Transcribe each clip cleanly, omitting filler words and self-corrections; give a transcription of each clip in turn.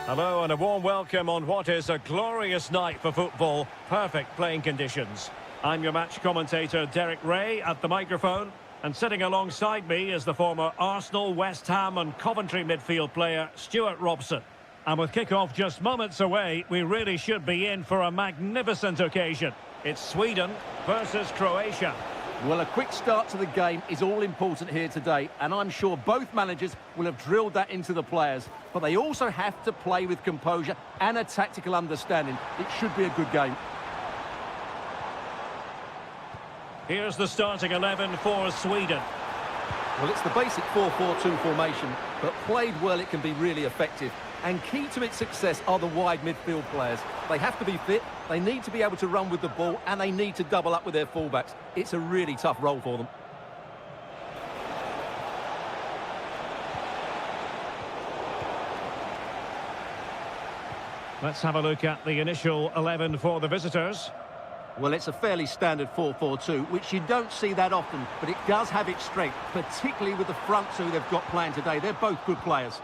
Hello and a warm welcome on what is a glorious night for football. Perfect playing conditions. I'm your match commentator Derek Ray at the microphone. And sitting alongside me is the former Arsenal, West Ham and Coventry midfield player Stuart Robson. And with kick-off just moments away, we really should be in for a magnificent occasion. It's Sweden versus Croatia. Well, a quick start to the game is all important here today, and I'm sure both managers will have drilled that into the players. But they also have to play with composure and a tactical understanding. It should be a good game. Here's the starting 11 for Sweden. Well, it's the basic 4-4-2 formation, but played well it can be really effective. And key to its success are the wide midfield players. They have to be fit, they need to be able to run with the ball, and they need to double up with their fullbacks. It's a really tough role for them. Let's have a look at the initial 11 for the visitors. Well, it's a fairly standard 4-4-2, which you don't see that often, but it does have its strength, particularly with the front two they've got playing today. They're both good players.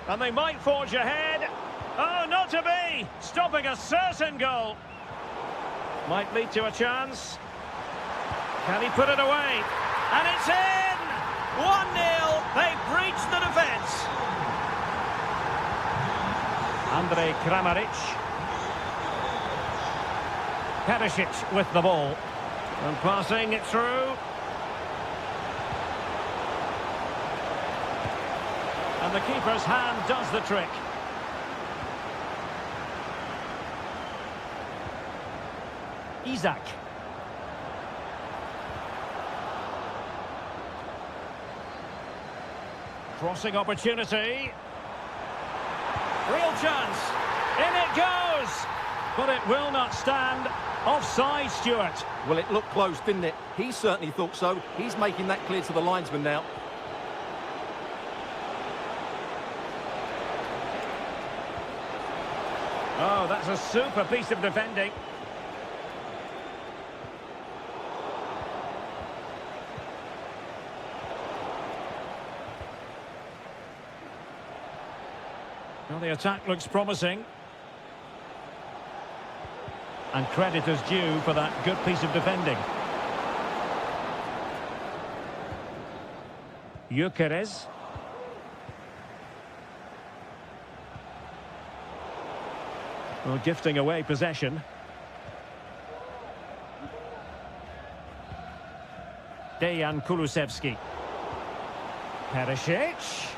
And they might forge ahead. Oh, not to be! Stopping a certain goal. Might lead to a chance. Can he put it away? And it's in! 1-0. They breached the defence. Andrej Kramaric. Perisic with the ball. And passing it through. And the keeper's hand does the trick. Isak. Crossing opportunity. Real chance. In it goes. But it will not stand. Offside, Stuart. Well, it looked close, didn't it? He certainly thought so. He's making that clear to the linesman now. Oh, that's a super piece of defending. Well, the attack looks promising. And credit is due for that good piece of defending. Gyökeres. Well, gifting away possession. Dejan Kulusevski. Perisic.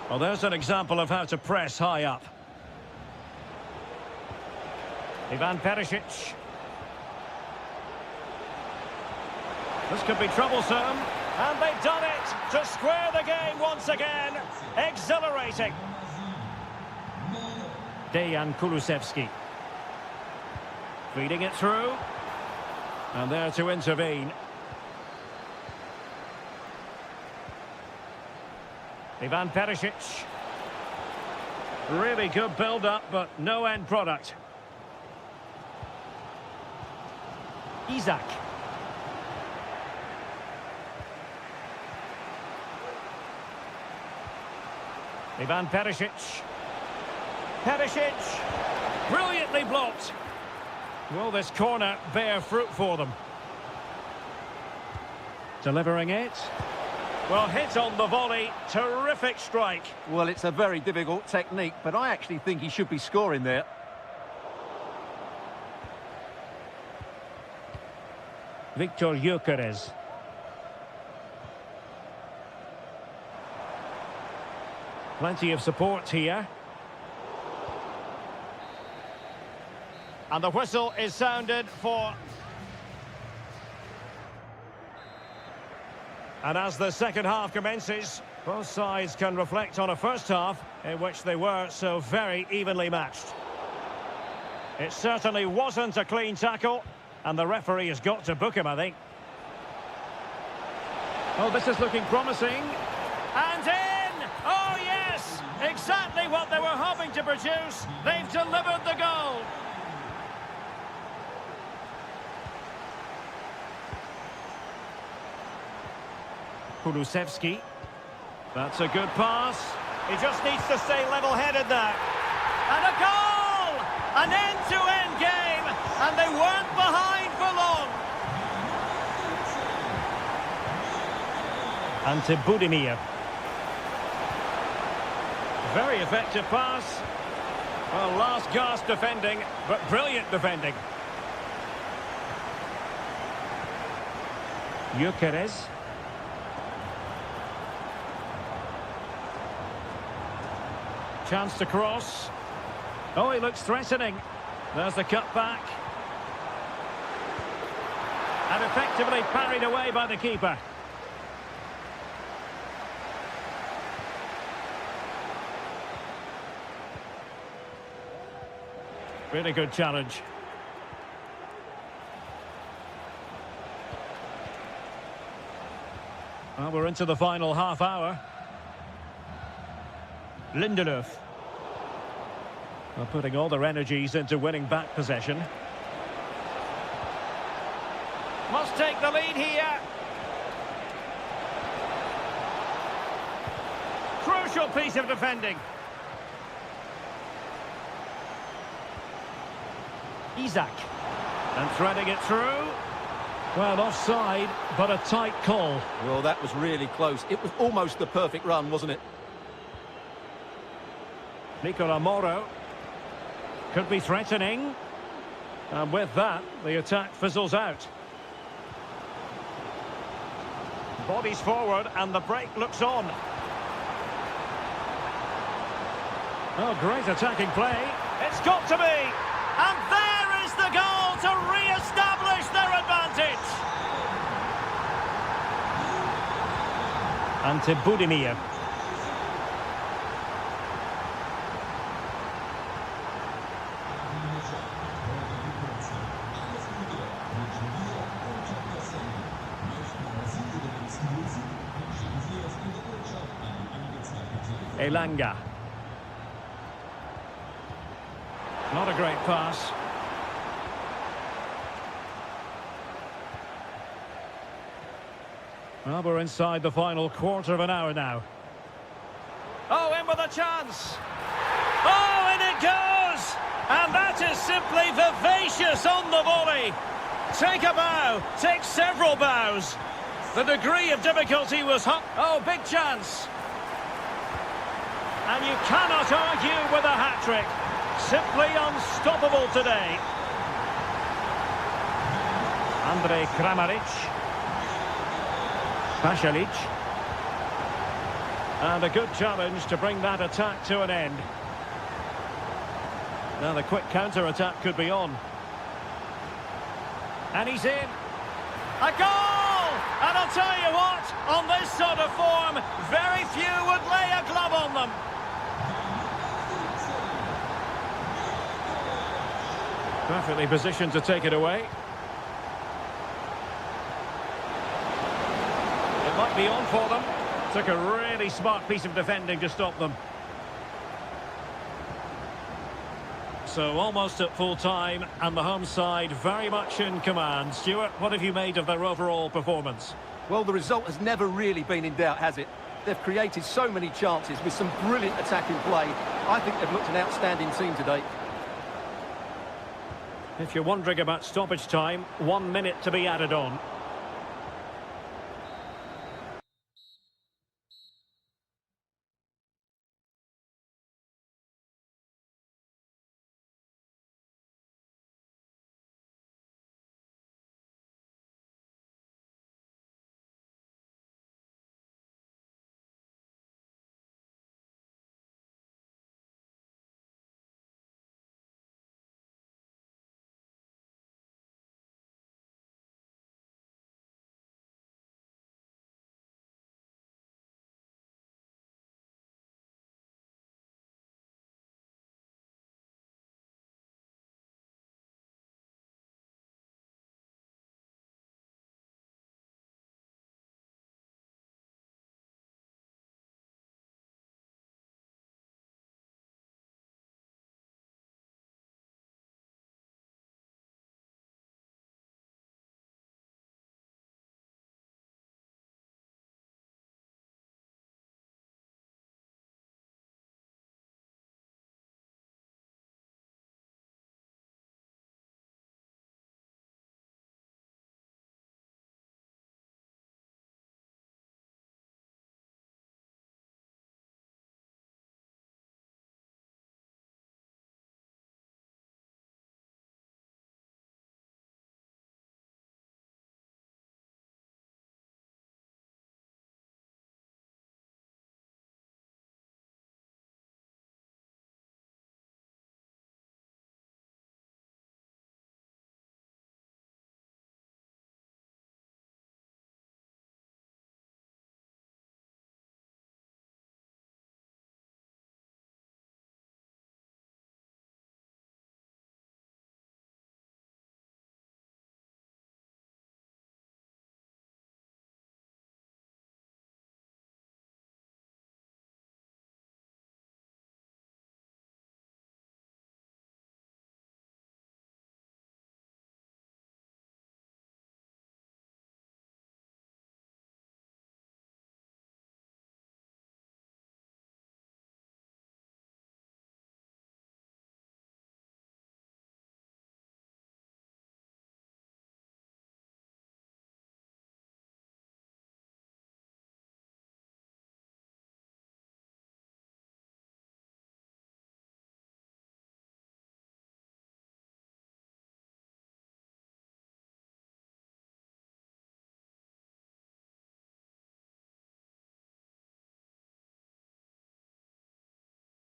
Well, there's an example of how to press high up. Ivan Perisic. This could be troublesome. And they've done it to square the game once again. Exhilarating. Dejan Kulusevski. Feeding it through. And there to intervene. Ivan Perisic. Really good build-up, but no end product. Isak. Ivan Perisic. Perisic. Brilliantly blocked. Will this corner bear fruit for them? Delivering it. Well, hit on the volley. Terrific strike. Well, it's a very difficult technique, but I actually think he should be scoring there. Viktor Gyökeres. Plenty of support here. And the whistle is sounded for... And as the second half commences, both sides can reflect on a first half in which they were so very evenly matched. It certainly wasn't a clean tackle, and the referee has got to book him, I think. Oh, this is looking promising. And in! Oh, yes! Exactly what they were hoping to produce. They've delivered the goal. Kulusevski. That's a good pass. He just needs to stay level-headed now. And a goal! An end-to-end game, and they weren't behind for long. And to Budimir. Very effective pass. Well, last gasp defending, but brilliant defending. Gyökeres. Chance to cross. Oh, he looks threatening. There's the cut back. And effectively parried away by the keeper. Really good challenge. Well, we're into the final half hour. Lindelöf. Well, putting all their energies into winning back possession. Must take the lead here. Crucial piece of defending. Isak. And threading it through. Well, offside, but a tight call. Well, that was really close. It was almost the perfect run, wasn't it? Nicola Moro. Could be threatening. And with that, the attack fizzles out. Bodies forward, and the break looks on. Oh, great attacking play. It's got to be. And there is the goal to re-establish their advantage. And to Budimir. Elanga. Not a great pass. Well, we're inside the final quarter of an hour now. Oh, in with a chance. Oh, in it goes! And that is simply vivacious on the volley. Take a bow, take several bows. The degree of difficulty was hot. Oh, big chance. And you cannot argue with a hat-trick. Simply unstoppable today. Andrej Kramaric. Pasalic. And a good challenge to bring that attack to an end. Now the quick counter-attack could be on. And he's in. A goal! And I'll tell you what, on this sort of form, very few would lay a glove on them. Perfectly positioned to take it away. It might be on for them. Took a really smart piece of defending to stop them. So almost at full time, and the home side very much in command. Stuart, what have you made of their overall performance? Well, the result has never really been in doubt, has it? They've created so many chances with some brilliant attacking play. I think they've looked an outstanding team today. If you're wondering about stoppage time, 1 minute to be added on.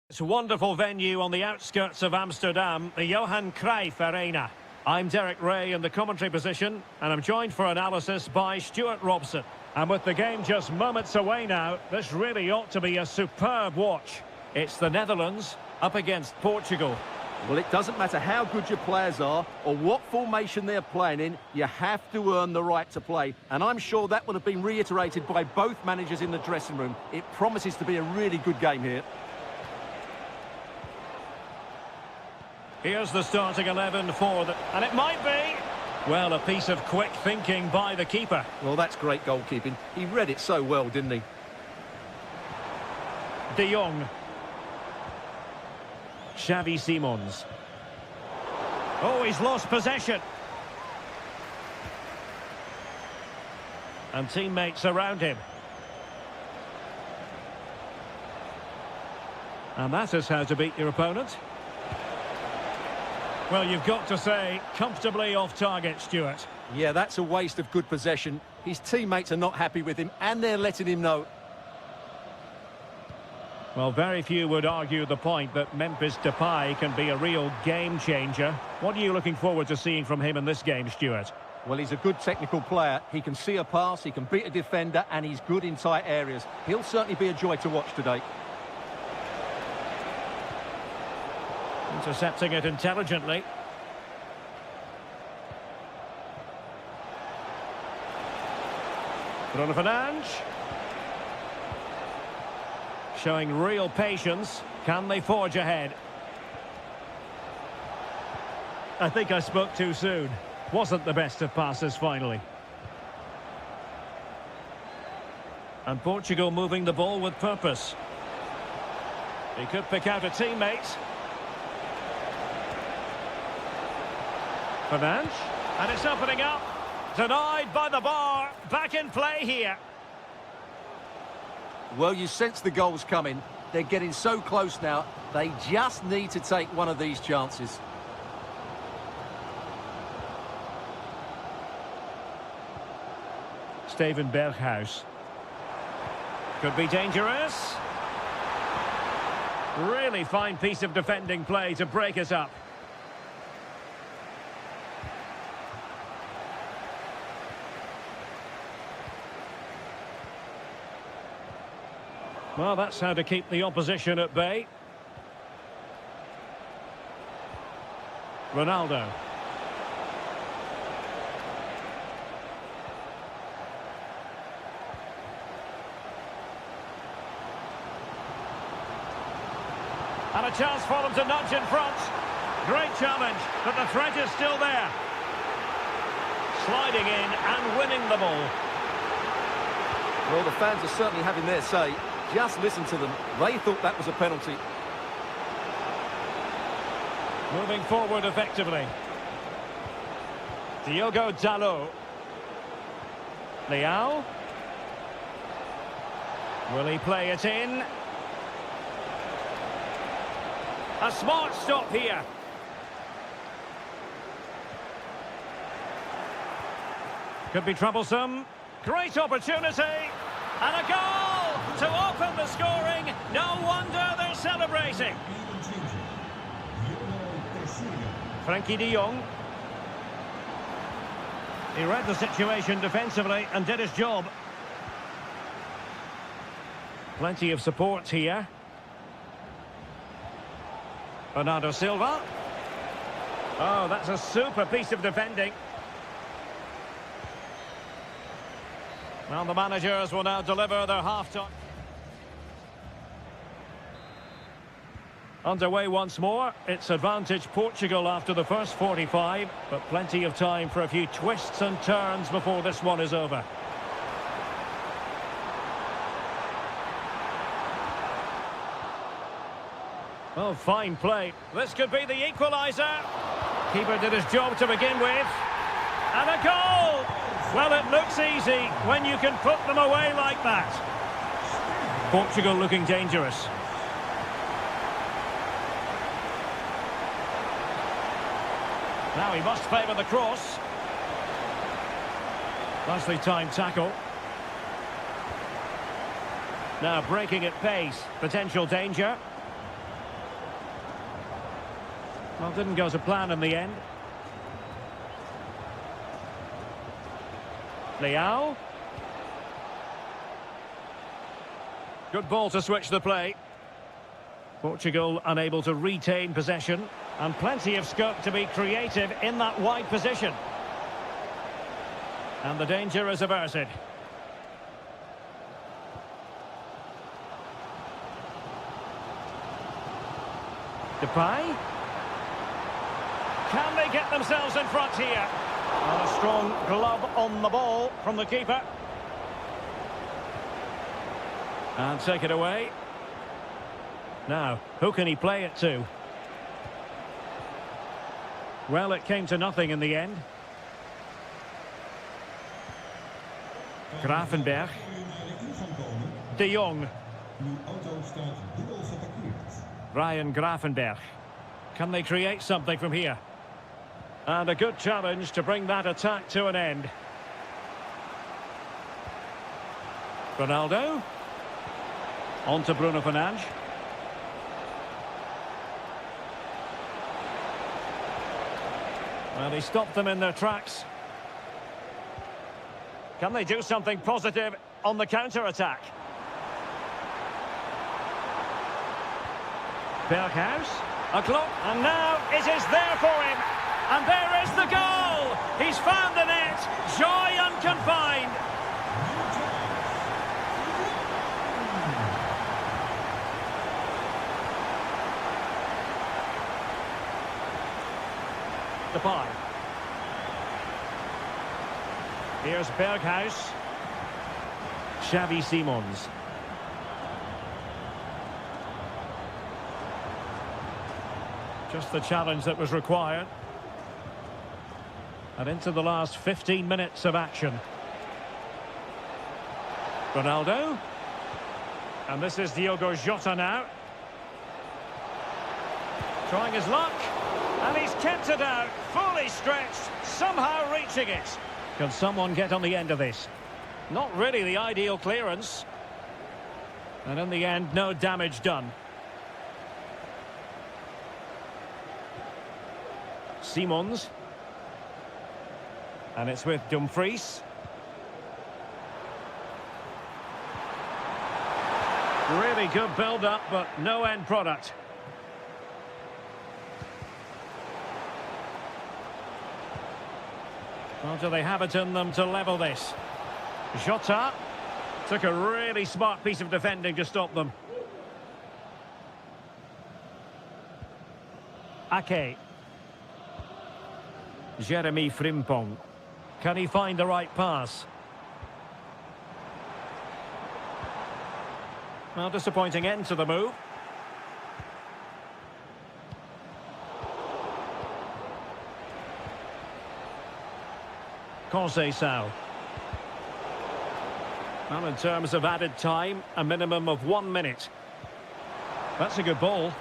It's a wonderful venue on the outskirts of Amsterdam, the Johan Cruyff Arena. I'm Derek Ray in the commentary position, and I'm joined for analysis by Stuart Robson. And with the game just moments away now, this really ought to be a superb watch. It's the Netherlands up against Portugal. Well, it doesn't matter how good your players are or what formation they're playing in, you have to earn the right to play. And I'm sure that would have been reiterated by both managers in the dressing room. It promises to be a really good game here. Here's the starting 11 for the... And it might be... Well, a piece of quick thinking by the keeper. Well, that's great goalkeeping. He read it so well, didn't he? De Jong. Xavi Simons. Oh, he's lost possession. And teammates around him. And that is how to beat your opponent. Well, you've got to say, comfortably off target, Stuart. Yeah, that's a waste of good possession. His teammates are not happy with him, and they're letting him know. Well, very few would argue the point that Memphis Depay can be a real game changer. What are you looking forward to seeing from him in this game, Stuart? Well, he's a good technical player. He can see a pass, he can beat a defender, and he's good in tight areas. He'll certainly be a joy to watch today. Intercepting it intelligently. Bruno Fernandes. Showing real patience. Can they forge ahead? I think I spoke too soon. Wasn't the best of passes finally. And Portugal moving the ball with purpose. He could pick out a teammate. Fernandes, and it's opening up. Denied by the bar. Back in play here. Well, you sense the goals coming. They're getting so close now. They just need to take one of these chances. Steven Berghuis. Could be dangerous. Really fine piece of defending play to break us up. Well, that's how to keep the opposition at bay. Ronaldo. And a chance for them to nudge in front. Great challenge, but the threat is still there. Sliding in and winning the ball. Well, the fans are certainly having their say. Just listen to them. They thought that was a penalty. Moving forward effectively. Diogo Dalot. Leao. Will he play it in? A smart stop here. Could be troublesome. Great opportunity. And a goal to open the scoring. No wonder they're celebrating. Frankie de Jong. He read the situation defensively and did his job. Plenty of support here. Bernardo Silva. Oh, that's a super piece of defending. Well, the managers will now deliver their half-time. Underway once more. It's advantage Portugal after the first 45, but plenty of time for a few twists and turns before this one is over. Oh, fine play. This could be the equaliser. Keeper did his job to begin with. And a goal! Well, it looks easy when you can put them away like that. Portugal looking dangerous. Now he must favour the cross. Nicely timed tackle. Now breaking at pace. Potential danger. Well, didn't go to plan in the end. Leao. Good ball to switch the play. Portugal unable to retain possession, and plenty of scope to be creative in that wide position. And the danger is averted. Depay. Can they get themselves in front here? And a strong glove on the ball from the keeper. And take it away. Now, who can he play it to? Well, it came to nothing in the end. Gravenberch. De Jong. Ryan Gravenberch. Can they create something from here? And a good challenge to bring that attack to an end. Ronaldo. On to Bruno Fernandes. And he stopped them in their tracks. Can they do something positive on the counter-attack? Berghuis, a clock, and now it is there for him. And there is the goal! He's found the net, joy unconfined. Depay. Here's Berghuis. Xavi Simons. Just the challenge that was required. And into the last 15 minutes of action. Ronaldo. And this is Diogo Jota now. Trying his luck. And he's kept it out, fully stretched, somehow reaching it. Can someone get on the end of this? Not really the ideal clearance. And in the end, no damage done. Simons. And it's with Dumfries. Really good build-up, but no end product. Well, do they have it in them to level this? Jota took a really smart piece of defending to stop them. Ake. Jeremy Frimpong. Can he find the right pass? Well, disappointing end to the move. Conceição. Well, in terms of added time, a minimum of 1 minute. That's a good ball.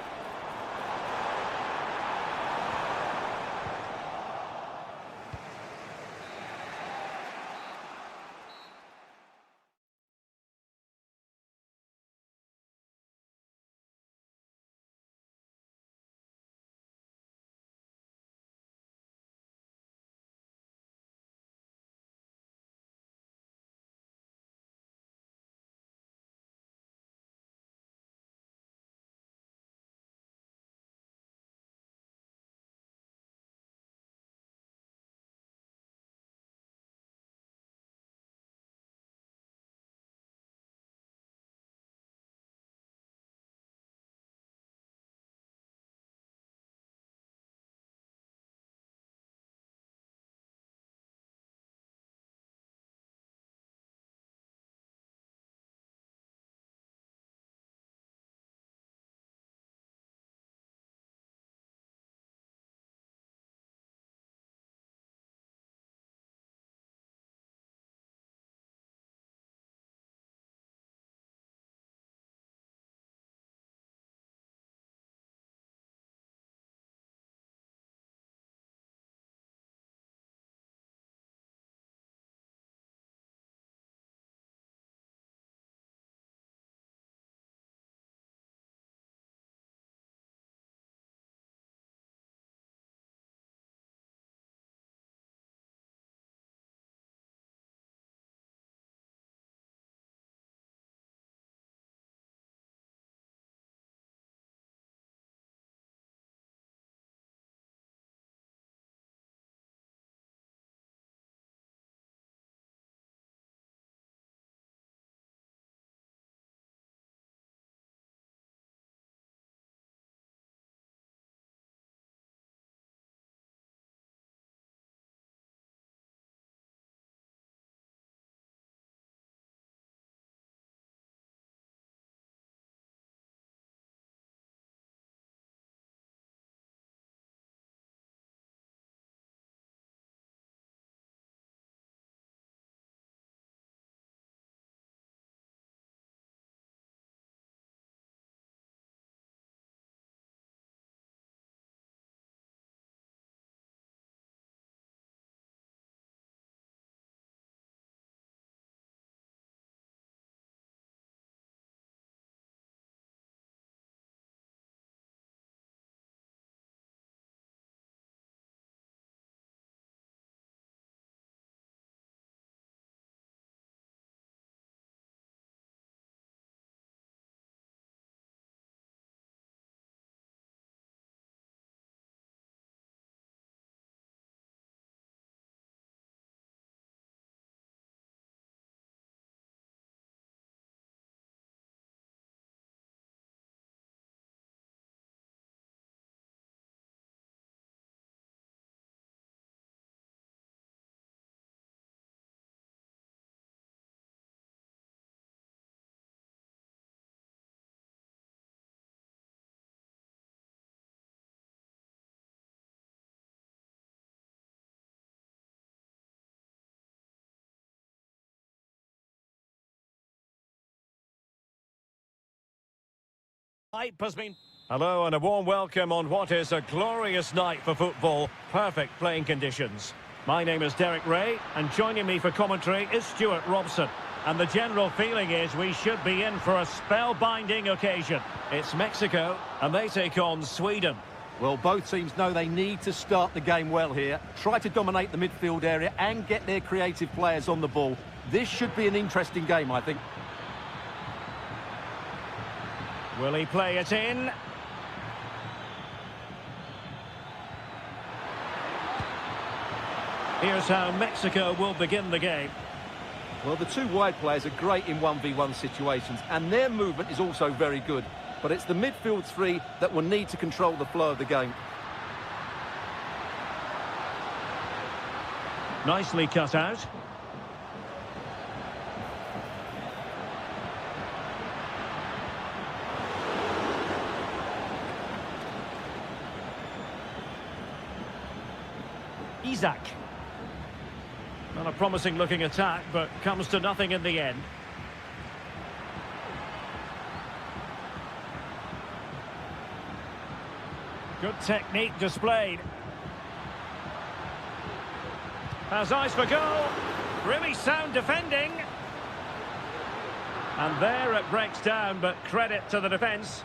Hype has been... Hello and a warm welcome on what is a glorious night for football. Perfect playing conditions. My name is Derek Ray, and joining me for commentary is Stuart Robson. And the general feeling is we should be in for a spellbinding occasion. It's Mexico, and they take on Sweden. Well, both teams know they need to start the game well here, try to dominate the midfield area and get their creative players on the ball. This should be an interesting game, I think. Will he play it in? Here's how Mexico will begin the game. Well, the two wide players are great in 1v1 situations, and their movement is also very good. But it's the midfield three that will need to control the flow of the game. Nicely cut out. Isaac. Not a promising looking attack, but comes to nothing in the end. Good technique displayed. Has eyes for goal. Really sound defending. And there it breaks down, but credit to the defence.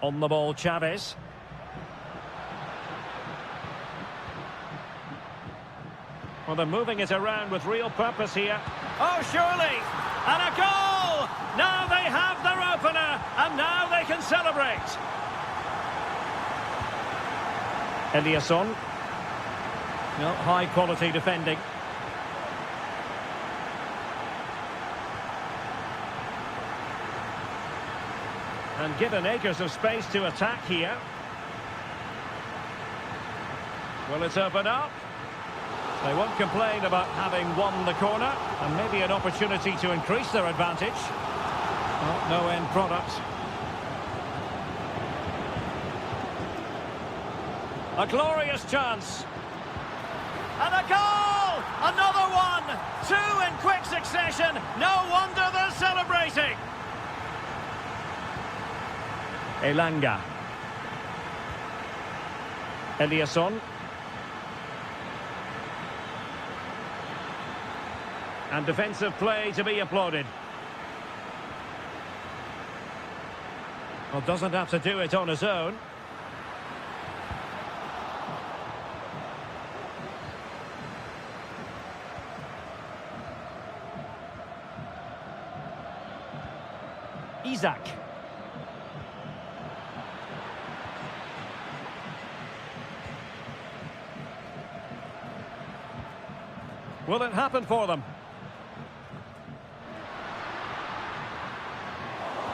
On the ball, Chavez. Well, they're moving it around with real purpose here. Oh, surely! And a goal! Now they have their opener, and now they can celebrate. Eliasson. No, high-quality defending. And given acres of space to attack here. Will it open up? They won't complain about having won the corner, and maybe an opportunity to increase their advantage. Oh, no end product. A glorious chance. And a goal! Another one! Two in quick succession. No wonder they're celebrating. Elanga. Eliasson. And defensive play to be applauded. Well, doesn't have to do it on his own. Isaac. Will it happen for them?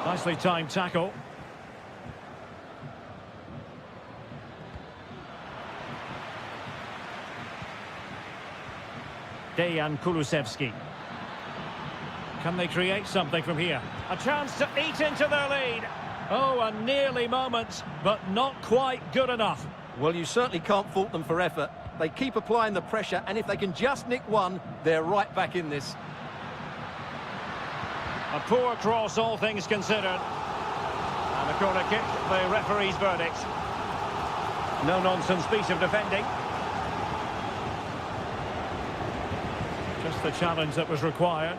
Nicely timed tackle. Dejan Kulusevski. Can they create something from here? A chance to eat into their lead. Oh, a nearly moment, but not quite good enough. Well, you certainly can't fault them for effort. They keep applying the pressure, and if they can just nick one, they're right back in this. A poor cross, all things considered. And a corner kick, the referee's verdict. No-nonsense piece of defending. Just the challenge that was required.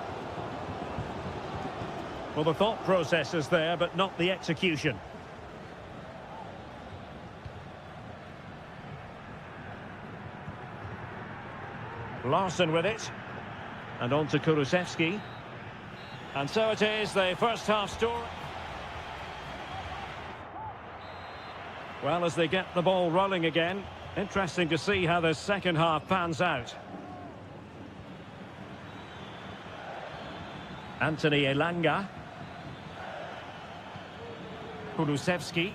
Well, the thought process is there, but not the execution. Larson with it. And on to Kulusevski. And so it is, the first half story. Well, as they get the ball rolling again, interesting to see how the second half pans out. Anthony Elanga. Kulusevski.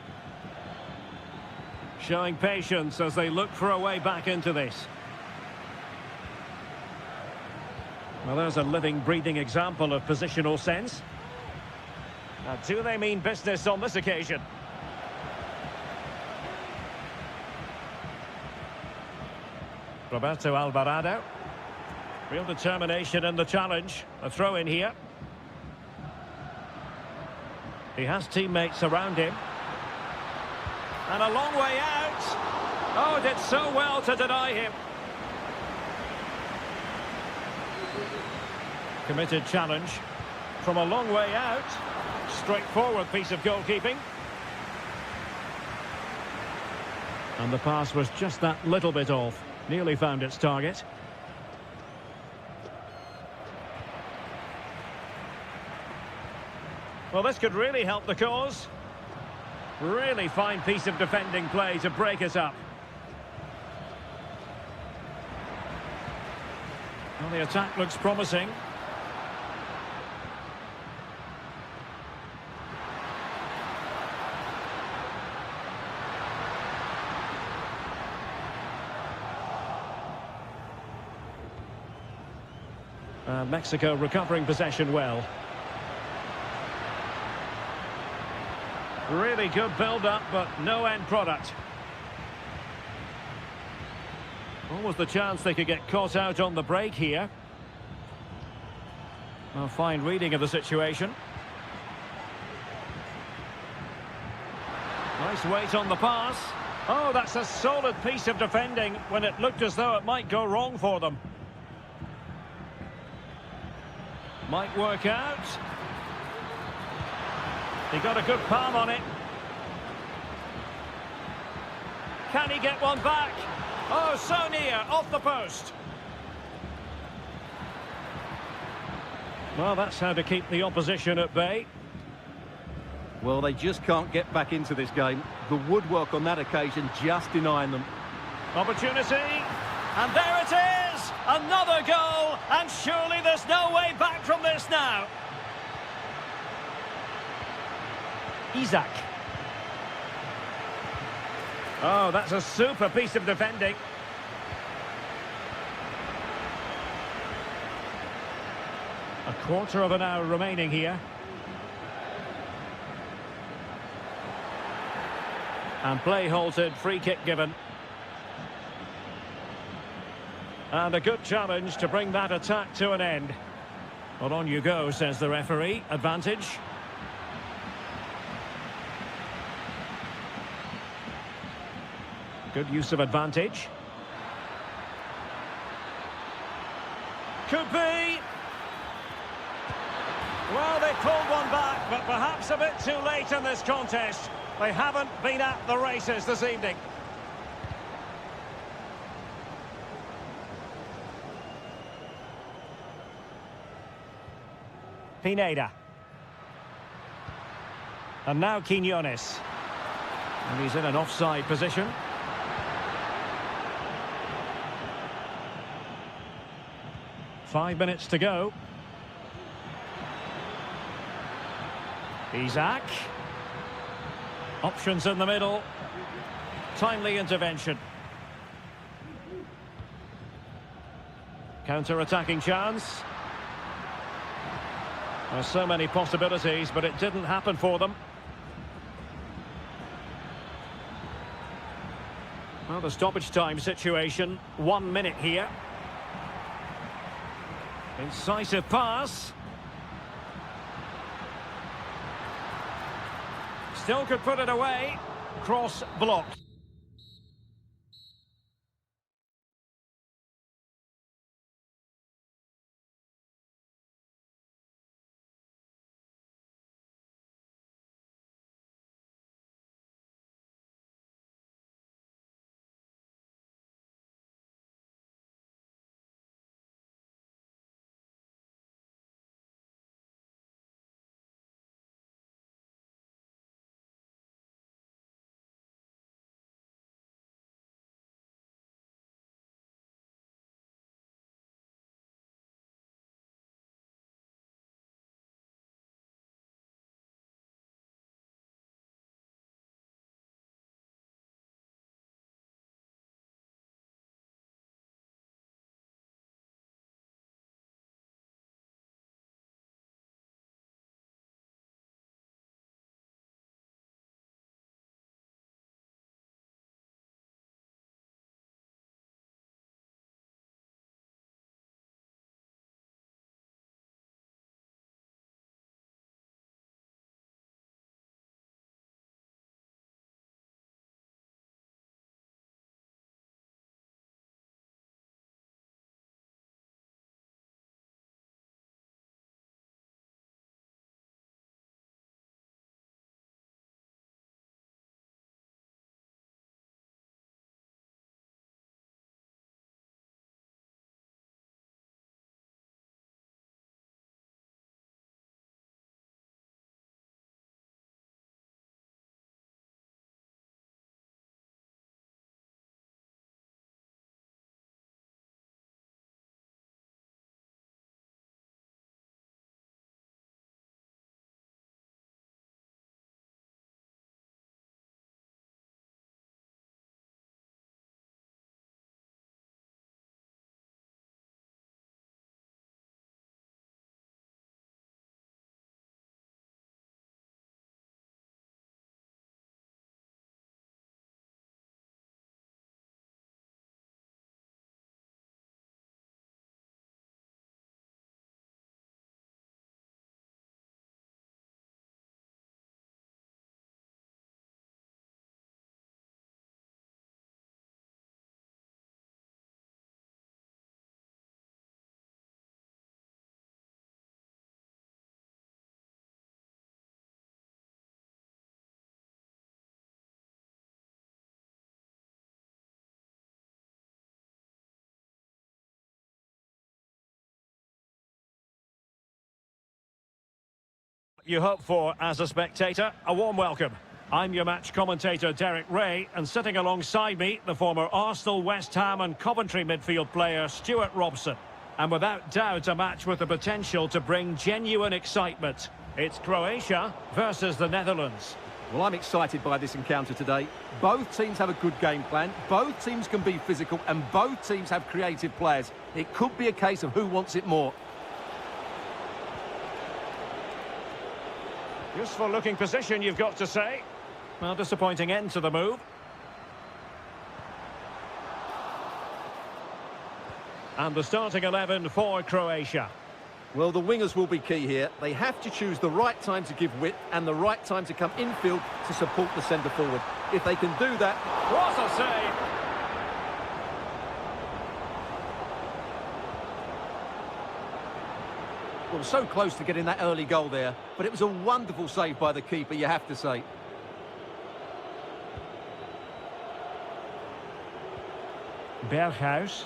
Showing patience as they look for a way back into this. Well, there's a living, breathing example of positional sense. Now, do they mean business on this occasion? Roberto Alvarado. Real determination in the challenge. A throw in here. He has teammates around him. And a long way out. Oh, did so well to deny him. Committed challenge. From a long way out. Straightforward piece of goalkeeping. And the pass was just that little bit off. Nearly found its target. Well, this could really help the cause. Really fine piece of defending play to break us up. Well, the attack looks promising. Mexico recovering possession well. Really good build-up, but no end product. Almost the chance they could get caught out on the break here. A fine reading of the situation. Nice weight on the pass. Oh, that's a solid piece of defending when it looked as though it might go wrong for them. Might work out. He got a good palm on it. Can he get one back? Oh, so near, off the post. Well, that's how to keep the opposition at bay. Well, they just can't get back into this game. The woodwork on that occasion just denying them. Opportunity. And there it is! Another goal! And surely there's no way back from this now. Isaac. Oh, that's a super piece of defending. A quarter of an hour remaining here. And play halted, free kick given. And a good challenge to bring that attack to an end. Well, on you go, says the referee. Advantage. Good use of advantage. Could be. Well, they pulled one back, but perhaps a bit too late in this contest. They haven't been at the races this evening. Pineda. And now Quiñones. And he's in an offside position. Five minutes to go. Isaac. Options in the middle. Timely intervention. Counter-attacking chance. There's so many possibilities, but it didn't happen for them. Well, the stoppage time situation. 1 minute here. Incisive pass. Still could put it away. Cross blocked. You hope for as a spectator. A warm welcome. I'm your match commentator Derek Ray, and sitting alongside me, the former Arsenal, West Ham and Coventry midfield player Stuart Robson. And without doubt, a match with the potential to bring genuine excitement. It's Croatia versus the Netherlands. Well, I'm excited by this encounter today. Both teams have a good game plan, both teams can be physical, and both teams have creative players. It could be a case of who wants it more. Useful looking position, you've got to say. Well, disappointing end to the move. And the starting 11 for Croatia. Well, the wingers will be key here. They have to choose the right time to give width and the right time to come infield to support the centre forward. If they can do that... What a save! Well, so close to getting that early goal there, but it was a wonderful save by the keeper, you have to say. Berghuis.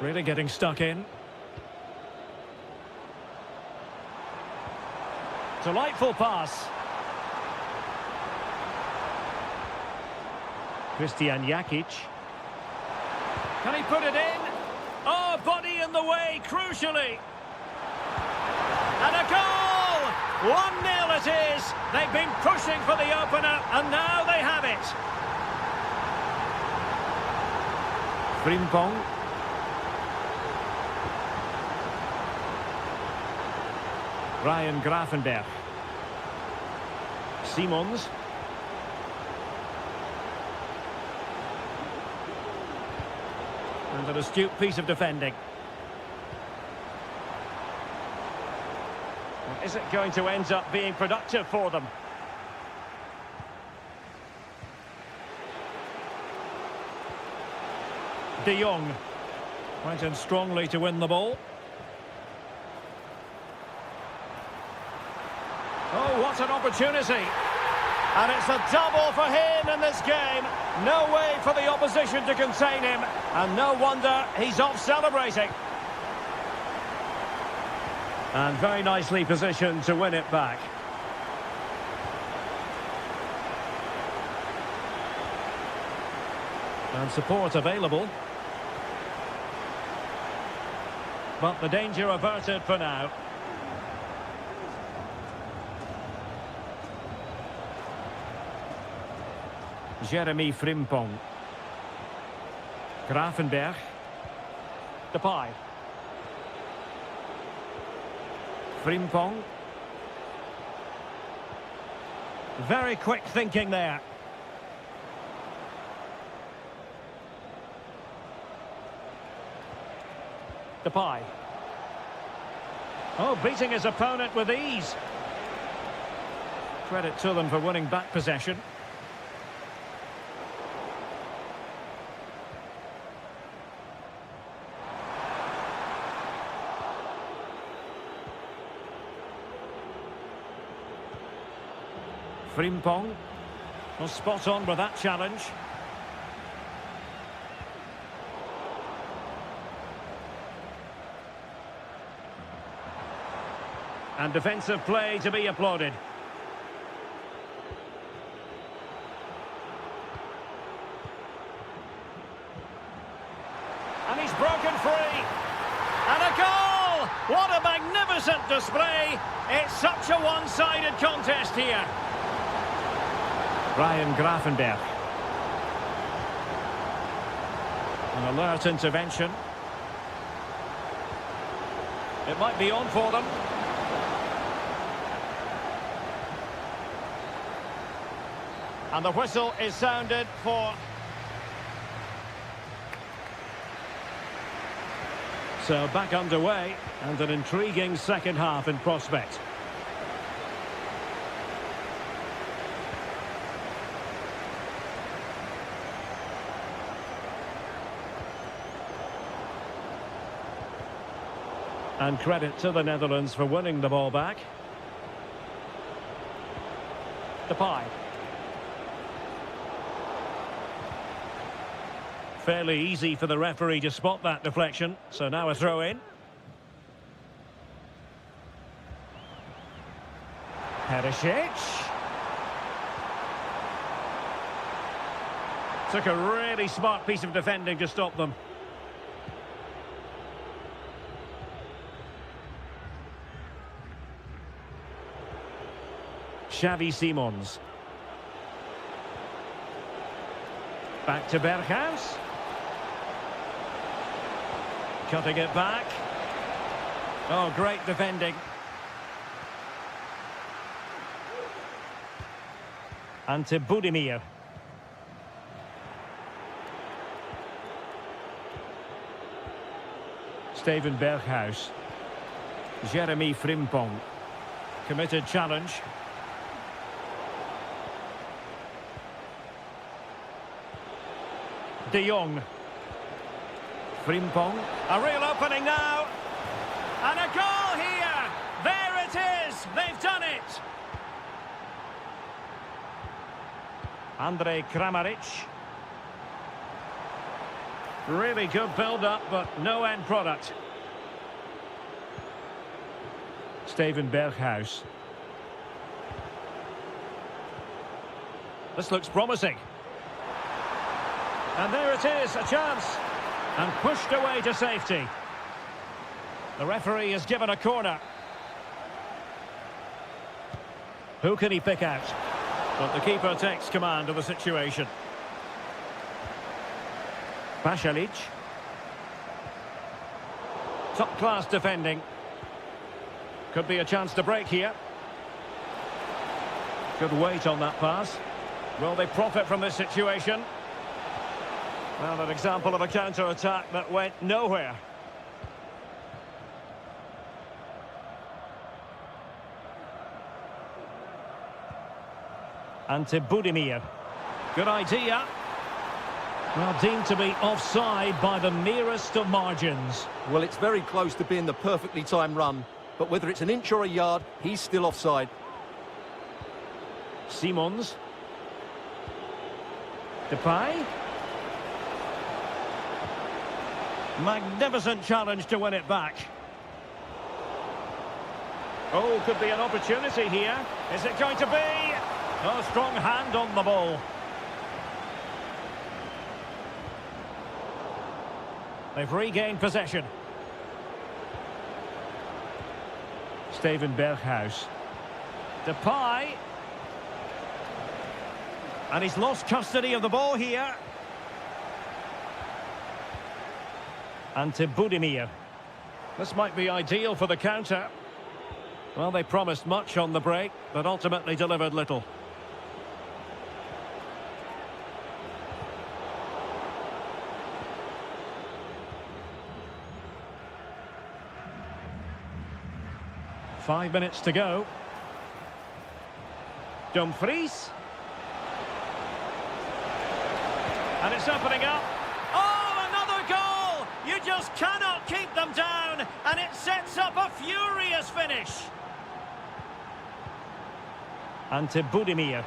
Really getting stuck in. Delightful pass. Christian Jakic. Can he put it in? Oh, body in the way, crucially. And a goal! 1-0 it is. They've been pushing for the opener, and now they have it. Frimpong. Ryan Gravenberch. Simons. And an astute piece of defending. And is it going to end up being productive for them? De Jong went in strongly to win the ball. Oh, what an opportunity. And it's a double for him in this game. No way for the opposition to contain him. And no wonder he's off celebrating. And very nicely positioned to win it back. And support available. But the danger averted for now. Jeremy Frimpong. Gravenberch. Depay. Frimpong. Very quick thinking there. Depay. Oh, beating his opponent with ease. Credit to them for winning back possession. Frimpong was spot on with that challenge. And defensive play to be applauded. And he's broken free. And a goal! What a magnificent display! It's such a one-sided contest here. Ryan Gravenberch. An alert intervention. It might be on for them. And the whistle is sounded for... So back underway, and an intriguing second half in prospect. And credit to the Netherlands for winning the ball back. Depay. Fairly easy for the referee to spot that deflection, so now a throw in. Perisic. Took a really smart piece of defending to stop them. Xavi Simons. Back to Berghuis. Cutting it back. Oh, great defending. And to Budimir. Steven Berghuis. Jeremy Frimpong. Committed challenge. De Jong. Frimpong. A real opening now. And a goal here. There it is. They've done it. Andrej Kramaric. Really good build-up, but no end product. Steven Berghuis. This looks promising. And there it is, a chance. And pushed away to safety. The referee has given a corner. Who can he pick out? But the keeper takes command of the situation. Pasalic. Top-class defending. Could be a chance to break here. Good weight on that pass. Will they profit from this situation? Well, an example of a counter-attack that went nowhere. And to Budimir. Good idea. Well, deemed to be offside by the merest of margins. Well, it's very close to being the perfectly timed run, but whether it's an inch or a yard, he's still offside. Simons. Depay. Magnificent challenge to win it back. Oh, could be an opportunity here. Is it going to be? Oh, strong hand on the ball. They've regained possession. Steven Berghuis. Depay. And he's lost custody of the ball here. And to Budimir. This might be ideal for the counter. Well, they promised much on the break, but ultimately delivered little. Five minutes to go. Dumfries. And it's opening up. Oh, another goal! You just cannot keep them down, and it sets up a furious finish. And to Budimir.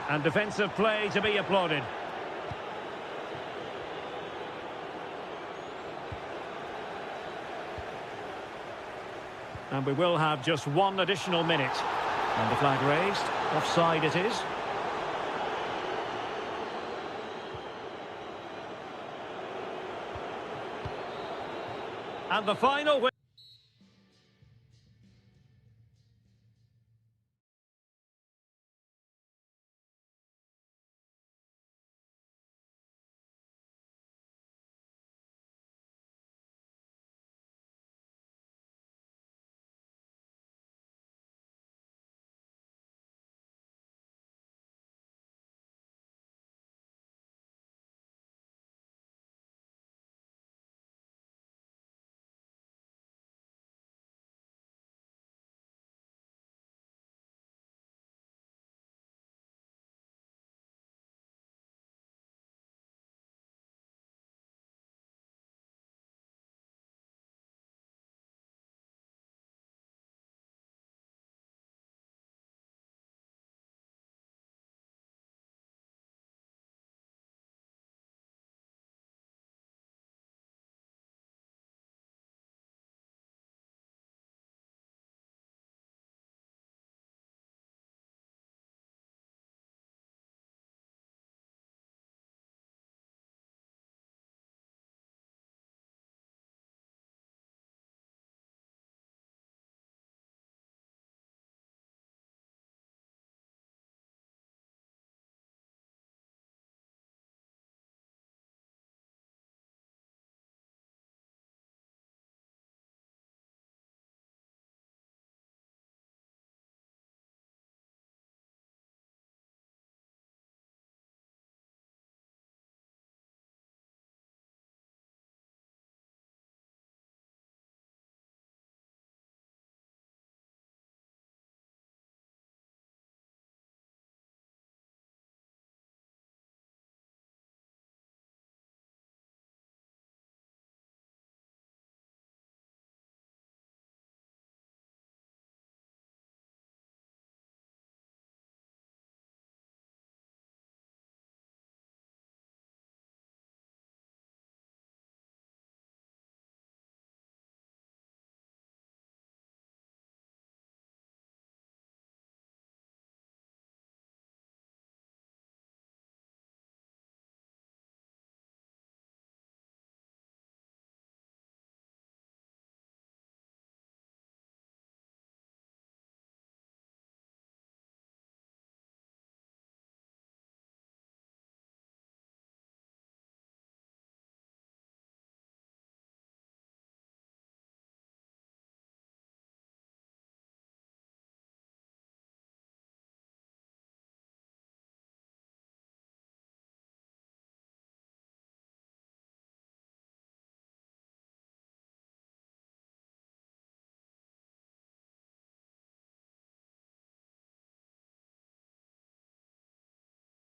And defensive play to be applauded. And we will have just one additional minute. And the flag raised. Offside it is. And the final...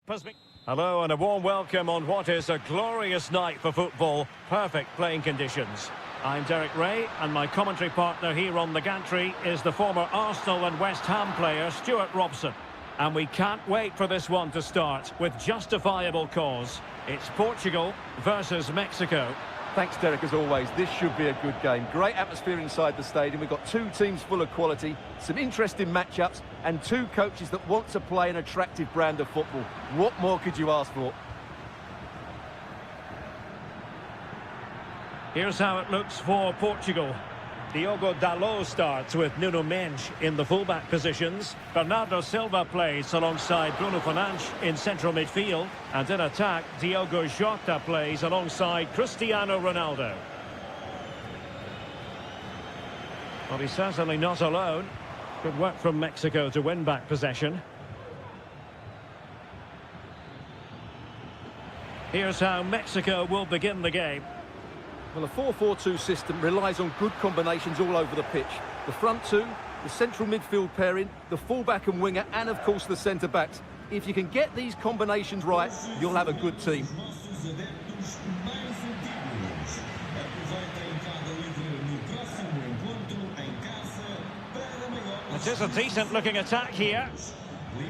Hello and a warm welcome on what is a glorious night for football. Perfect playing conditions. I'm Derek Ray and my commentary partner here on the gantry is the former Arsenal and West Ham player Stuart Robson. And we can't wait for this one to start with justifiable cause. It's Portugal versus Mexico. Thanks, Derek, as always. This should be a good game. Great atmosphere inside the stadium. We've got two teams full of quality, some interesting matchups, and two coaches that want to play an attractive brand of football. What more could you ask for? Here's how it looks for Portugal. Diogo Dalot starts with Nuno Mendes in the fullback positions. Bernardo Silva plays alongside Bruno Fernandes in central midfield. And in attack, Diogo Jota plays alongside Cristiano Ronaldo. Well, he's certainly not alone. Good work from Mexico to win back possession. Here's how Mexico will begin the game. Well, a 4-4-2 system relies on good combinations all over the pitch. The front two, the central midfield pairing, the fullback and winger, and of course the centre-backs. If you can get these combinations right, you'll have a good team. It is a decent-looking attack here.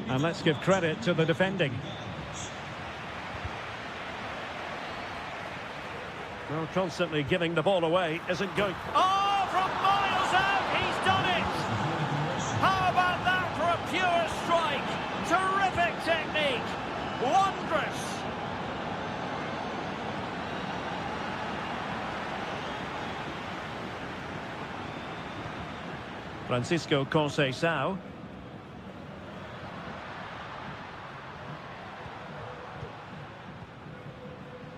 And let's give credit to the defending. Well, constantly giving the ball away isn't good. Oh, from miles out, he's done it! How about that for a pure strike? Terrific technique! Wondrous! Francisco Conceição.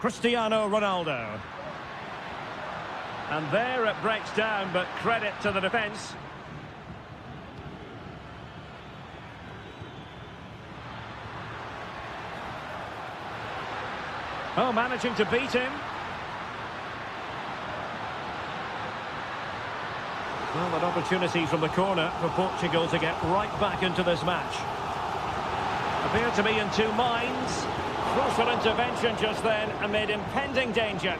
Cristiano Ronaldo. And there it breaks down, but credit to the defence. Oh, managing to beat him. Well, an opportunity from the corner for Portugal to get right back into this match. Appeared to be in two minds. Crucial intervention just then amid impending danger.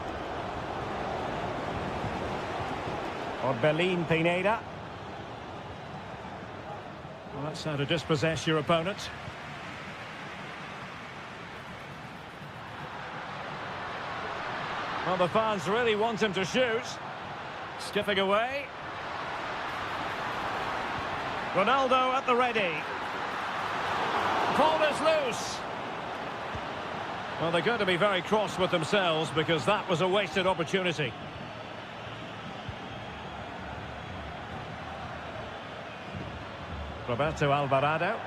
Orbelín Pineda. Well, that's how to dispossess your opponent. Well, the fans really want him to shoot. Skipping away. Ronaldo at the ready. Ball is loose. Well, they're going to be very cross with themselves because that was a wasted opportunity. Roberto Alvarado.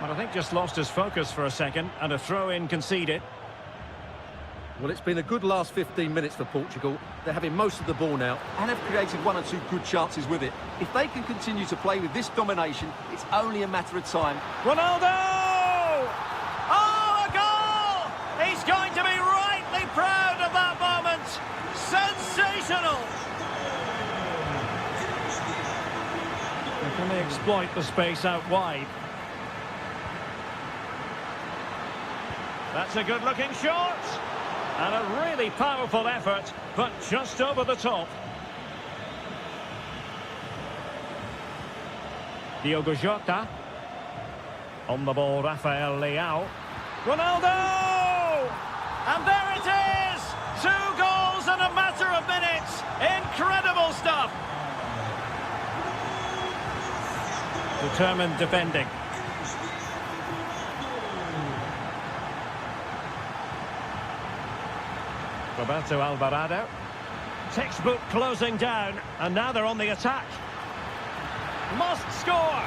Well, I think just lost his focus for a second and a throw-in conceded. Well, it's been a good last 15 minutes for Portugal. They're having most of the ball now and have created one or two good chances with it. If they can continue to play with this domination, it's only a matter of time. Ronaldo! Oh, a goal! He's going to be rightly proud of that moment. Sensational! Can they exploit the space out wide? That's a good-looking shot! And a really powerful effort, but just over the top. Diogo Jota. On the ball, Rafael Leao. Ronaldo! And there it is! 2 goals in a matter of minutes! Incredible stuff! Determined defending. Roberto Alvarado. Textbook closing down, and now they're on the attack. Must score!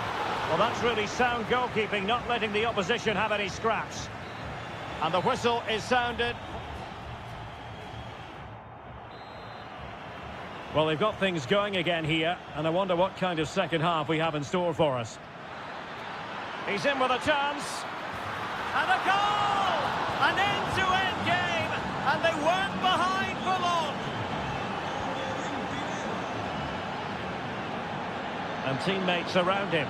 Well, that's really sound goalkeeping, not letting the opposition have any scraps. And the whistle is sounded. Well, they've got things going again here, and I wonder what kind of second half we have in store for us. He's in with a chance. And a goal! An end-to-end game, and they weren't behind for long. And teammates around him.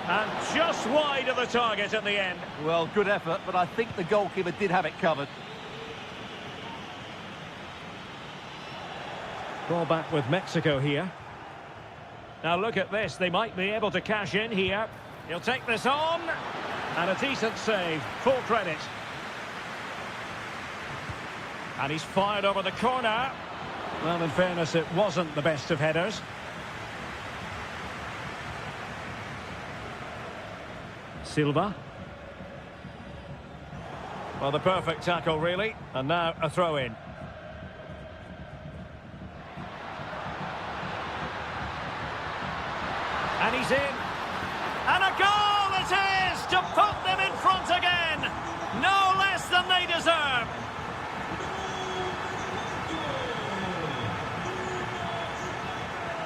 And just wide of the target at the end. Well, good effort, but I think the goalkeeper did have it covered. Ball back with Mexico here. Now look at this, they might be able to cash in here. He'll take this on. And a decent save, full credit. And he's fired over the corner. Well, in fairness, it wasn't the best of headers. Silva. Well, the perfect tackle, really. And now a throw-in. And he's in. And a goal it is to put them in front again. No less than they deserve.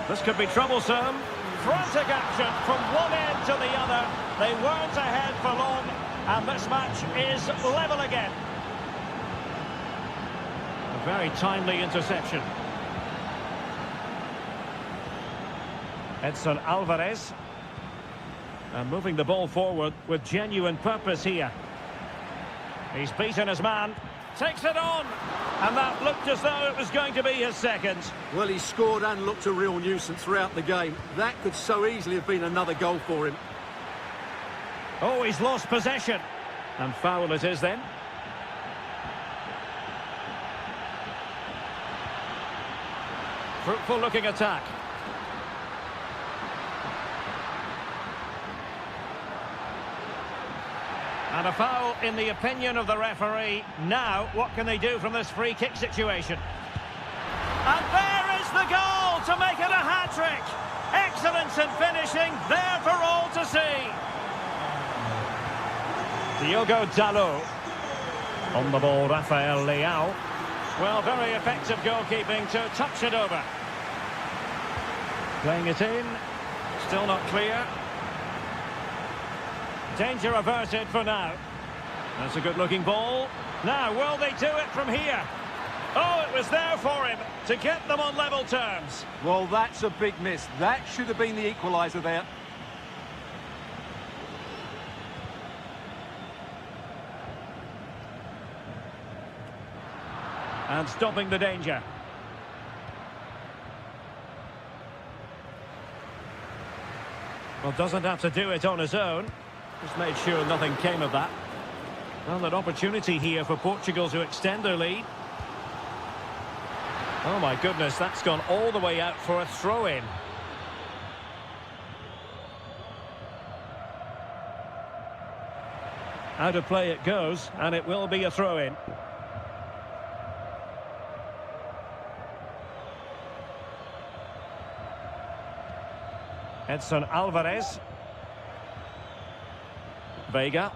This could be troublesome. Frantic action from one end to the other. They weren't ahead for long, and this match is level again. A very timely interception. Edson Alvarez. And moving the ball forward with genuine purpose here. He's beaten his man. Takes it on. And that looked as though it was going to be his second. Well, he scored and looked a real nuisance throughout the game. That could so easily have been another goal for him. Oh, he's lost possession. And foul it is then. Fruitful looking attack. And a foul in the opinion of the referee. Now, what can they do from this free kick situation? And there is the goal to make it a hat-trick. Excellence in finishing, there for all to see. Diogo Dalot. On the ball, Rafael Leao. Well, very effective goalkeeping to touch it over. Playing it in. Still not clear. Danger averted for now. That's a good-looking ball. Now, will they do it from here? Oh, it was there for him to get them on level terms. Well, that's a big miss. That should have been the equaliser there. And stopping the danger. Well, doesn't have to do it on his own. Just made sure nothing came of that. Well, an opportunity here for Portugal to extend their lead. Oh my goodness, that's gone all the way out for a throw-in. Out of play it goes, and it will be a throw-in. Edson Alvarez. Vega.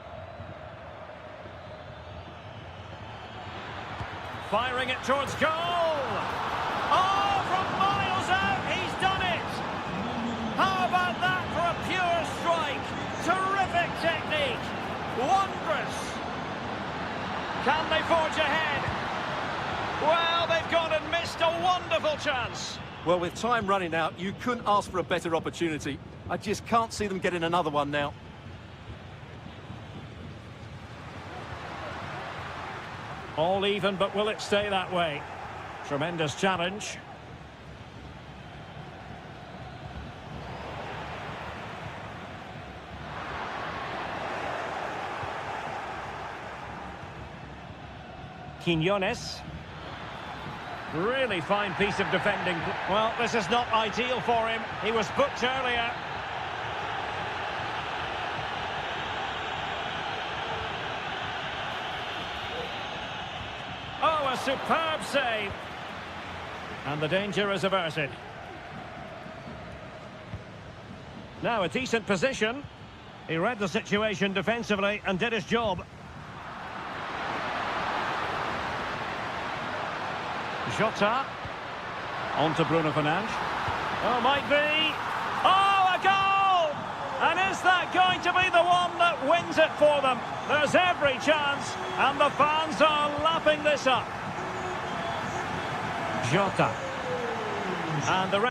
Firing it towards goal. Oh, from miles out, he's done it. How about that for a pure strike? Terrific technique. Wondrous. Can they forge ahead? Well, they've gone and missed a wonderful chance. Well, with time running out, you couldn't ask for a better opportunity. I just can't see them getting another one now. All even, but will it stay that way? Tremendous challenge. Quiñones. Really fine piece of defending. Well, this is not ideal for him. He was booked earlier. Oh, a superb save. And the danger is averted. Now a decent position. He read the situation defensively and did his job. Jota. On to Bruno Fernandes. Oh, might be. Oh, a goal! And is that going to be the one that wins it for them? There's every chance, and the fans are lapping this up. Jota. And the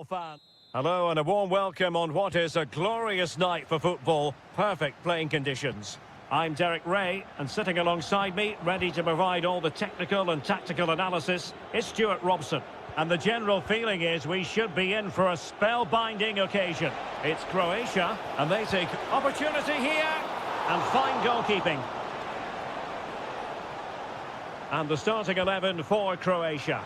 Fan. Hello and a warm welcome on what is a glorious night for football. Perfect playing conditions. I'm Derek Ray, and sitting alongside me, ready to provide all the technical and tactical analysis, is Stuart Robson. And the general feeling is we should be in for a spellbinding occasion. It's Croatia, and they take opportunity here, and fine goalkeeping. And the starting 11 for Croatia.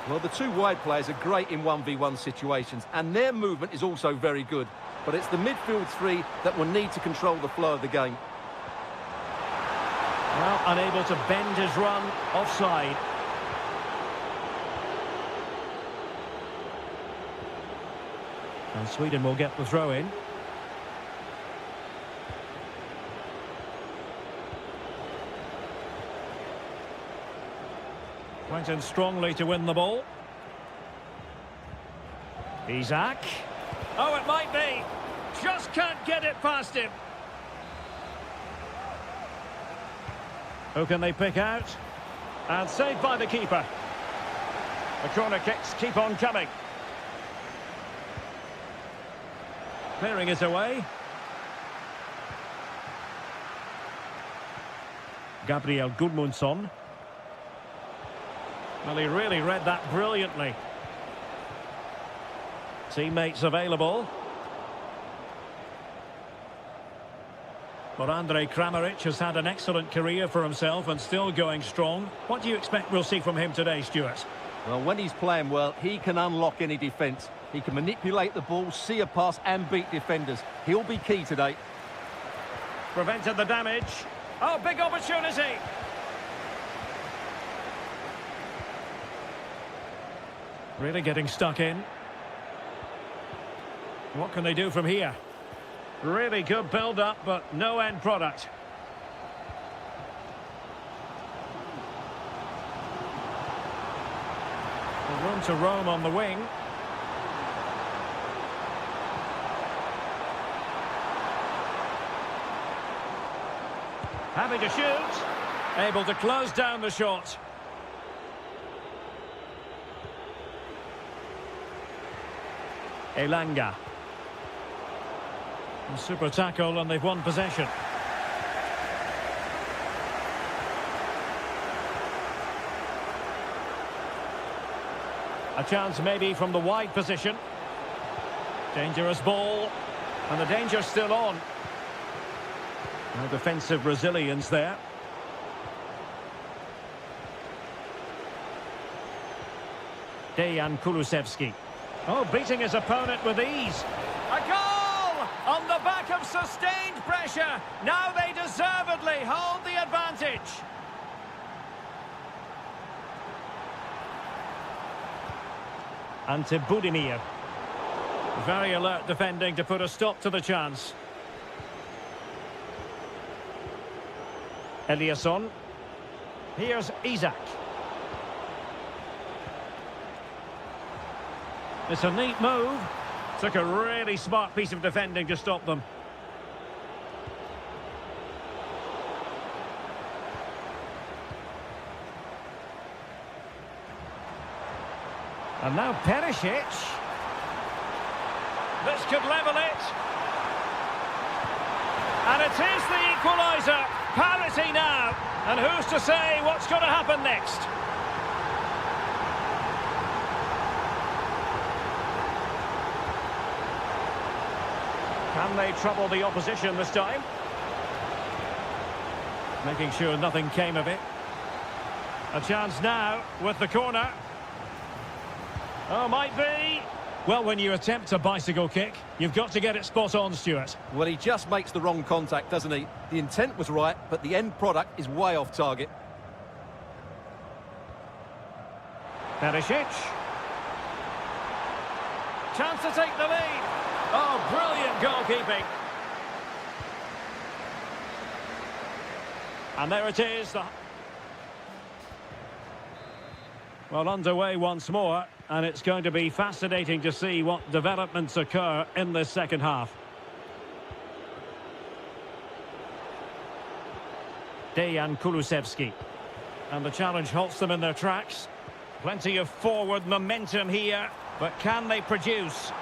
Well, the two wide players are great in 1v1 situations, and their movement is also very good. But it's the midfield three that will need to control the flow of the game. Well, unable to bend his run, offside. And Sweden will get the throw in. Went in strongly to win the ball. Isak. Oh, it might be. Just can't get it past him. Who can they pick out? And saved by the keeper. The corner kicks keep on coming. Clearing it away. Gabriel Gudmundsson. Well, he really read that brilliantly. Teammates available. But Andrej Kramaric has had an excellent career for himself and still going strong. What do you expect we'll see from him today, Stuart? Well, when he's playing well, he can unlock any defence. He can manipulate the ball, see a pass and beat defenders. He'll be key today. Prevented the damage. Oh, big opportunity. Really getting stuck in. What can they do from here? Really good build-up, but no end product. Room to roam on the wing. Happy to shoot. Able to close down the shot. Elanga. A super tackle and they've won possession. A chance maybe from the wide position. Dangerous ball. And the danger's still on. No defensive resilience there. Dejan Kulusevski. Oh, beating his opponent with ease. A goal! On the back of sustained pressure. Now they deservedly hold the advantage. Ante Budimir. Very alert defending to put a stop to the chance. Eliasson. Here's Isak. It's a neat move. Took a really smart piece of defending to stop them. And now Perisic. This could level it. And it is the equaliser. Parity now. And who's to say what's going to happen next? Can they trouble the opposition this time? Making sure nothing came of it. A chance now with the corner. Oh, might be. Well, when you attempt a bicycle kick, you've got to get it spot on, Stuart. Well, he just makes the wrong contact, doesn't he? The intent was right, but the end product is way off target. Perisic. Chance to take the lead. Oh, brilliant goalkeeping. And there it is. Well, underway once more, and it's going to be fascinating to see what developments occur in this second half. Dejan Kulusevski. And the challenge halts them in their tracks. Plenty of forward momentum here. But can they produce?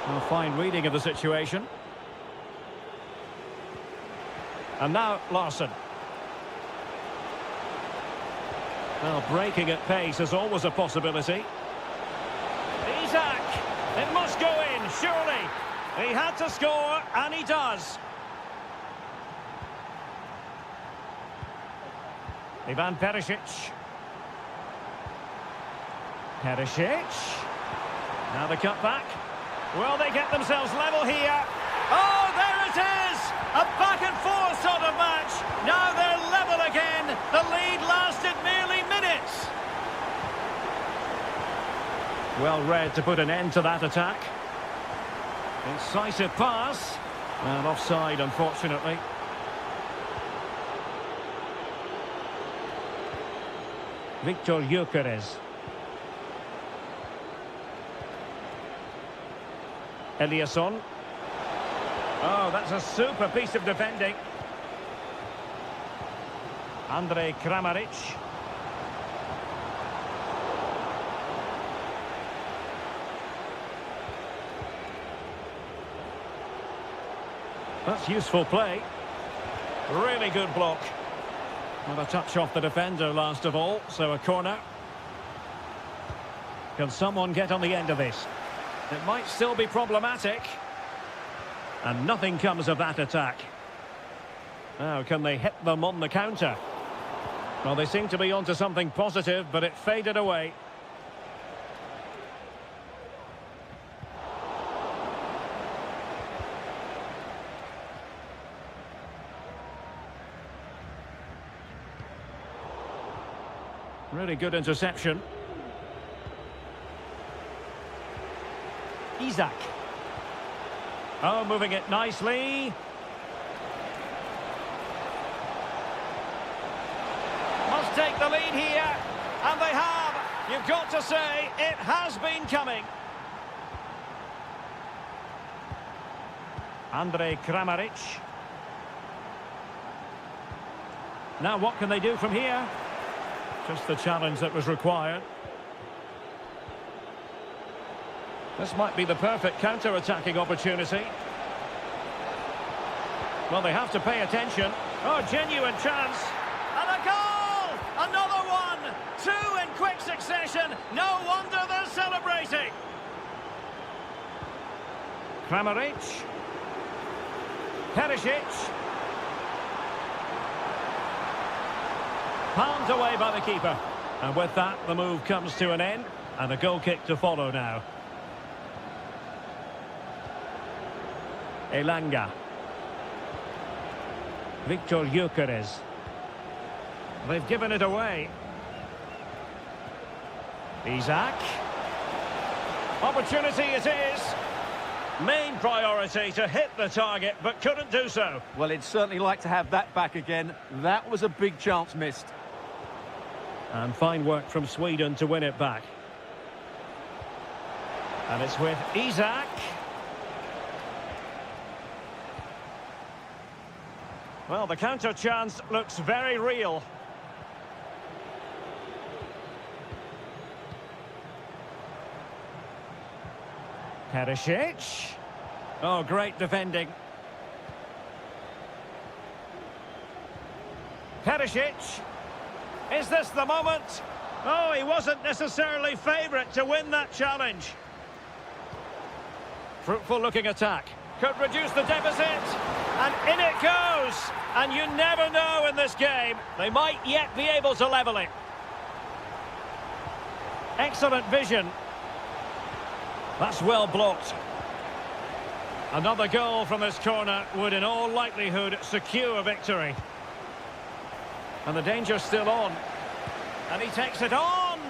A fine reading of the situation. And now Larson. Well, breaking at pace is always a possibility. Isak! It must go in, surely. He had to score, and he does. Ivan Perisic. Perisic. Now the cutback. Will they get themselves level here? Oh, there it is! A back-and-forth sort of match. Now they're level again. The lead lasted merely minutes. Well read to put an end to that attack. Incisive pass. And offside, unfortunately. Victor Gyökeres. Eliasson. Oh, that's a super piece of defending. Andrej Kramaric. That's useful play. Really good block. Well, a touch off the defender last of all, so a corner. Can someone get on the end of this? It might still be problematic. And nothing comes of that attack. Now, can they hit them on the counter? Well, they seem to be onto something positive, but it faded away. Really good interception. Isak. Oh, moving it nicely. Must take the lead here. And they have. You've got to say, it has been coming. Andrej Kramaric. Now what can they do from here? Just the challenge that was required. This might be the perfect counter-attacking opportunity. Well, they have to pay attention. Oh, genuine chance. And a goal! Another one! Two in quick succession. No wonder they're celebrating. Kramaric. Perisic. Palmed away by the keeper. And with that, the move comes to an end. And a goal kick to follow now. Elanga. Victor Gyökeres. They've given it away. Isak. Opportunity it is. Main priority to hit the target, but couldn't do so. Well, he'd certainly like to have that back again. That was a big chance missed. And fine work from Sweden to win it back. And it's with Isak. Well, the counter chance looks very real. Perisic. Oh, great defending. Perisic. Is this the moment? Oh, he wasn't necessarily favourite to win that challenge. Fruitful looking attack. Could reduce the deficit. And in it goes. And you never know in this game. They might yet be able to level it. Excellent vision. That's well blocked. Another goal from this corner would in all likelihood secure victory. And the danger's still on. And he takes it on.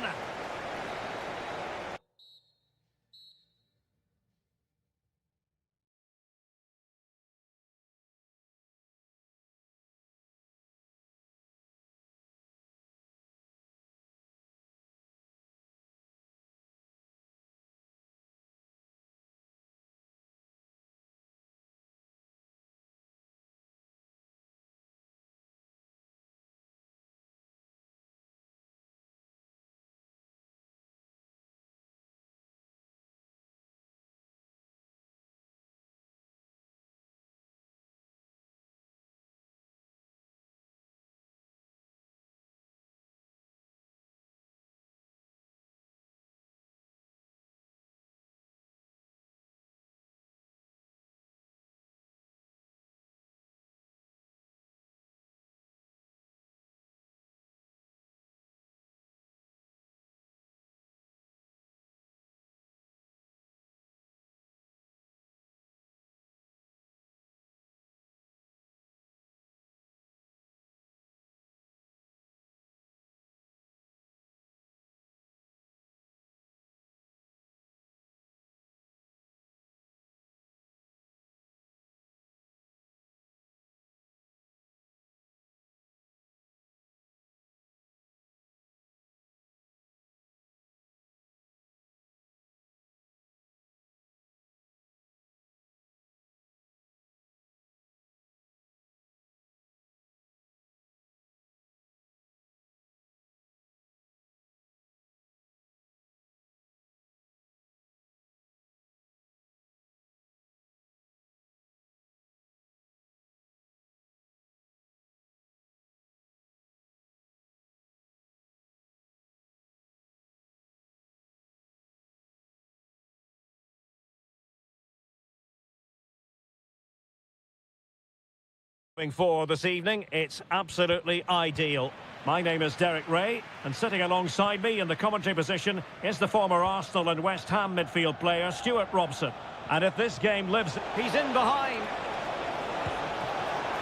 For this evening, it's absolutely ideal. My name is Derek Ray, and sitting alongside me in the commentary position is the former Arsenal and West Ham midfield player Stuart Robson. And if this game lives, he's in behind.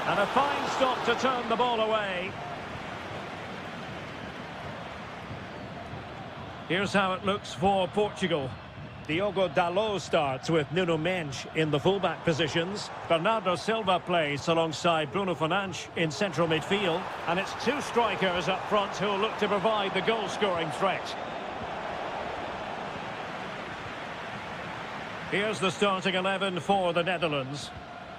And a fine stop to turn the ball away. Here's how it looks for Portugal. Diogo Dalot starts with Nuno Mendes in the fullback positions. Bernardo Silva plays alongside Bruno Fernandes in central midfield. And it's two strikers up front who will look to provide the goal-scoring threat. Here's the starting 11 for the Netherlands.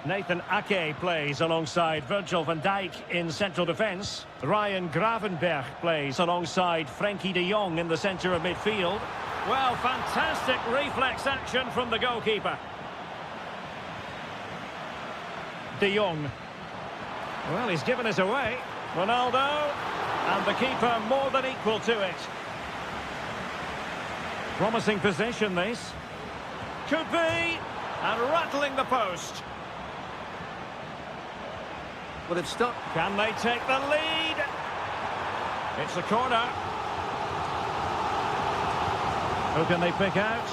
Nathan Ake plays alongside Virgil van Dijk in central defence. Ryan Gravenberch plays alongside Frenkie de Jong in the centre of midfield. Well, fantastic reflex action from the goalkeeper. De Jong. Well, he's given us away. Ronaldo. And the keeper more than equal to it. Promising possession, this. Could be. And rattling the post. Well, they've stuck. Can they take the lead? It's a corner. Who can they pick out?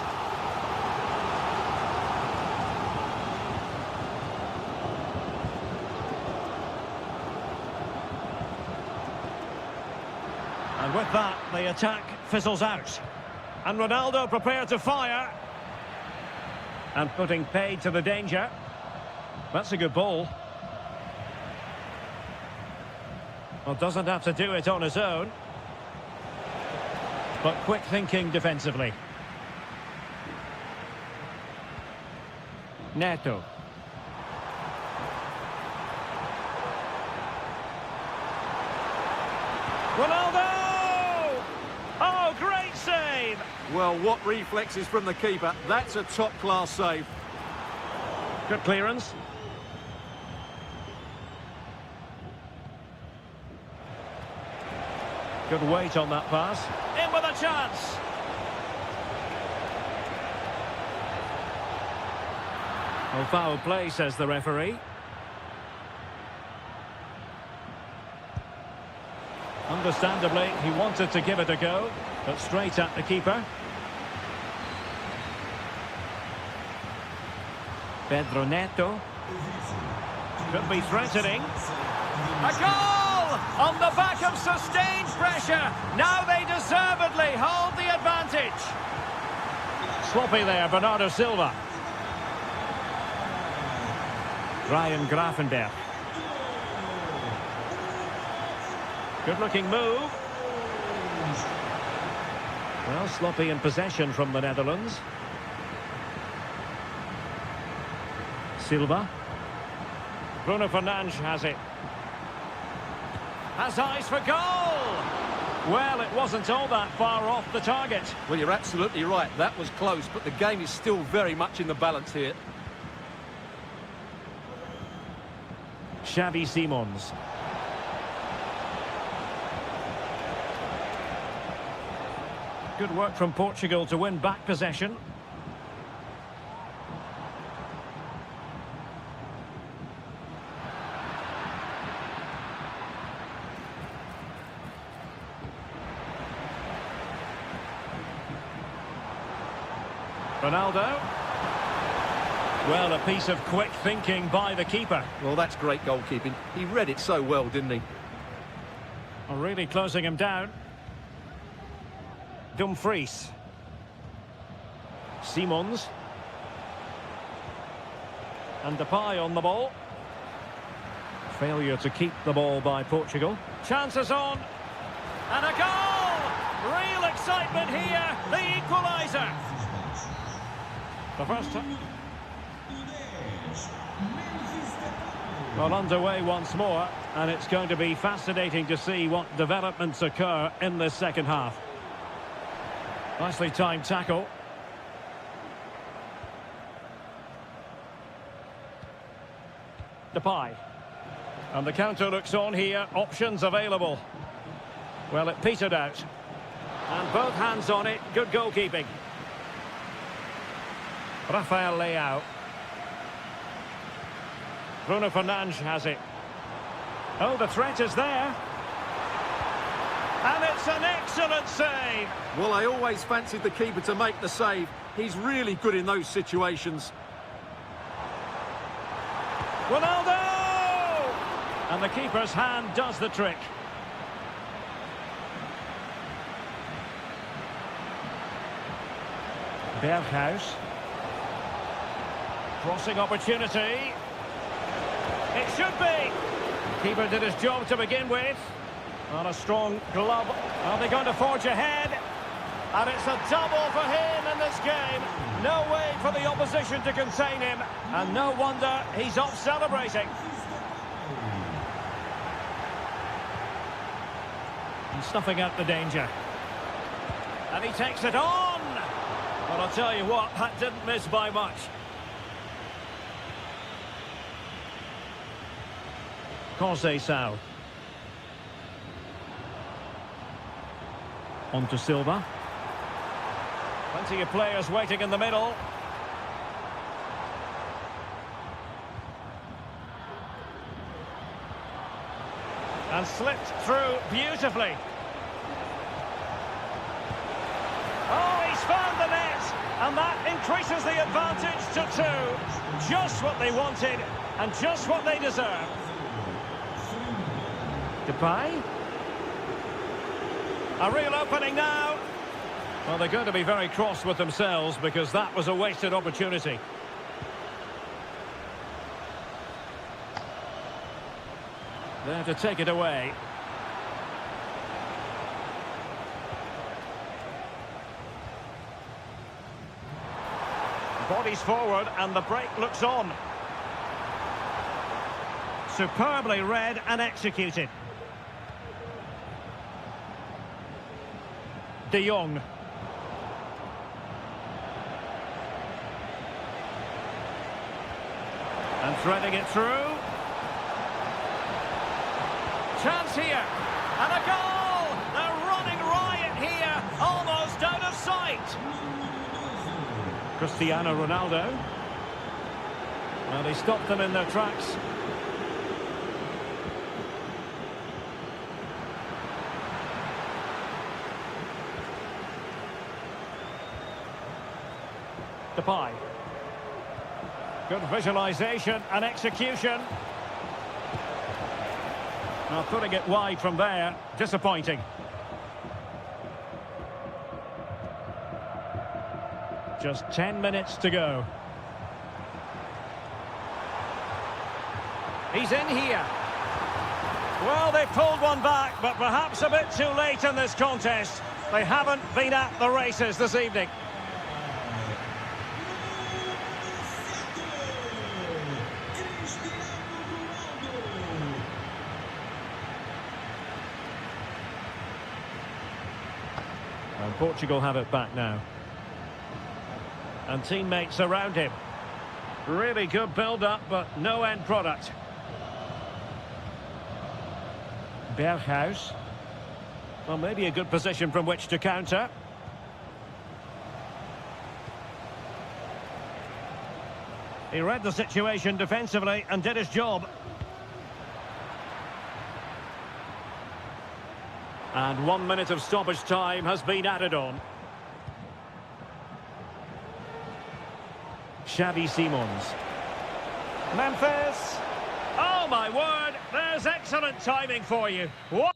And with that, the attack fizzles out. And Ronaldo prepared to fire. And putting paid to the danger. That's a good ball. Well, doesn't have to do it on his own. But quick thinking defensively. Neto. Ronaldo! Oh, great save! Well, what reflexes from the keeper. That's a top-class save. Good clearance. Good weight on that pass. In with a chance. Well, foul play, says the referee. Understandably, he wanted to give it a go, but straight at the keeper. Pedro Neto. Could be threatening. A goal! On the back of sustained pressure. Now they deservedly hold the advantage. Sloppy there, Bernardo Silva. Ryan Gravenberch. Good-looking move. Well, sloppy in possession from the Netherlands. Silva. Bruno Fernandes has it. Has eyes for goal! Well, it wasn't all that far off the target. Well, you're absolutely right. That was close, but the game is still very much in the balance here. Xavi Simons. Good work from Portugal to win back possession. Ronaldo. Well, a piece of quick thinking by the keeper. Well, that's great goalkeeping. He read it so well, didn't he? Really closing him down. Dumfries. Simons. And Depay on the ball. Failure to keep the ball by Portugal. Chances on. And a goal! Real excitement here. The equaliser. The first time. Well, underway once more, and it's going to be fascinating to see what developments occur in this second half. Nicely timed tackle. Depay. And the counter looks on here. Options available. Well, it petered out. And both hands on it. Good goalkeeping. Rafael Leao. Bruno Fernandes has it. Oh, the threat is there. And it's an excellent save. Well, I always fancied the keeper to make the save. He's really good in those situations. Ronaldo! And the keeper's hand does the trick. Berghuis. Crossing opportunity. It should be. Keeper did his job to begin with. On a strong glove. Are they going to forge ahead? And it's a double for him in this game. No way for the opposition to contain him. And no wonder he's off celebrating. He's snuffing out the danger. And he takes it on. But I'll tell you what, that didn't miss by much. Conceição. On to Silva. Plenty of players waiting in the middle. And slipped through beautifully. Oh, he's found the net! And that increases the advantage to 2. Just what they wanted, and just what they deserve. Depay. A real opening now. Well, they're going to be very cross with themselves because that was a wasted opportunity. There to take it away. Bodies forward and the break looks on. Superbly read and executed. De Jong. And threading it through. Chance here. And a goal! They're running riot here. Almost out of sight. Cristiano Ronaldo. Well, they stopped them in their tracks. Depay. Good visualisation and execution. Now putting it wide from there, disappointing. Just 10 minutes to go. He's in here. Well, they pulled one back, but perhaps a bit too late in this contest. They haven't been at the races this evening. And Portugal have it back now. And teammates around him. Really good build-up, but no end product. Berghuis. Well, maybe a good position from which to counter. He read the situation defensively and did his job. And 1 minute of stoppage time has been added on. Xavi Simons. Memphis. Oh, my word. There's excellent timing for you. What?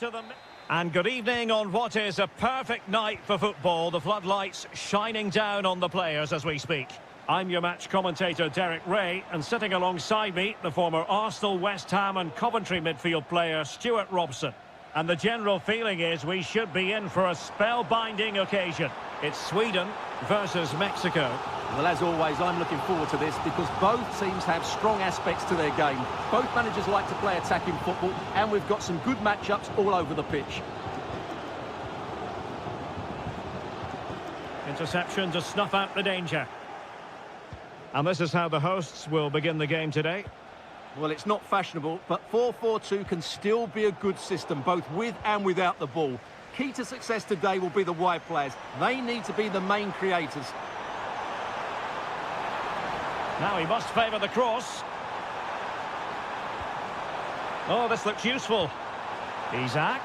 to them. And good evening on what is a perfect night for football. The floodlights shining down on the players as we speak. I'm your match commentator, Derek Ray, and sitting alongside me, the former Arsenal, West Ham and Coventry midfield player, Stuart Robson. And the general feeling is we should be in for a spellbinding occasion. It's Sweden versus Mexico. Well, as always, I'm looking forward to this because both teams have strong aspects to their game. Both managers like to play attacking football, and we've got some good matchups all over the pitch. Interception to snuff out the danger. And this is how the hosts will begin the game today. Well, it's not fashionable, but 4-4-2 can still be a good system, both with and without the ball. Key to success today will be the wide players. They need to be the main creators. Now he must favour the cross. Oh, this looks useful. Isak.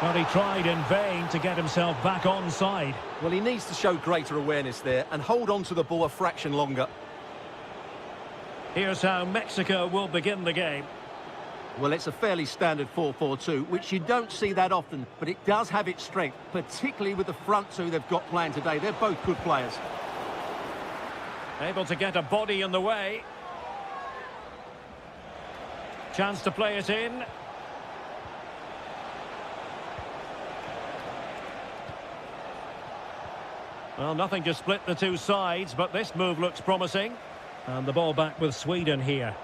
But he tried in vain to get himself back onside. Well, he needs to show greater awareness there and hold on to the ball a fraction longer. Here's how Mexico will begin the game. Well, it's a fairly standard 4-4-2, which you don't see that often, but it does have its strength, particularly with the front two they've got playing today. They're both good players. Able to get a body in the way. Chance to play it in. Well, nothing to split the two sides, but this move looks promising. And the ball back with Sweden here.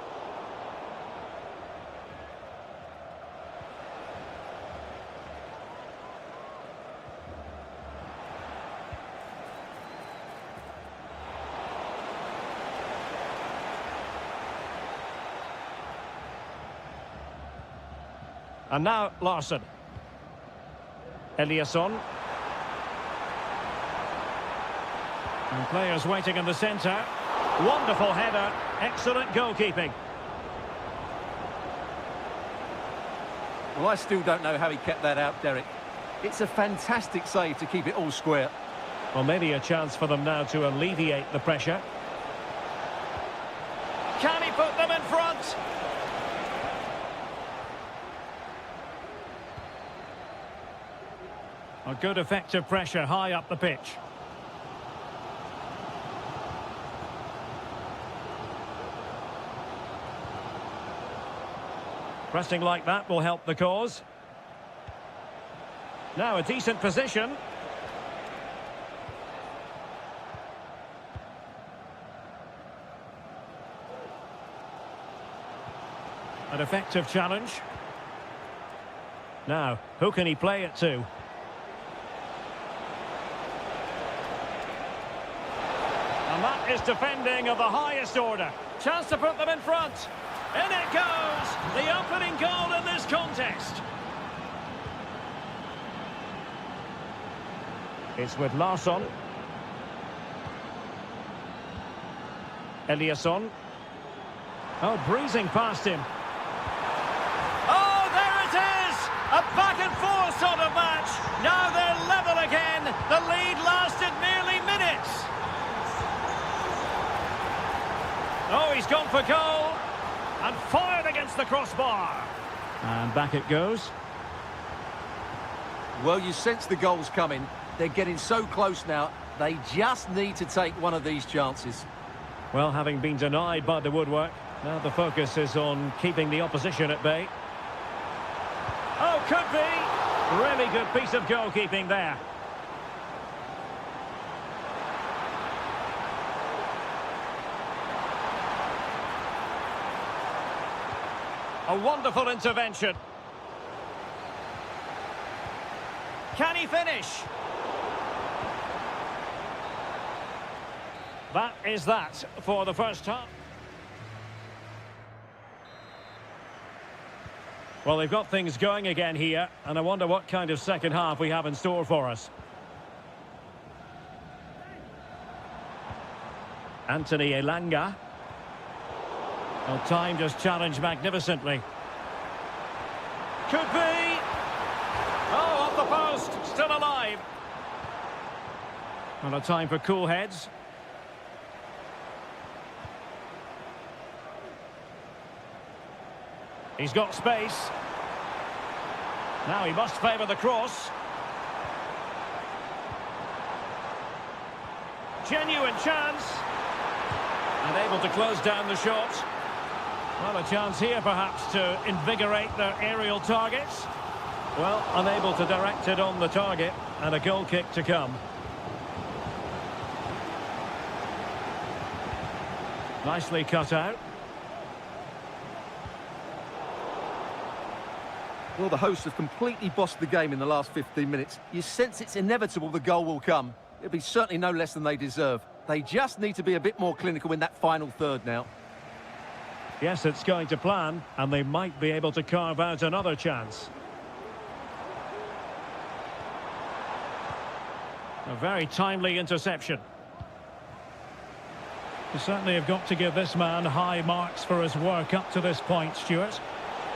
And now Larsson. Eliasson. And players waiting in the centre. Wonderful header. Excellent goalkeeping. Well, I still don't know how he kept that out, Derek. It's a fantastic save to keep it all square. Well, maybe a chance for them now to alleviate the pressure. Can he put them in front? A good effective pressure high up the pitch. Pressing like that will help the cause. Now a decent position. An effective challenge. Now, who can he play it to? And that is defending of the highest order. Chance to put them in front. In it goes! The opening goal in this contest. It's with Larsson. Eliasson. Oh, breezing past him. Oh, there it is! A back and forth sort of match. Now they're level again. The lead lasted merely minutes. Oh, he's gone for goal. And fired against the crossbar. And back it goes. Well, you sense the goals coming. They're getting so close now. They just need to take one of these chances. Well, having been denied by the woodwork, now the focus is on keeping the opposition at bay. Oh, could be. Really good piece of goalkeeping there. A wonderful intervention. Can he finish? That is that for the first half. Well, they've got things going again here, and I wonder what kind of second half we have in store for us. Anthony Elanga. Well, timed his challenge magnificently. Could be! Oh, off the post, still alive. And a time for cool heads. He's got space. Now he must favour the cross. Genuine chance. And able to close down the shot. Well, a chance here perhaps to invigorate their aerial targets. Well, unable to direct it on the target, and a goal kick to come. Nicely cut out. Well, the hosts have completely bossed the game in the last 15 minutes. You sense it's inevitable the goal will come. It'll be certainly no less than they deserve. They just need to be a bit more clinical in that final third now. Yes, it's going to plan, and they might be able to carve out another chance. A very timely interception. You certainly have got to give this man high marks for his work up to this point, Stuart.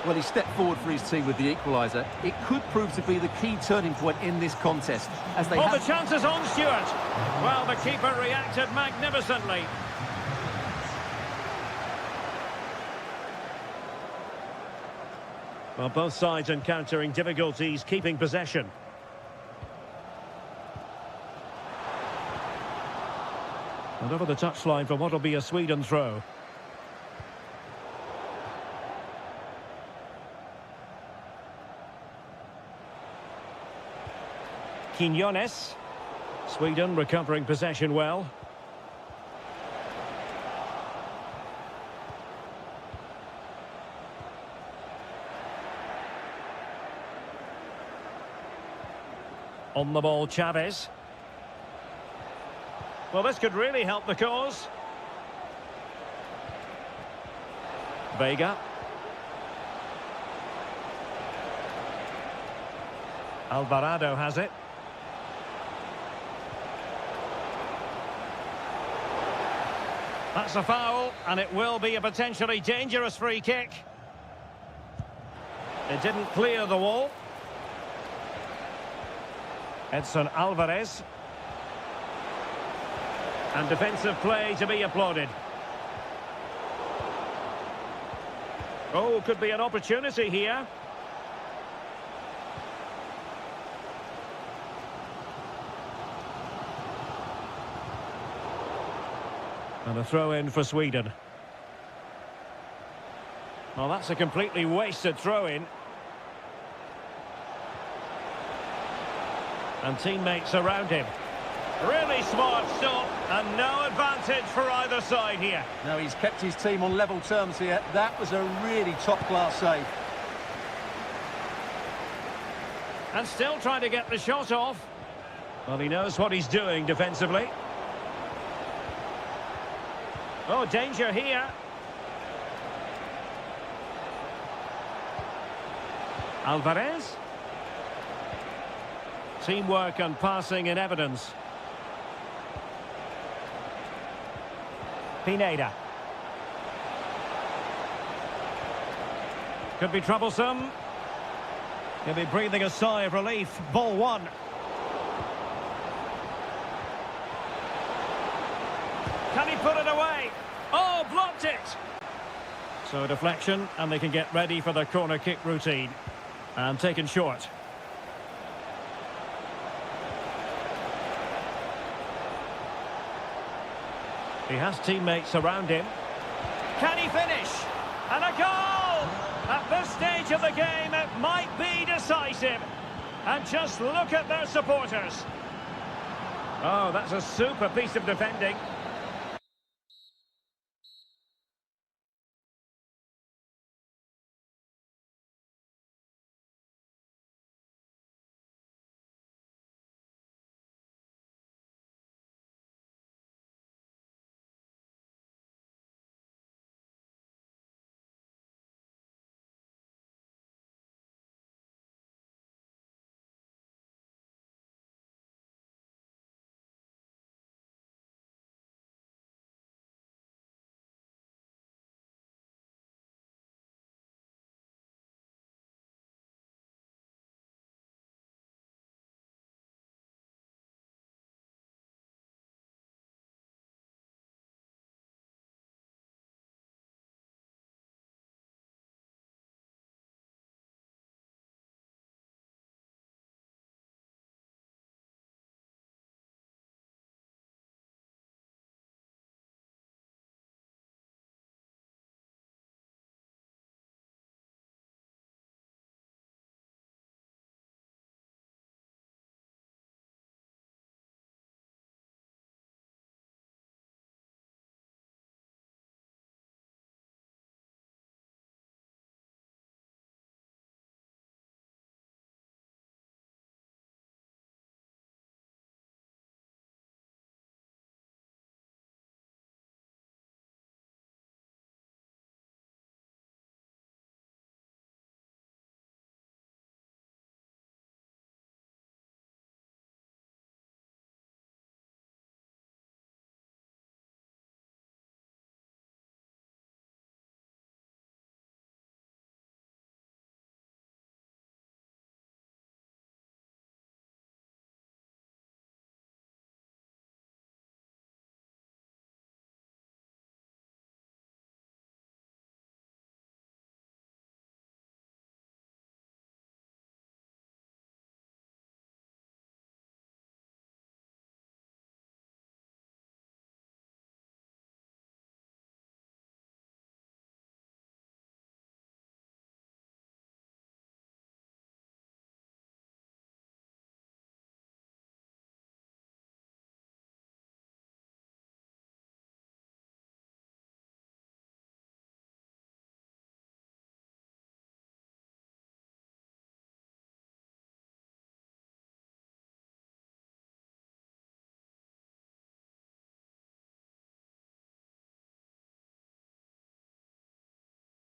Well, he stepped forward for his team with the equaliser. It could prove to be the key turning point in this contest. As they the chance is on, Stuart. Well, the keeper reacted magnificently. Well, both sides encountering difficulties keeping possession. And over the touchline for what will be a Sweden throw. Quinones. Sweden recovering possession well. On the ball, Chavez. Well, this could really help the cause. Vega. Alvarado has it. That's a foul, and it will be a potentially dangerous free kick. It didn't clear the wall. Edson Alvarez. And defensive play to be applauded. Oh, could be an opportunity here. And a throw-in for Sweden. Well, that's a completely wasted throw-in. And teammates around him. Really smart stop, and no advantage for either side here. No, he's kept his team on level terms here. That was a really top-class save. And still trying to get the shot off. Well, he knows what he's doing defensively. Oh, danger here. Alvarez. Teamwork and passing in evidence. Pineda. Could be troublesome. He'll be breathing a sigh of relief. Ball one. Can he put it away? Oh, blocked it! So a deflection, and they can get ready for their corner kick routine. And taken short. He has teammates around him. Can he finish? And a goal! At this stage of the game, it might be decisive. And just look at their supporters. Oh, that's a super piece of defending.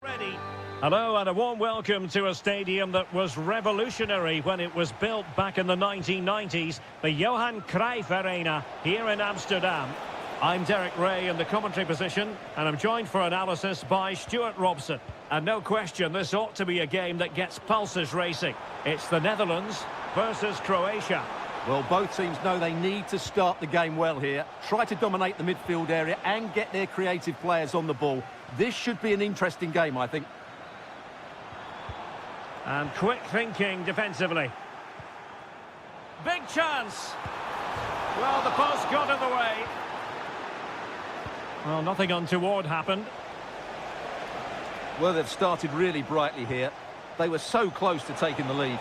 Ready. Hello and a warm welcome to a stadium that was revolutionary when it was built back in the 1990s, the Johan Cruyff Arena here in Amsterdam. I'm Derek Ray in the commentary position, and I'm joined for analysis by Stuart Robson. And no question, this ought to be a game that gets pulses racing. It's the Netherlands versus Croatia. Well, both teams know they need to start the game well here, try to dominate the midfield area and get their creative players on the ball. This should be an interesting game, I think. And quick thinking defensively. Big chance. Well, the post got in the way. Well, nothing untoward happened. Well, they've started really brightly here. They were so close to taking the lead.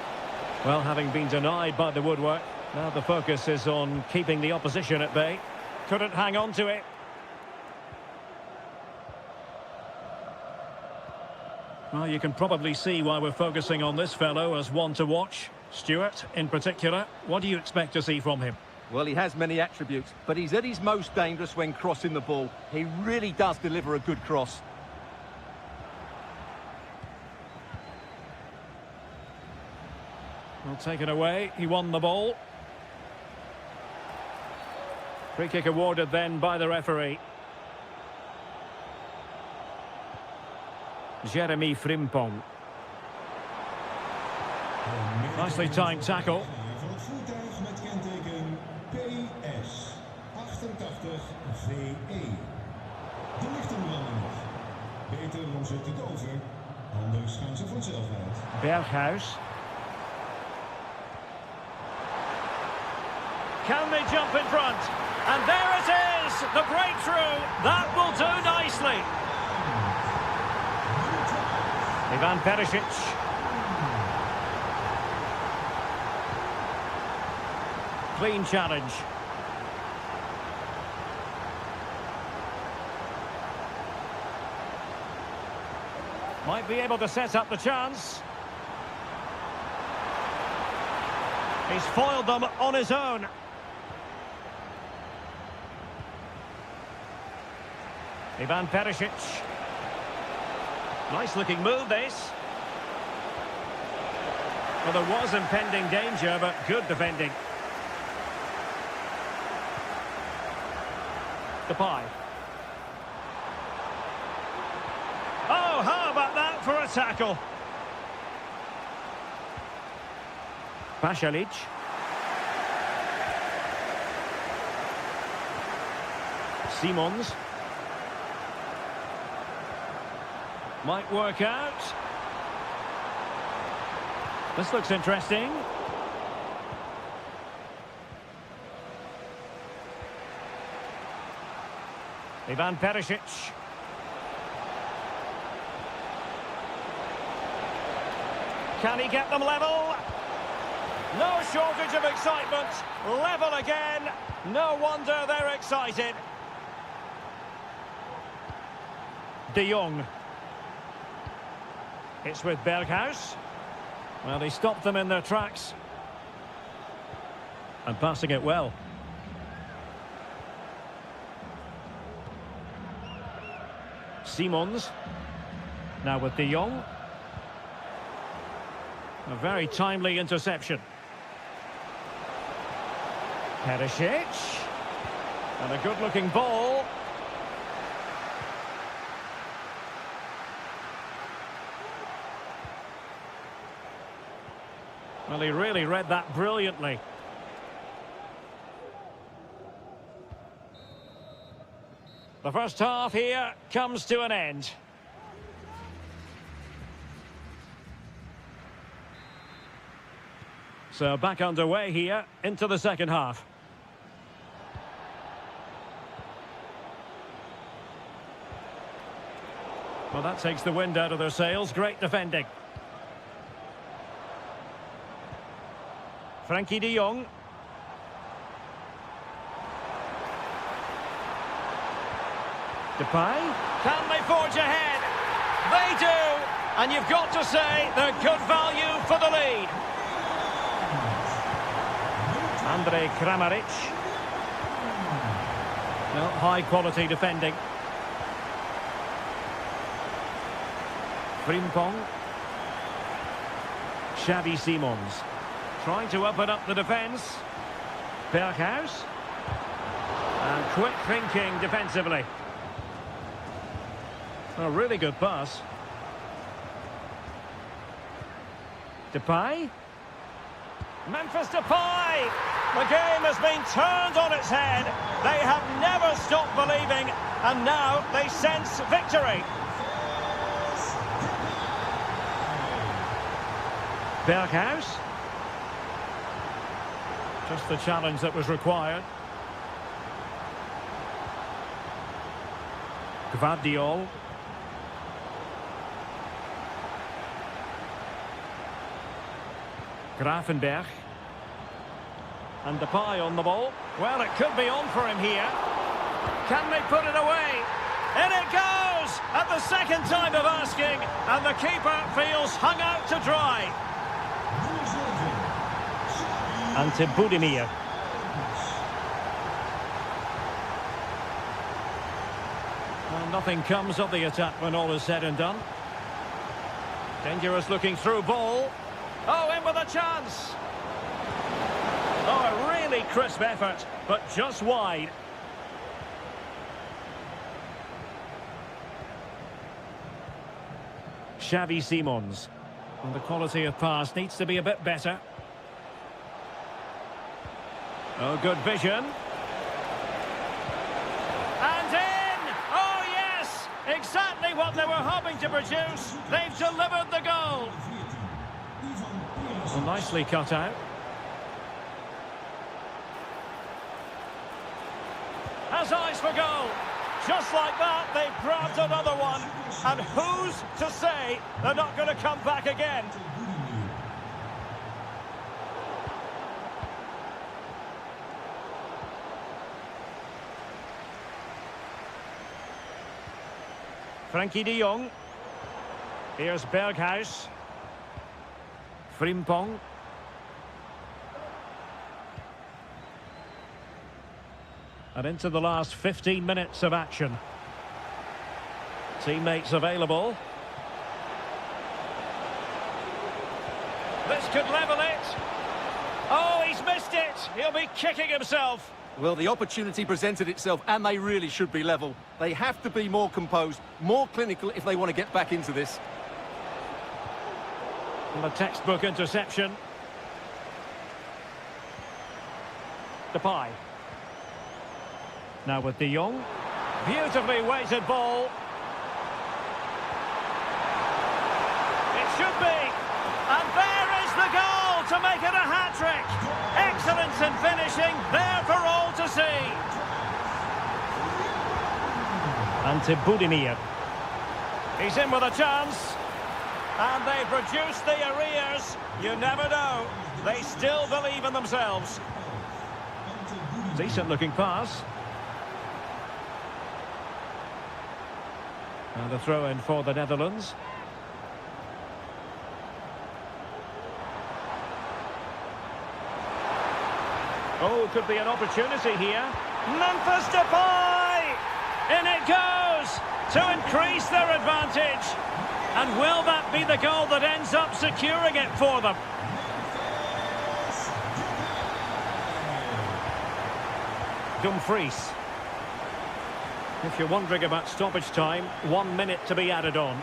Well, having been denied by the woodwork, now the focus is on keeping the opposition at bay. Couldn't hang on to it. Well, you can probably see why we're focusing on this fellow as one to watch. Stuart, in particular, what do you expect to see from him? Well, he has many attributes, but he's at his most dangerous when crossing the ball. He really does deliver a good cross. Well, taken away, he won the ball. Free kick awarded then by the referee. Jeremy Frimpong. Nicely timed tackle. Berghuis. Can they jump in front? And there it is! The breakthrough! That will do nicely! Ivan Perisic. Clean challenge. Might be able to set up the chance. He's foiled them on his own. Ivan Perisic. Nice looking move, this. Well, there was impending danger, but good defending. Depay. Oh, how about that for a tackle? Pasalic. Simons. Might work out. This looks interesting. Ivan Perisic. Can he get them level? No shortage of excitement. Level again. No wonder they're excited. De Jong. It's with Berghuis. Well, he stopped them in their tracks. And passing it well. Simons. Now with De Jong. A very timely interception. Perisic. And a good-looking ball. Well, he really read that brilliantly. The first half here comes to an end. So back underway here into the second half. Well, that takes the wind out of their sails. Great defending. Frankie de Jong. Depay. Can they forge ahead? They do! And you've got to say they're good value for the lead. Andrej Kramaric. Well, high quality defending. Frimpong. Xavi Simons. Trying to open up the defence. Berghuis. And quick thinking defensively. A really good pass. Depay. Memphis Depay! The game has been turned on its head. They have never stopped believing, and now they sense victory. Berghuis. Just the challenge that was required. Gvardiol. Gravenberg. And Depay on the ball. Well, it could be on for him here. Can they put it away? In it goes! At the second time of asking, and the keeper feels hung out to dry. And to Budimir. Well, nothing comes of the attack when all is said and done. Dangerous looking through ball. Oh, in with a chance. Oh, a really crisp effort, but just wide. Xavi Simons. And the quality of pass needs to be a bit better. Oh, good vision. And in! Oh, yes! Exactly what they were hoping to produce. They've delivered the goal. Well, nicely cut out. Has eyes for goal. Just like that, they've grabbed another one. And who's to say they're not going to come back again? Frankie de Jong. Here's Berghuis. Frimpong. And into the last 15 minutes of action. Teammates available. This could level it. Oh, he's missed it. He'll be kicking himself. Well, the opportunity presented itself, and they really should be level. They have to be more composed, more clinical if they want to get back into this. And a textbook interception. Depay. Now with de Jong. Beautifully weighted ball. It should be. And there is the goal to make it a hat-trick. Excellence in finishing, there for all to see. And to Budimir. He's in with a chance. And they produce the arrears. You never know. They still believe in themselves. Decent looking pass. And a throw-in for the Netherlands. Oh, could be an opportunity here. Memphis Depay! In it goes to increase their advantage. And will that be the goal that ends up securing it for them? Dumfries. If you're wondering about stoppage time, 1 minute to be added on.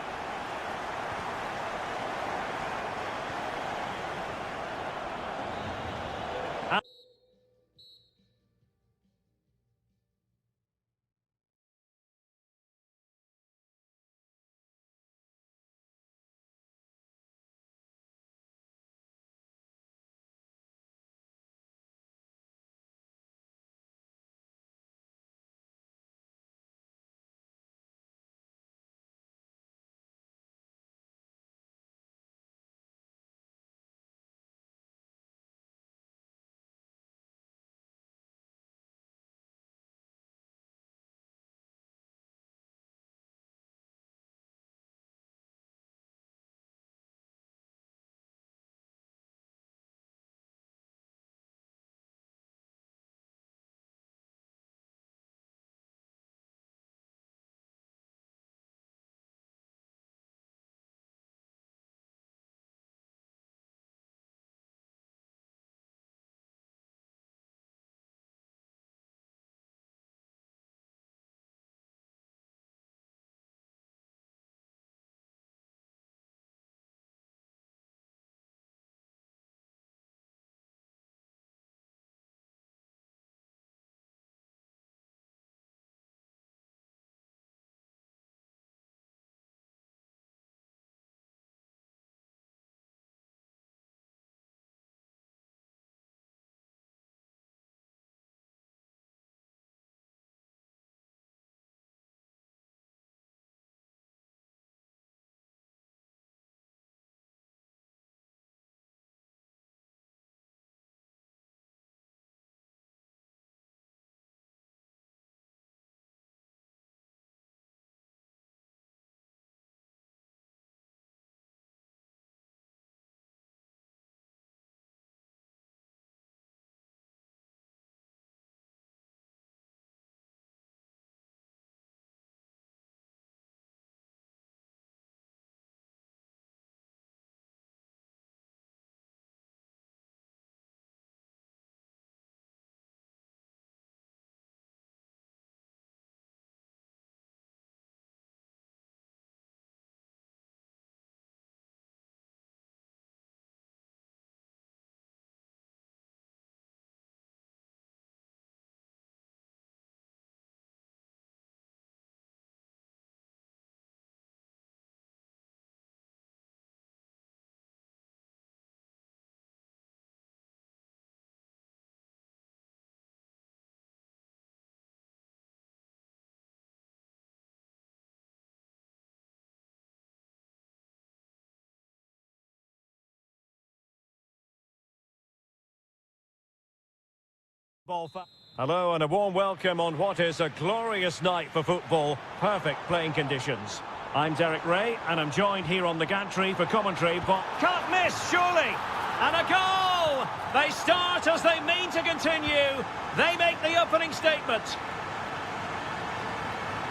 Hello and a warm welcome on what is a glorious night for football. Perfect playing conditions. I'm Derek Ray and I'm joined here on the gantry for commentary, but can't miss, surely! And a goal! They start as they mean to continue. They make the opening statement.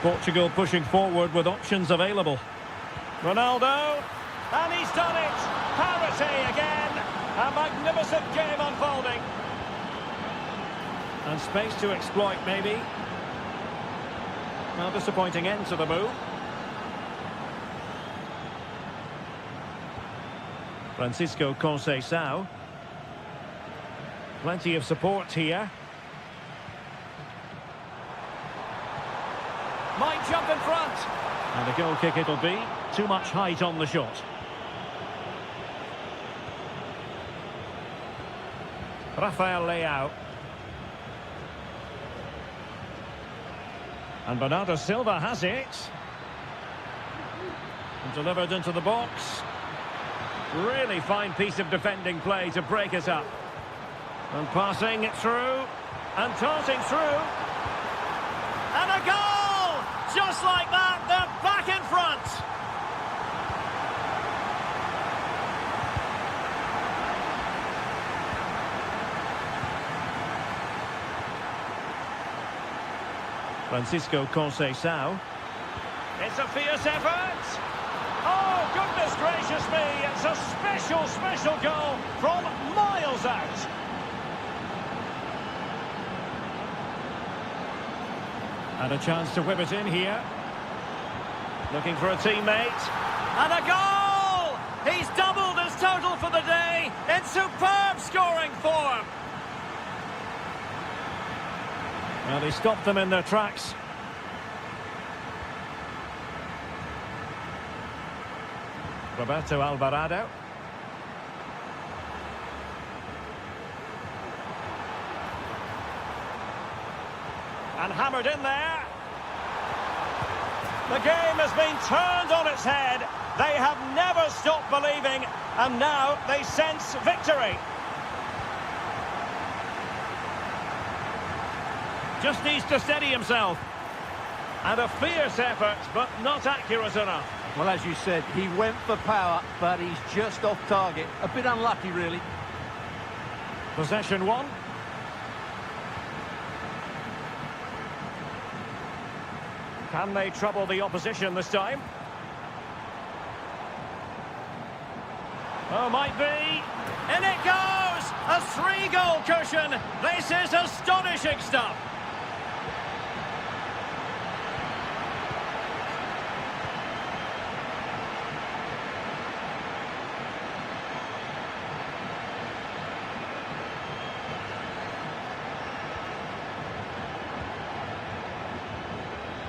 Portugal pushing forward with options available. Ronaldo, and he's done it! Parity again! A magnificent game unfolding. And space to exploit, maybe. Well, disappointing end to the move. Francisco Conceição. Plenty of support here. Might jump in front. And a goal kick it'll be. Too much height on the shot. Rafael Leao. And Bernardo Silva has it. And delivered into the box. Really fine piece of defending play to break us up. And passing it through. And tossing through. And a goal! Just like that, they're back in front. Francisco Conceição. It's a fierce effort. Oh, goodness gracious me. It's a special, special goal from miles out. And a chance to whip it in here. Looking for a teammate. And a goal! He's doubled his total for the day in superb scoring form. Well, he stopped them in their tracks. Roberto Alvarado. And hammered in there. The game has been turned on its head. They have never stopped believing, and now they sense victory. Just needs to steady himself. And a fierce effort, but not accurate enough. Well, as you said, he went for power, but he's just off target. A bit unlucky, really. Possession one. Can they trouble the opposition this time? Oh, might be. In it goes! A 3-goal cushion. This is astonishing stuff.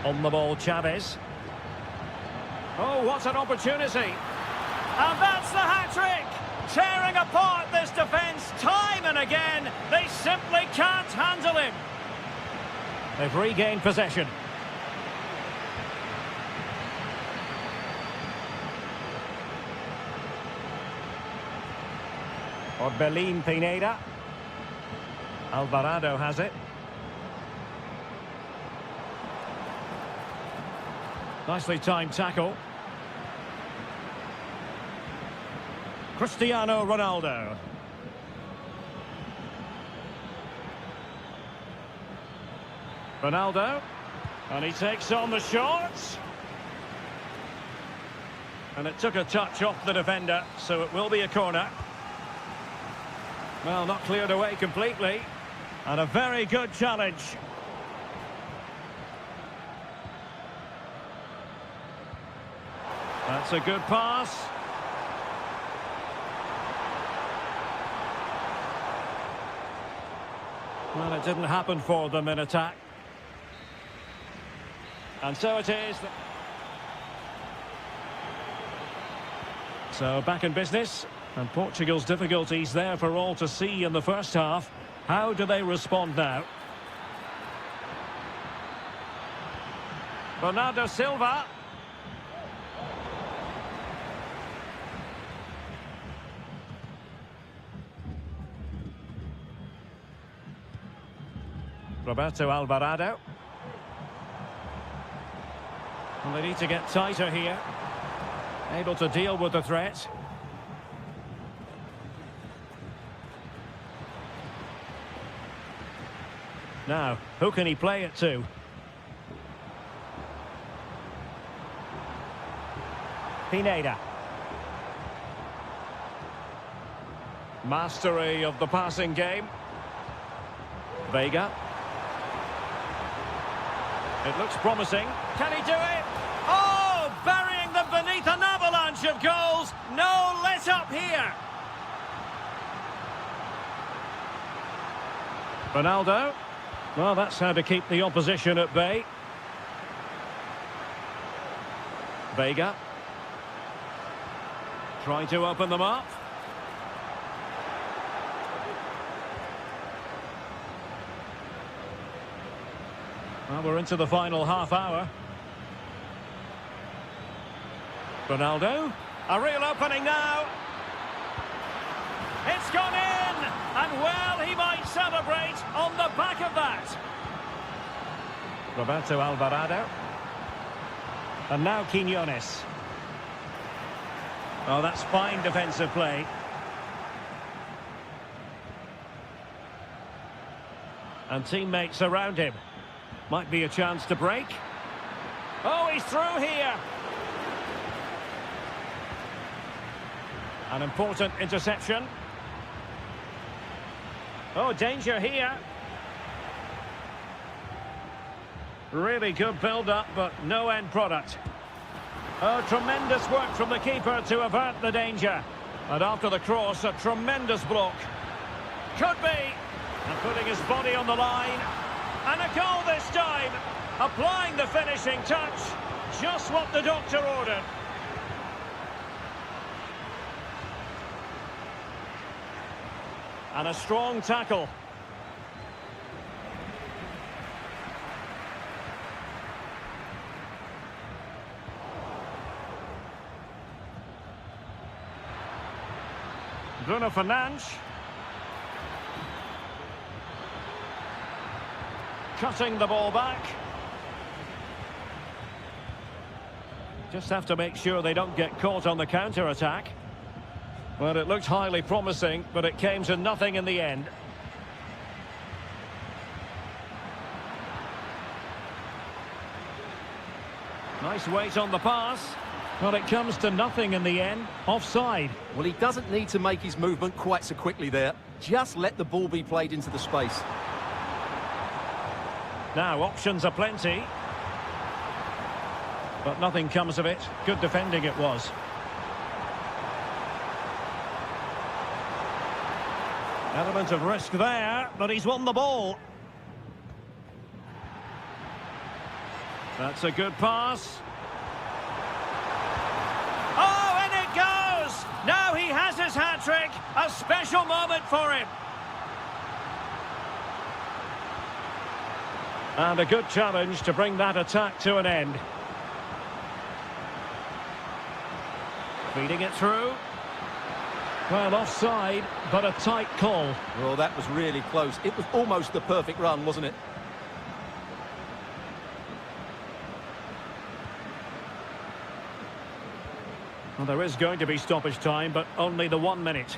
On the ball, Chavez. Oh, what an opportunity. And that's the hat-trick! Tearing apart this defence time and again. They simply can't handle him. They've regained possession. Orbelín Pineda. Alvarado has it. Nicely timed tackle. Cristiano Ronaldo. Ronaldo. And he takes on the shot. And it took a touch off the defender, so it will be a corner. Well, not cleared away completely. And a very good challenge. That's a good pass. Well, it didn't happen for them in attack. And so it is. So back in business. And Portugal's difficulties there for all to see in the first half. How do they respond now? Bernardo Silva. Roberto Alvarado. Well, they need to get tighter here. Able to deal with the threat. Now, who can he play it to? Pineda. Mastery of the passing game. Vega. It looks promising. Can he do it? Oh, burying them beneath an avalanche of goals. No let up here. Ronaldo. Well, that's how to keep the opposition at bay. Vega. Trying to open them up. Well, we're into the final half hour. Ronaldo. A real opening now. It's gone in! And well, he might celebrate on the back of that. Roberto Alvarado. And now Quiñones. Oh, that's fine defensive play. And teammates around him. Might be a chance to break. Oh, he's through here. An important interception. Oh, danger here. Really good build-up, but no end product. Oh, tremendous work from the keeper to avert the danger. And after the cross, a tremendous block. Could be. And putting his body on the line. And a goal this time. Applying the finishing touch. Just what the doctor ordered. And a strong tackle. Bruno Fernandes. Cutting the ball back. Just have to make sure they don't get caught on the counter-attack. Well, it looked highly promising, but it came to nothing in the end. Nice weight on the pass. Well, it comes to nothing in the end. Offside. Well, he doesn't need to make his movement quite so quickly there. Just let the ball be played into the space. Now, options are plenty. But nothing comes of it. Good defending it was. Element of risk there, but he's won the ball. That's a good pass. Oh, in it goes! Now he has his hat-trick. A special moment for him. And a good challenge to bring that attack to an end. Feeding it through. Well, offside, but a tight call. Well, that was really close. It was almost the perfect run, wasn't it? Well, there is going to be stoppage time, but only the 1 minute.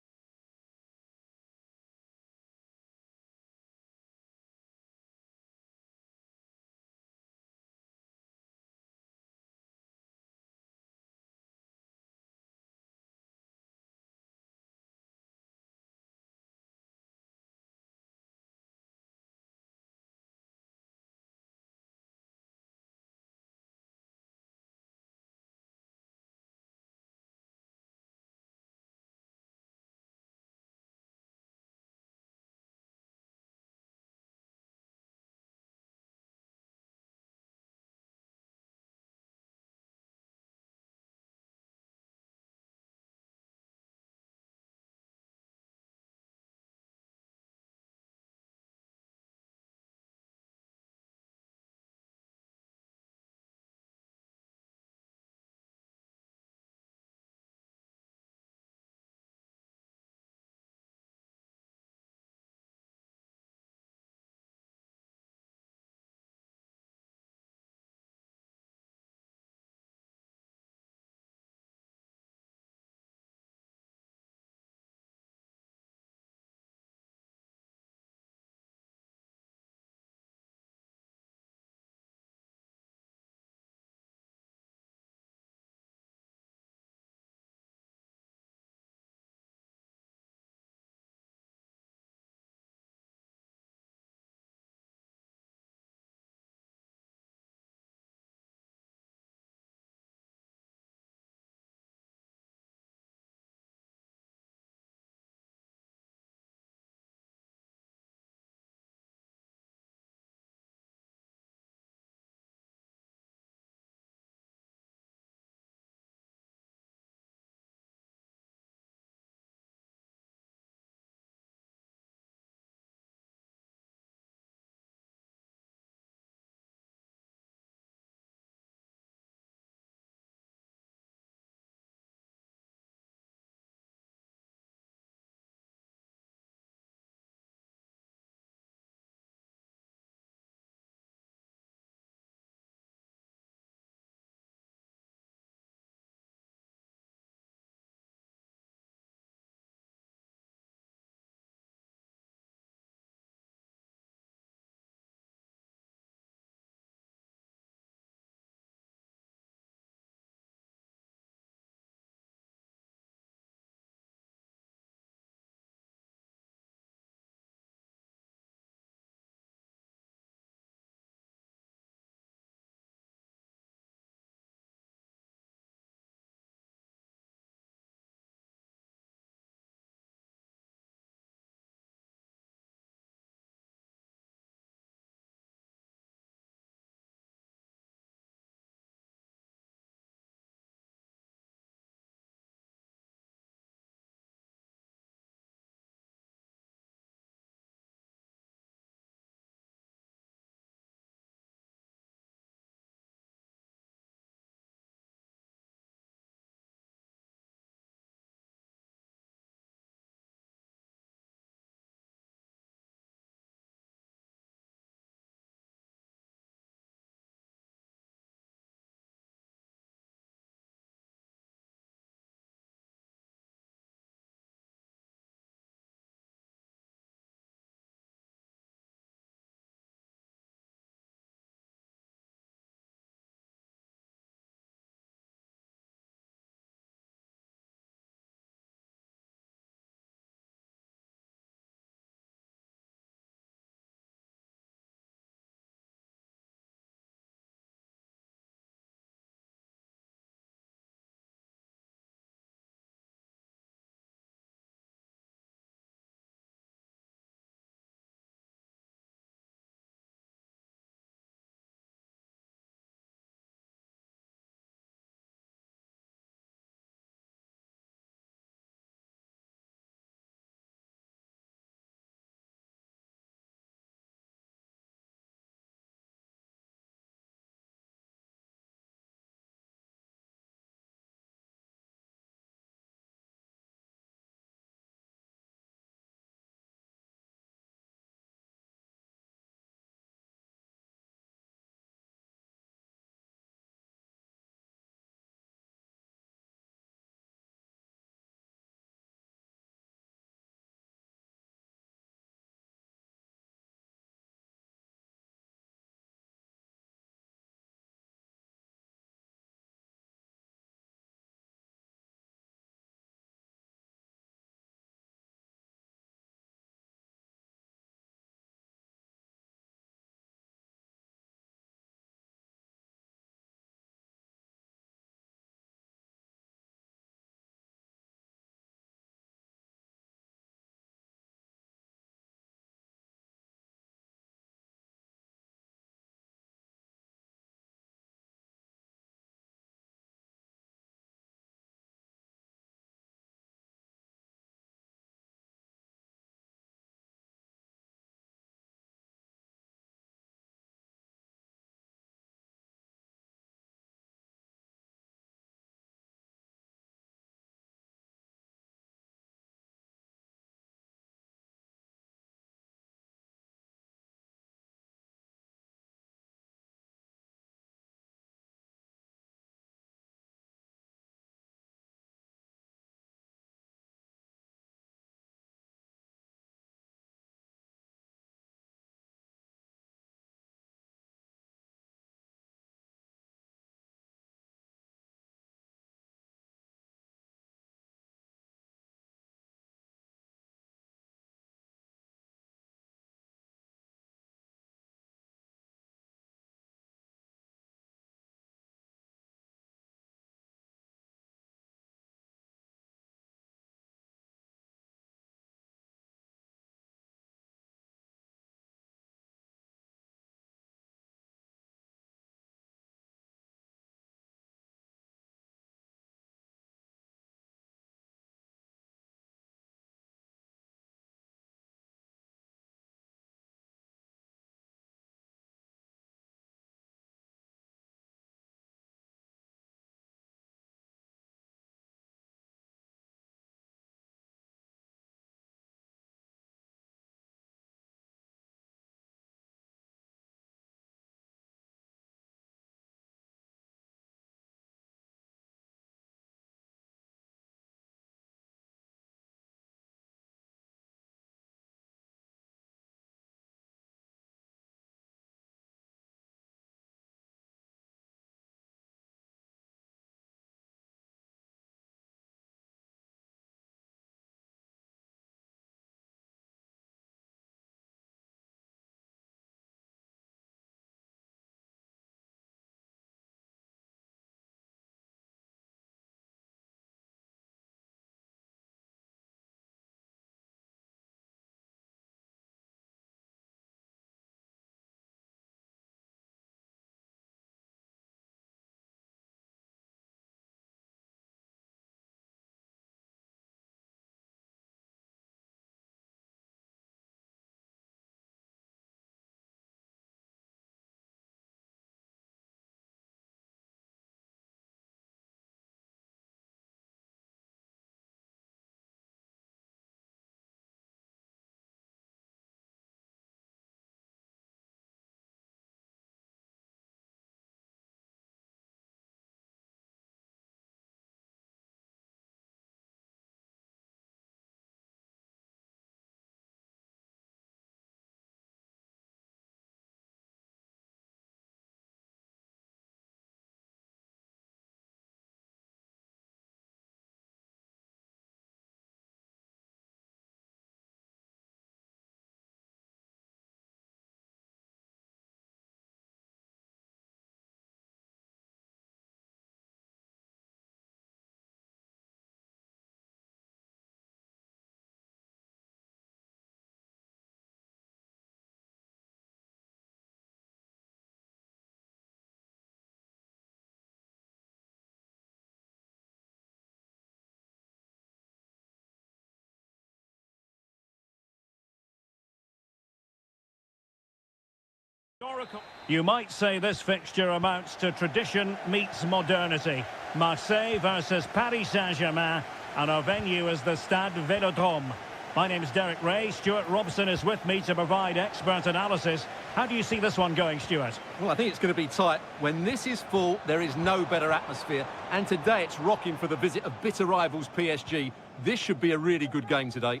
You might say this fixture amounts to tradition meets modernity. Marseille versus Paris Saint-Germain, and our venue is the Stade Vélodrome. My name's Derek Ray. Stuart Robson is with me to provide expert analysis. How do you see this one going, Stuart? Well, I think it's going to be tight. When this is full, there is no better atmosphere. And today it's rocking for the visit of bitter rivals PSG. This should be a really good game today.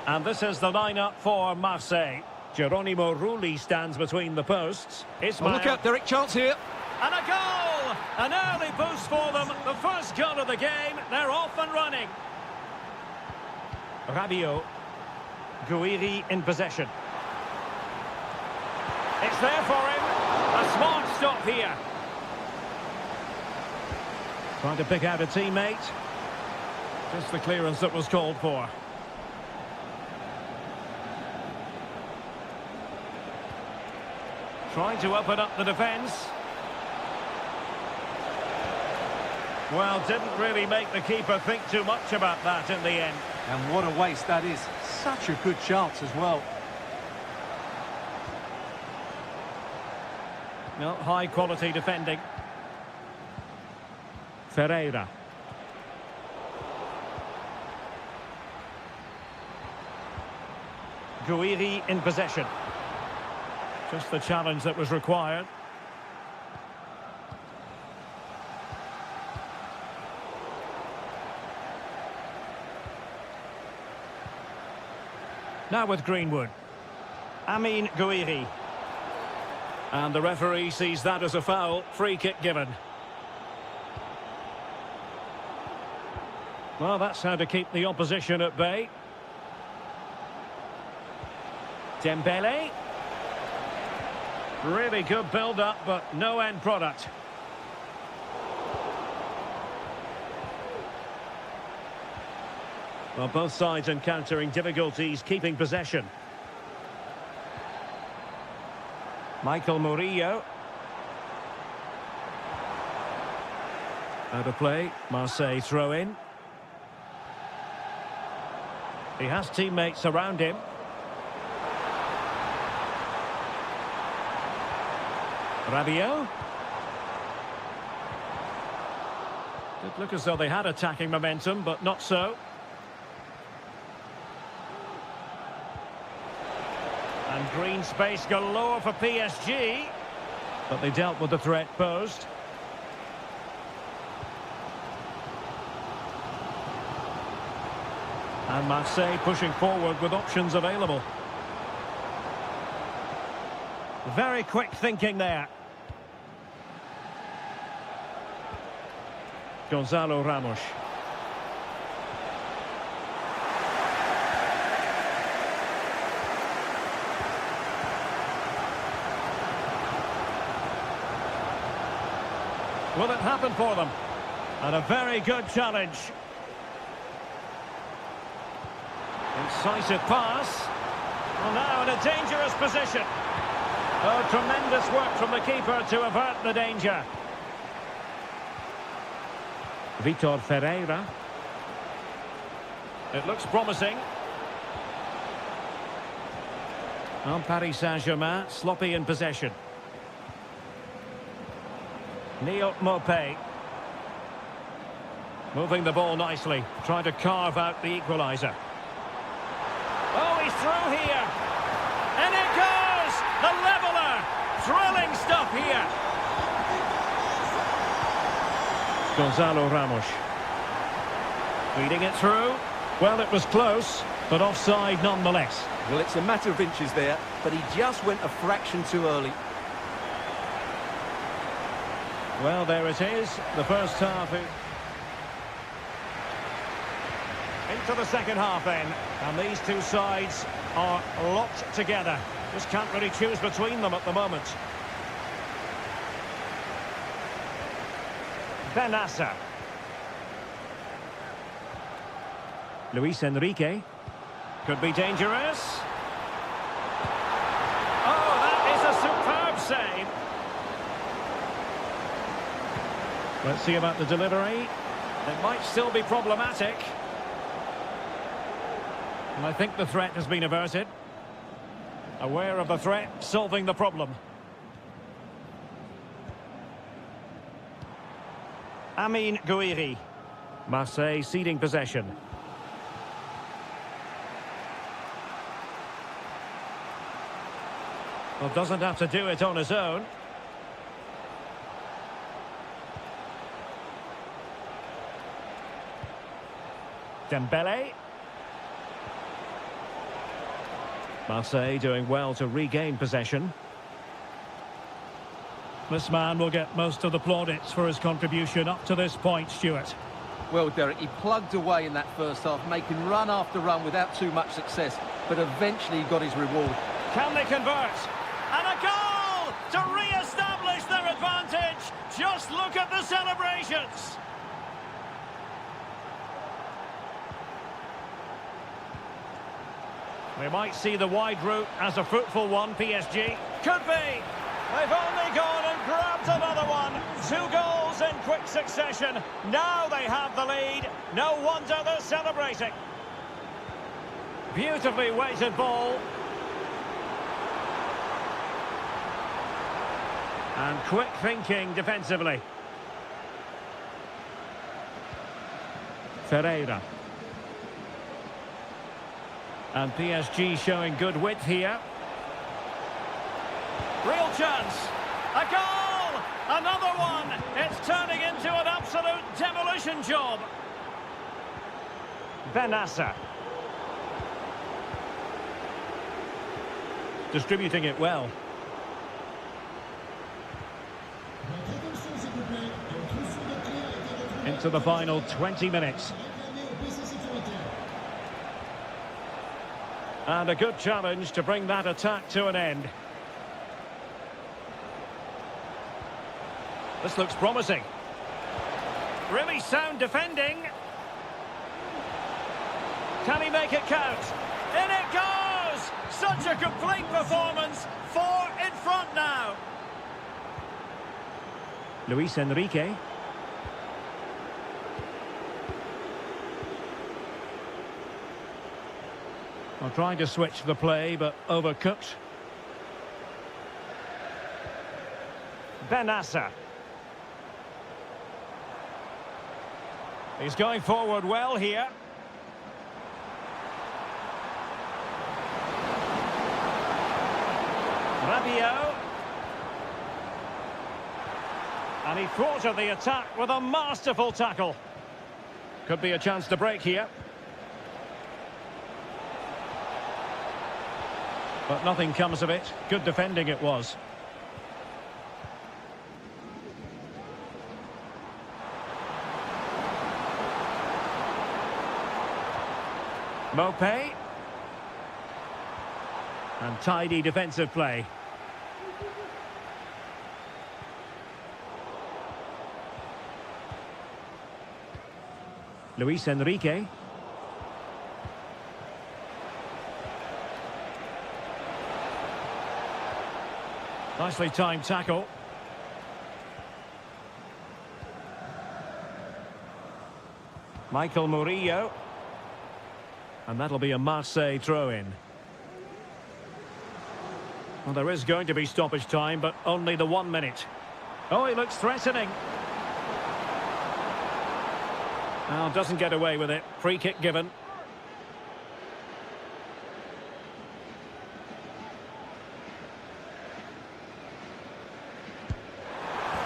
And this is the lineup for Marseille. Geronimo Rulli stands between the posts. Well, look out, Derek, chance here. And a goal! An early boost for them. The first goal of the game. They're off and running. Rabiot. Guiri in possession. It's there for him. A smart stop here. Trying to pick out a teammate. Just the clearance that was called for. Trying to open up the defence. Well, didn't really make the keeper think too much about that in the end. And what a waste that is. Such a good chance as well. No, high quality defending. Ferreira. Guiri in possession. Just the challenge that was required. Now with Greenwood. Amin Guiri. And the referee sees that as a foul. Free kick given. Well, that's how to keep the opposition at bay. Dembele. Really good build-up, but no end product. Well, both sides encountering difficulties keeping possession. Michael Murillo. Out of play. Marseille throw in. He has teammates around him. Rabiot. Did look as though they had attacking momentum, but not so. And green space galore for PSG. But they dealt with the threat posed. And Marseille pushing forward with options available. Very quick thinking there. Gonzalo Ramos. Will it happen for them? And a very good challenge. Incisive pass. Well, now in a dangerous position. Oh, tremendous work from the keeper to avert the danger. Vitor Ferreira. It looks promising. On Paris Saint-Germain, sloppy in possession. Neil Maupay. Moving the ball nicely, trying to carve out the equaliser. Oh, he's through here. And it goes! The leveller! Thrilling stuff here. Gonzalo Ramos. Feeding it through. Well, it was close, but offside nonetheless. Well, it's a matter of inches there, but he just went a fraction too early. Well, there it is. The first half. Into the second half then. And these two sides are locked together. Just can't really choose between them at the moment. Benassa. Luis Enrique. Could be dangerous. Oh, that is a superb save. Let's see about the delivery. It might still be problematic. And I think the threat has been averted. Aware of the threat, solving the problem. Amin Gouiri. Marseille ceding possession. Well, doesn't have to do it on his own. Dembele. Marseille doing well to regain possession. This man will get most of the plaudits for his contribution up to this point, Stuart. Well, Derek, he plugged away in that first half, making run after run without too much success, but eventually he got his reward. Can they convert? And a goal to re-establish their advantage. Just look at the celebrations. We might see the wide route as a fruitful one, PSG. Could be. They've only gone and grabbed another one. 2 goals in quick succession. Now they have the lead. No wonder they're celebrating. Beautifully weighted ball. And quick thinking defensively. Ferreira. And PSG showing good width here. Real chance. A goal! Another one! It's turning into an absolute demolition job. Benassa. Distributing it well. Into the final 20 minutes. And a good challenge to bring that attack to an end. This looks promising. Really sound defending. Can he make it count? In it goes! Such a complete performance. 4 in front now. Luis Enrique. Well, trying to switch the play, but overcooked. Benassa. He's going forward well here. Rabiot. And he thwarted the attack with a masterful tackle. Could be a chance to break here. But nothing comes of it. Good defending it was. Mopé. And tidy defensive play. Luis Enrique. Nicely timed tackle. Michael Murillo. And that'll be a Marseille throw-in. Well, there is going to be stoppage time, but only the 1 minute. Oh, he looks threatening. Oh, doesn't get away with it. Free kick given.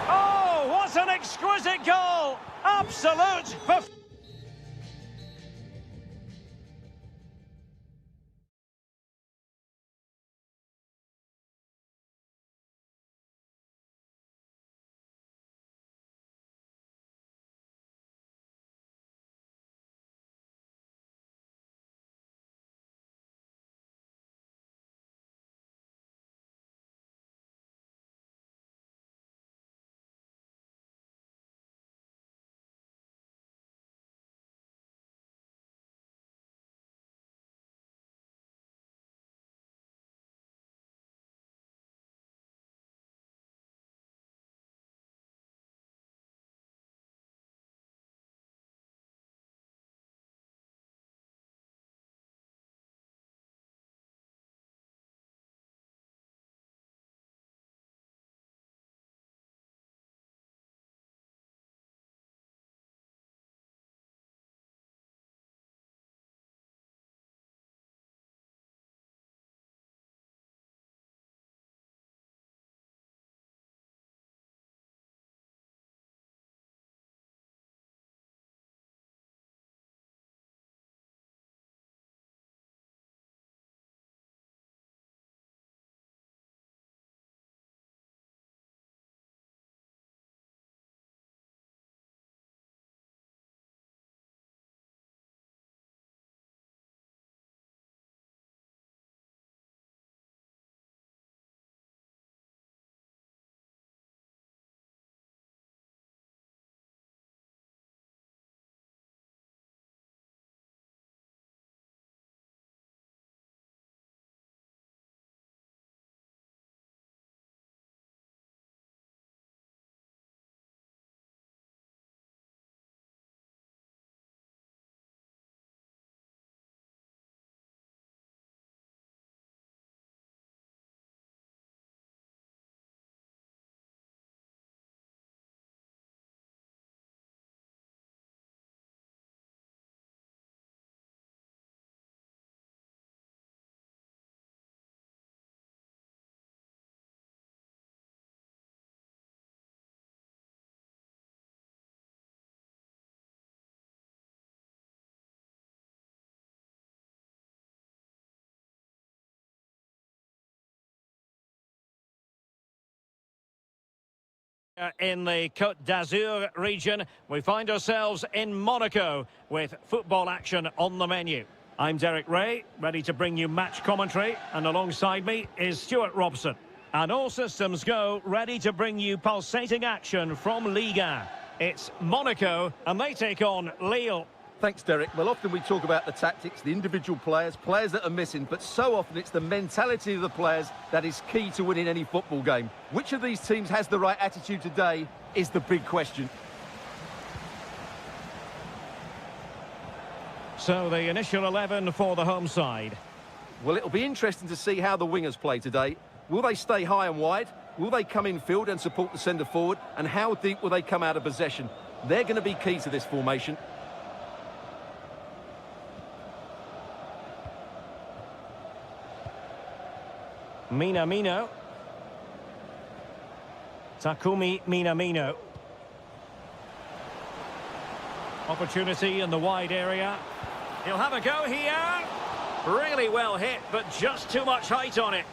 Oh, what an exquisite goal! Absolute In the Côte d'Azur region, we find ourselves in Monaco with football action on the menu. I'm Derek Ray, ready to bring you match commentary, and alongside me is Stuart Robson. And all systems go, ready to bring you pulsating action from Liga. It's Monaco, and they take on Lille. Thanks, Derek. Well, often we talk about the tactics, the individual players that are missing, but so often it's the mentality of the players that is key to winning any football game. Which of these teams has the right attitude today is the big question. So the initial 11 for the home side. Well, it'll be interesting to see how the wingers play today. Will they stay high and wide? Will they come in field and support the centre forward? And how deep will they come out of possession? They're going to be key to this formation. Minamino. Takumi Minamino. Opportunity in the wide area. He'll have a go here. Really well hit, but just too much height on it.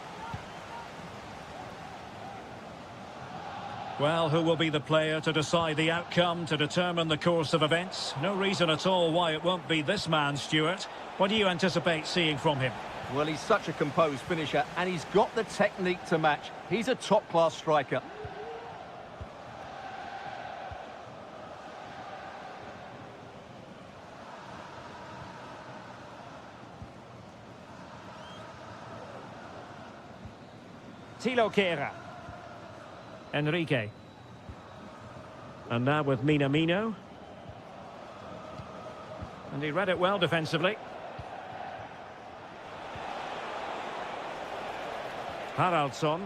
Well, who will be the player to decide the outcome, to determine the course of events? No reason at all why it won't be this man, Stuart. What do you anticipate seeing from him? Well, he's such a composed finisher, and he's got the technique to match. He's a top-class striker. Tilo Kehrer. Enrique. And now with Minamino. And he read it well defensively. Haraldsson.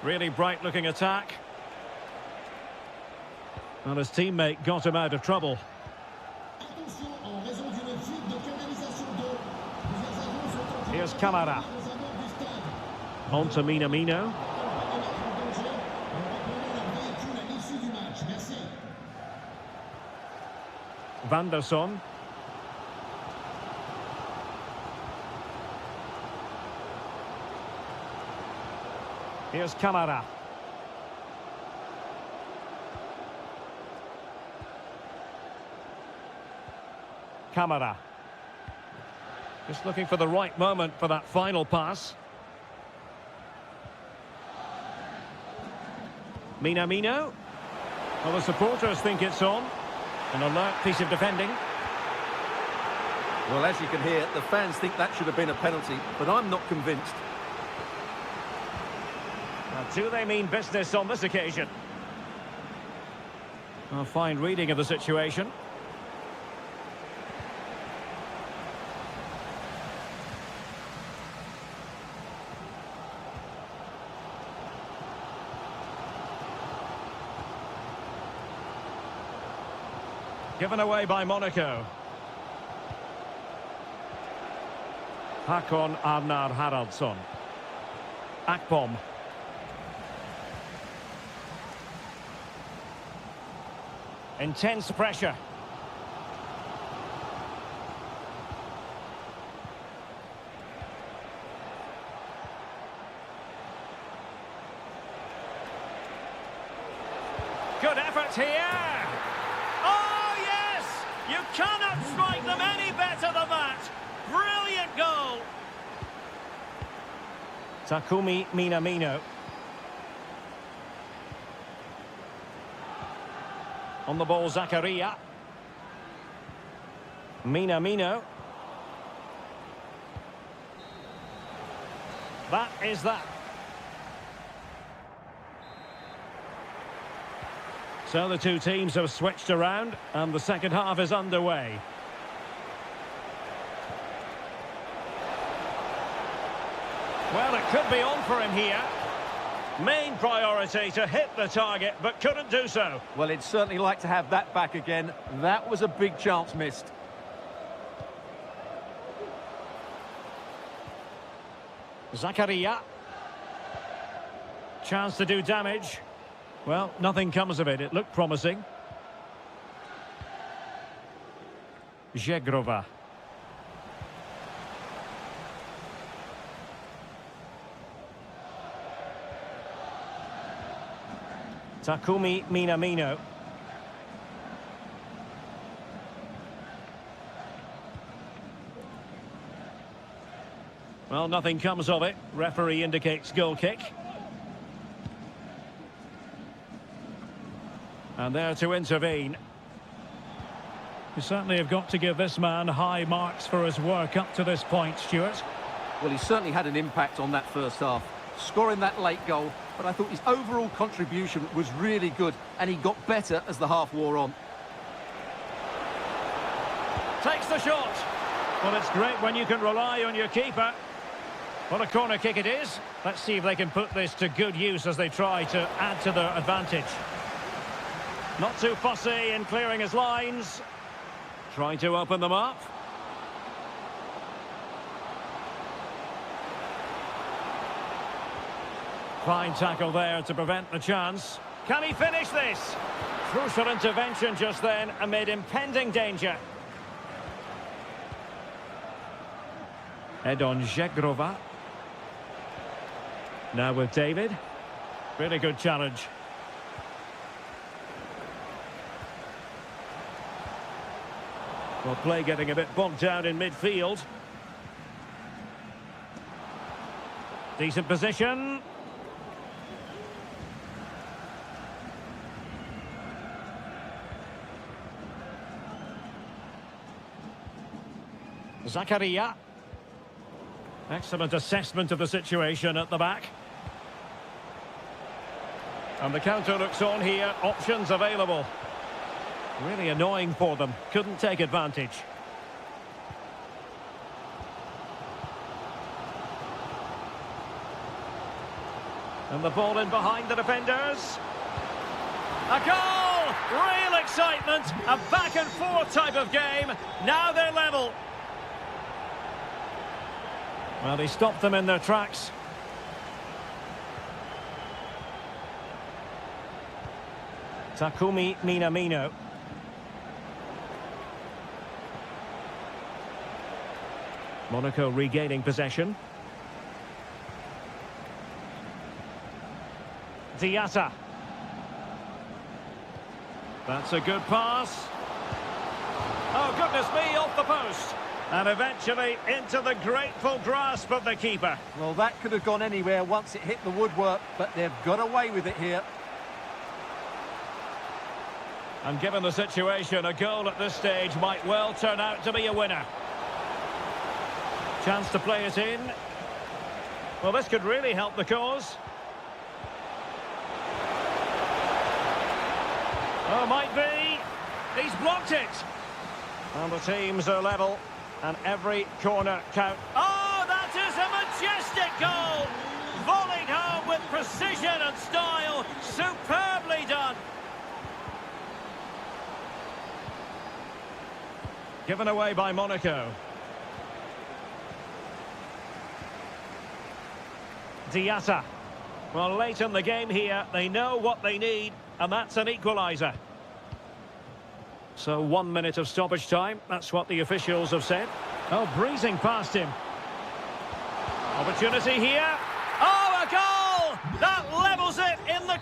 Really bright looking attack. And his teammate got him out of trouble. Here's Camara. On to Minamino. Vanderson. Here's Camara. Camara. Just looking for the right moment for that final pass. Minamino. Well, the supporters think it's on. An alert piece of defending. Well, as you can hear, the fans think that should have been a penalty, but I'm not convinced. Now, do they mean business on this occasion? A fine reading of the situation. Given away by Monaco. Hakon Arnar Haraldsson. Akpom. Intense pressure. Good effort here. You cannot strike them any better than that. Brilliant goal. Takumi Minamino. On the ball, Zakaria. Minamino. That is that. So the two teams have switched around, and the second half is underway. Well, it could be on for him here. Main priority to hit the target, but couldn't do so. Well, he'd certainly like to have that back again. That was a big chance missed. Zakaria. Chance to do damage. Well, nothing comes of it. It looked promising. Zegrova. Takumi Minamino. Well, nothing comes of it. Referee indicates goal kick. And there to intervene. You certainly have got to give this man high marks for his work up to this point, Stuart. Well, he certainly had an impact on that first half, scoring that late goal, but I thought his overall contribution was really good, and he got better as the half wore on. Takes the shot. Well, it's great when you can rely on your keeper. What a corner kick it is. Let's see if they can put this to good use as they try to add to their advantage. Not too fussy in clearing his lines. Trying to open them up. Fine tackle there to prevent the chance. Can he finish this? Crucial intervention just then amid impending danger. Edon Zegrova. Now with David. Really good challenge. Well, play getting a bit bogged down in midfield. Decent position. Zakaria. Excellent assessment of the situation at the back. And the counter looks on here. Options available. Really annoying for them. Couldn't take advantage. And the ball in behind the defenders. A goal! Real excitement. A back and forth type of game. Now they're level. Well, he stopped them in their tracks. Takumi Minamino. Monaco regaining possession. Diatta. That's a good pass. Oh, goodness me, off the post. And eventually into the grateful grasp of the keeper. Well, that could have gone anywhere once it hit the woodwork, but they've got away with it here. And given the situation, a goal at this stage might well turn out to be a winner. Chance to play it in. Well, this could really help the cause. Oh, might be. He's blocked it. And the teams are level. And every corner count. Oh, that is a majestic goal! Volleyed home with precision and style. Superbly done. Given away by Monaco. Diatta. Well, late in the game here, they know what they need, and that's an equaliser. So 1 minute of stoppage time, that's what the officials have said. Oh, breezing past him. Opportunity here. Oh, a goal! That levels it in the...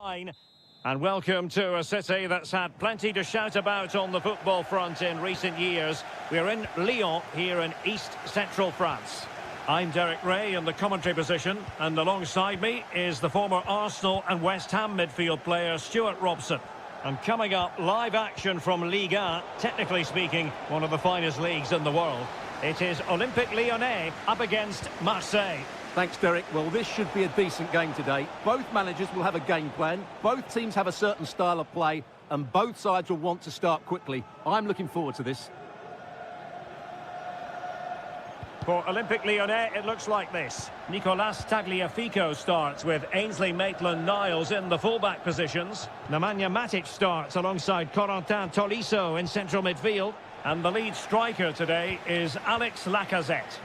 And welcome to a city that's had plenty to shout about on the football front in recent years. We're in Lyon, here in East Central France. I'm Derek Ray in the commentary position, and alongside me is the former Arsenal and West Ham midfield player Stuart Robson. And coming up, live action from Ligue 1, technically speaking, one of the finest leagues in the world. It is Olympique Lyonnais up against Marseille. Thanks, Derek. Well, this should be a decent game today. Both managers will have a game plan. Both teams have a certain style of play, and both sides will want to start quickly. I'm looking forward to this. For Olympique Lyonnais, it looks like this. Nicolas Tagliafico starts with Ainsley Maitland-Niles in the fullback positions. Nemanja Matic starts alongside Corentin Tolisso in central midfield. And the lead striker today is Alex Lacazette.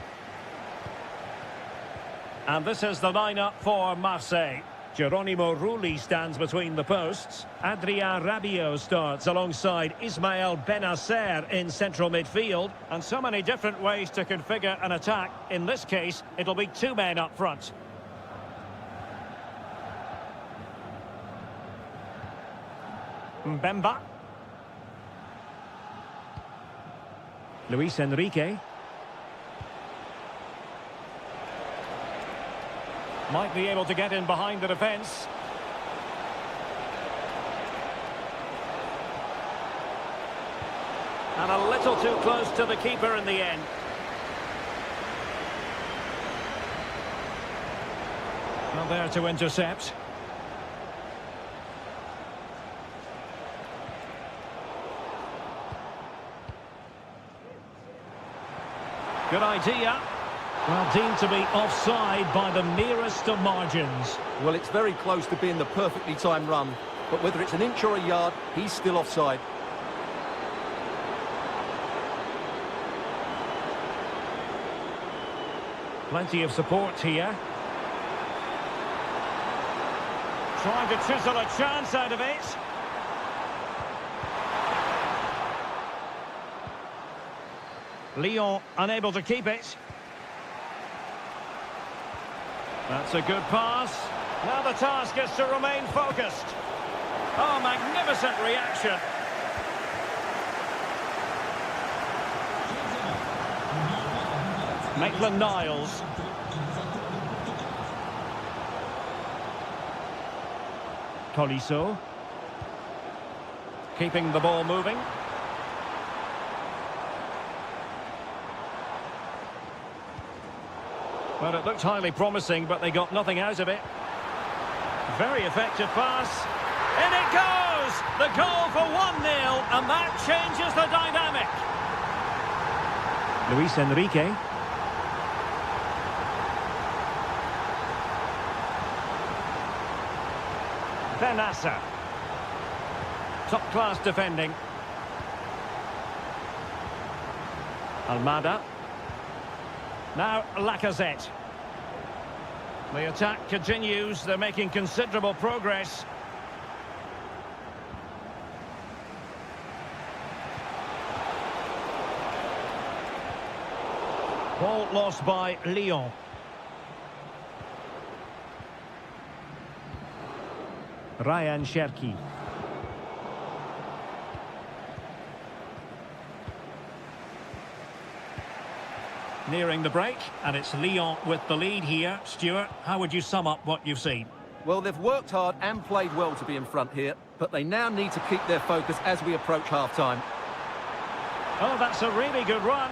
And this is the lineup for Marseille. Geronimo Rulli stands between the posts. Adrien Rabiot starts alongside Ismael Benacer in central midfield. And so many different ways to configure an attack. In this case, it'll be two men up front. Mbemba. Luis Enrique. Might be able to get in behind the defence. And a little too close to the keeper in the end. Not there to intercept. Good idea. Well, deemed to be offside by the merest of margins. Well, it's very close to being the perfectly timed run, but whether it's an inch or a yard, he's still offside. Plenty of support here. Trying to chisel a chance out of it. Lyon unable to keep it. That's a good pass. Now the task is to remain focused. Oh, magnificent reaction. Maitland-Niles. Tolisso. Keeping the ball moving. Well, it looked highly promising, but they got nothing out of it. Very effective pass. In it goes! The goal for 1-0, and that changes the dynamic. Luis Enrique. Benacer. Top-class defending. Almada. Now Lacazette. The attack continues. They're making considerable progress. Ball lost by Lyon. Ryan Cherki. Nearing the break, and it's Lyon with the lead here. Stuart, how would you sum up what you've seen? Well, they've worked hard and played well to be in front here, but they now need to keep their focus as we approach half-time. Oh, that's a really good run.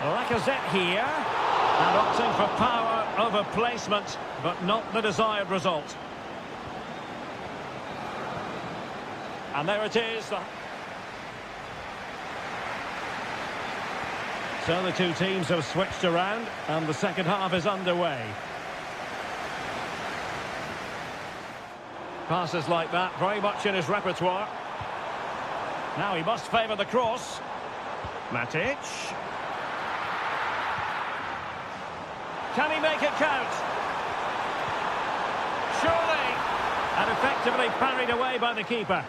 Lacazette here, and opting for power over placement, but not the desired result. And there it is. So the two teams have switched around, and the second half is underway. Passes like that, very much in his repertoire. Now he must favour the cross. Matic. Can he make it count? Surely. And effectively parried away by the keeper.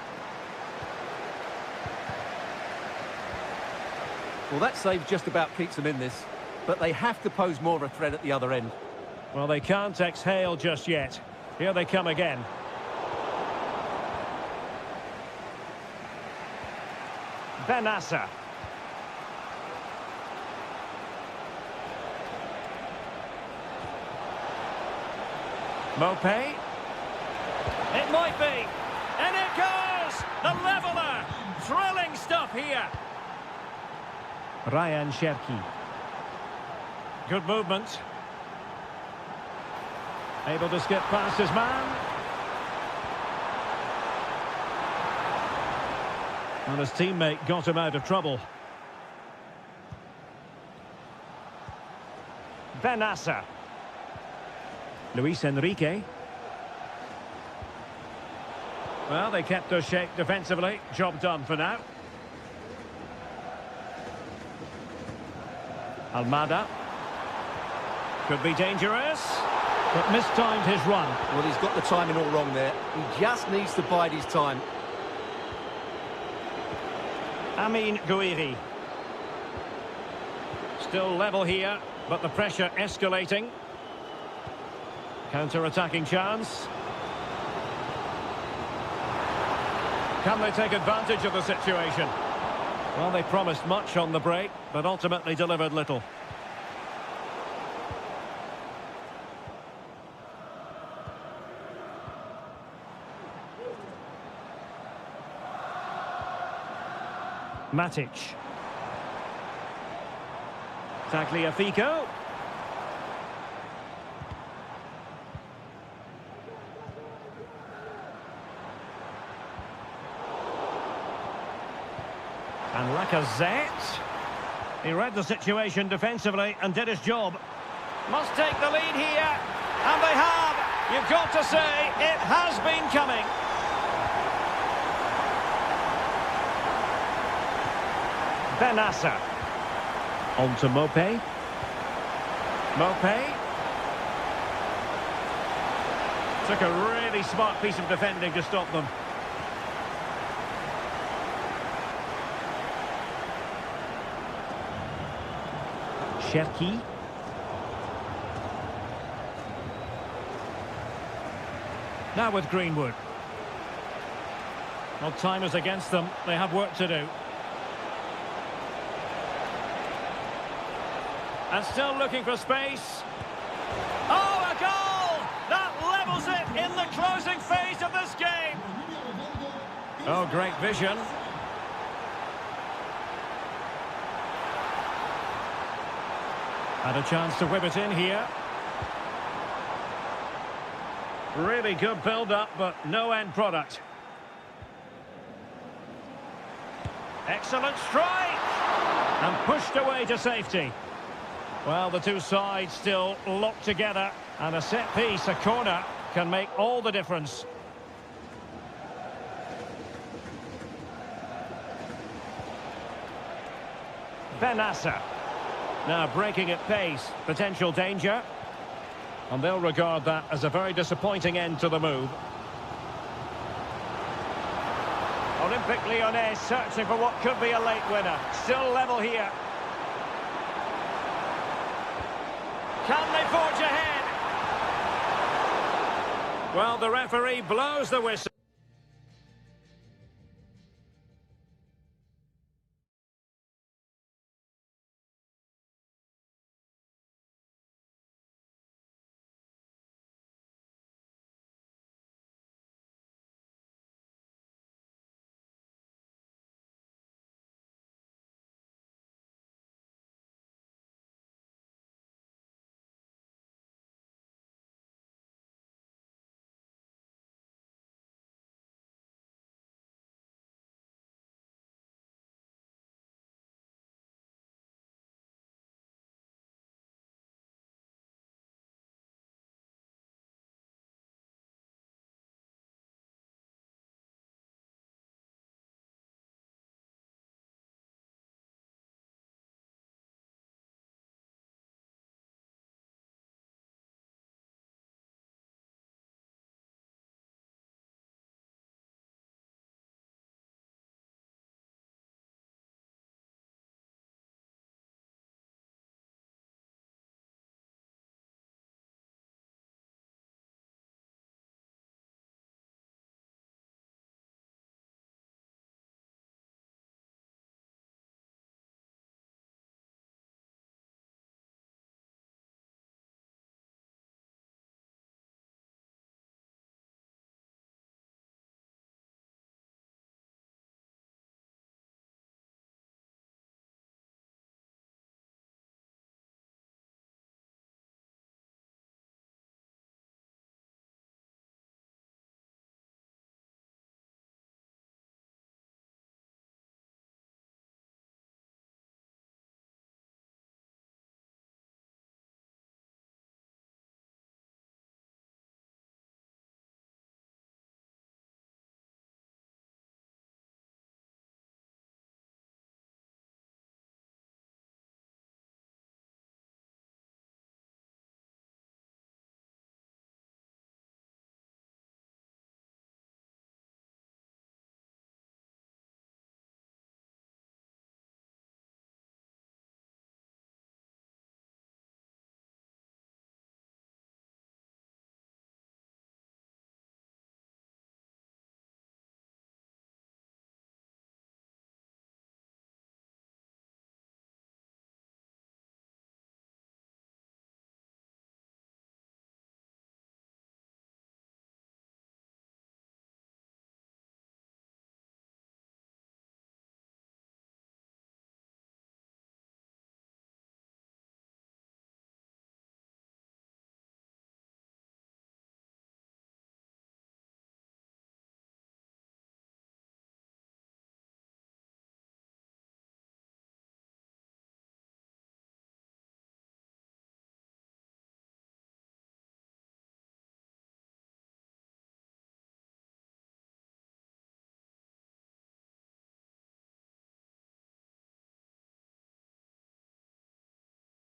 Well, that save just about keeps them in this, but they have to pose more of a threat at the other end. Well, they can't exhale just yet. Here they come again. Benassa. Mopé. It might be. And it goes! The leveller! Thrilling stuff here. Ryan Cherki. Good movement. Able to skip past his man. And his teammate got him out of trouble. Benassa. Luis Enrique. Well, they kept their shape defensively. Job done for now. Almada. Could be dangerous, but mistimed his run. Well, he's got the timing all wrong there. He just needs to bide his time. Amin Gouiri. Still level here, but the pressure escalating. Counter-attacking chance. Can they take advantage of the situation? Well, they promised much on the break, but ultimately delivered little. Matic. Tagliafico. And Lacazette. He read the situation defensively and did his job. Must take the lead here. And they have. You've got to say, it has been coming. Benassa. On to Mopé. Mopé. Took a really smart piece of defending to stop them. Cherki. Now with Greenwood. Well, time is against them. They have work to do. And still looking for space. Oh, a goal! That levels it in the closing phase of this game. Oh, great vision. Had a chance to whip it in here. Really good build-up, but no end product. Excellent strike! And pushed away to safety. Well, the two sides still locked together, and a set piece, a corner, can make all the difference. Benassa. Now breaking at pace, potential danger. And they'll regard that as a very disappointing end to the move. Olympique Lyonnais searching for what could be a late winner. Still level here. Can they forge ahead? Well, the referee blows the whistle.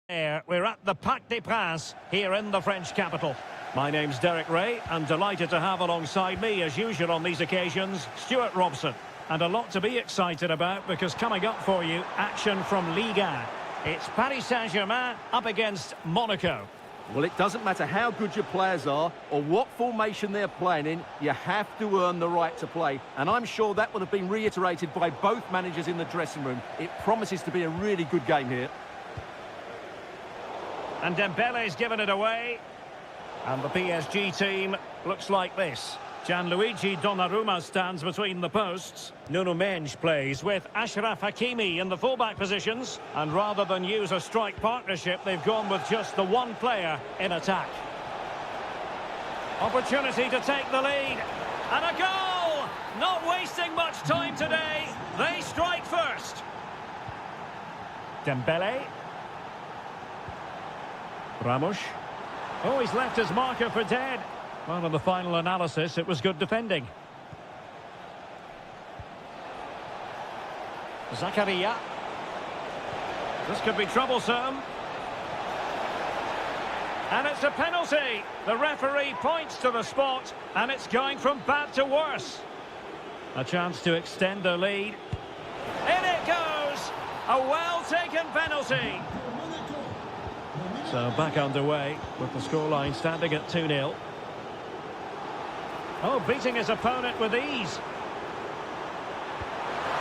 We're at the Parc des Princes here in the French capital. My name's Derek Ray, and delighted to have alongside me, as usual on these occasions, Stuart Robson. And a lot to be excited about, because coming up for you, action from Ligue 1. It's Paris Saint-Germain up against Monaco. Well, it doesn't matter how good your players are or what formation they're playing in, you have to earn the right to play. And I'm sure that would have been reiterated by both managers in the dressing room. It promises to be a really good game here. And Dembele's given it away. And the PSG team looks like this. Gianluigi Donnarumma stands between the posts. Nuno Mendes plays with Achraf Hakimi in the fullback positions. And rather than use a strike partnership, they've gone with just the one player in attack. Opportunity to take the lead. And a goal! Not wasting much time today. They strike first. Dembele. Ramos. Oh, he's left his marker for dead. Well, in the final analysis, it was good defending. Zakaria. This could be troublesome. And it's a penalty. The referee points to the spot, and it's going from bad to worse. A chance to extend the lead. In it goes! A well-taken penalty. So back underway with the scoreline standing at 2-0. Oh, beating his opponent with ease.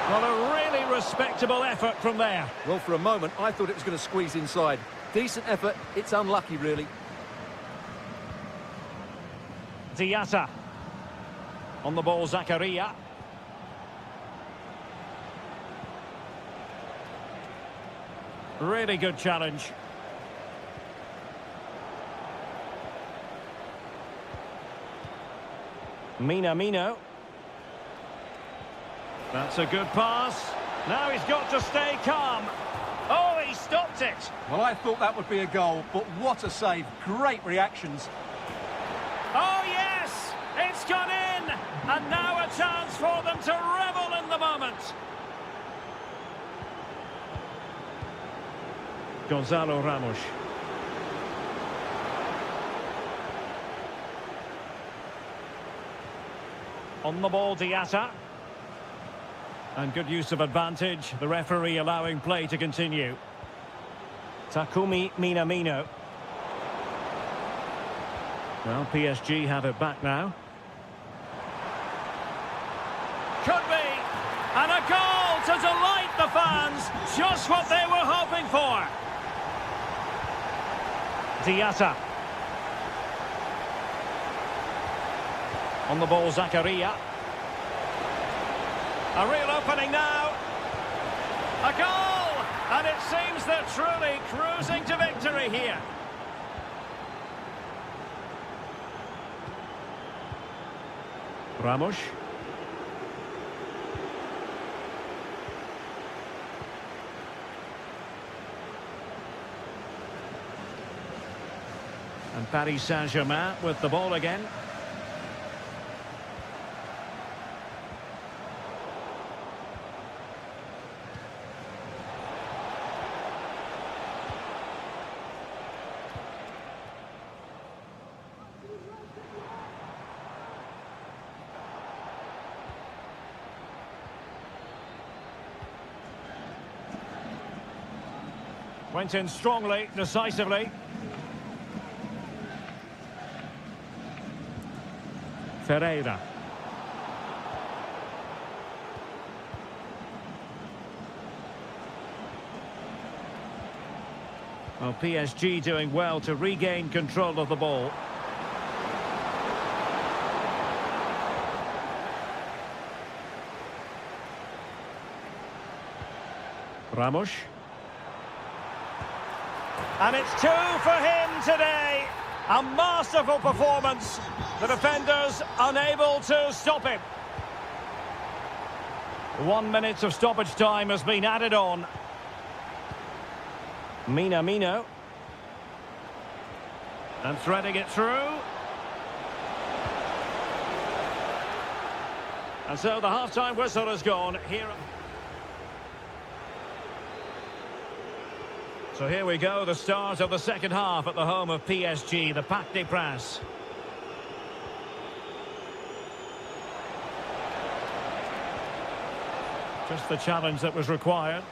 Well, a really respectable effort from there. Well, for a moment, I thought it was going to squeeze inside. Decent effort, it's unlucky, really. Diatta. On the ball, Zakaria. Really good challenge. Minamino. That's a good pass. Now he's got to stay calm. Oh, he stopped it. Well, I thought that would be a goal, but what a save. Great reactions. Oh, yes! It's gone in! And now a chance for them to revel in the moment. Gonzalo Ramos. On the ball, Diatta. And good use of advantage. The referee allowing play to continue. Takumi Minamino. Well, PSG have it back now. Could be. And a goal to delight the fans. Just what they were hoping for. Diatta. On the ball, Zakaria. A real opening now. A goal! And it seems they're truly cruising to victory here. Ramos. And Paris Saint-Germain with the ball again. Went in strongly, decisively. Ferreira. Well, PSG doing well to regain control of the ball. Ramos. And it's two for him today. A masterful performance. The defenders unable to stop him. 1 minute of stoppage time has been added on. Minamino. And threading it through. And so the half-time whistle has gone here. So here we go, the start of the second half at the home of PSG, the Parc des Princes. Just the challenge that was required.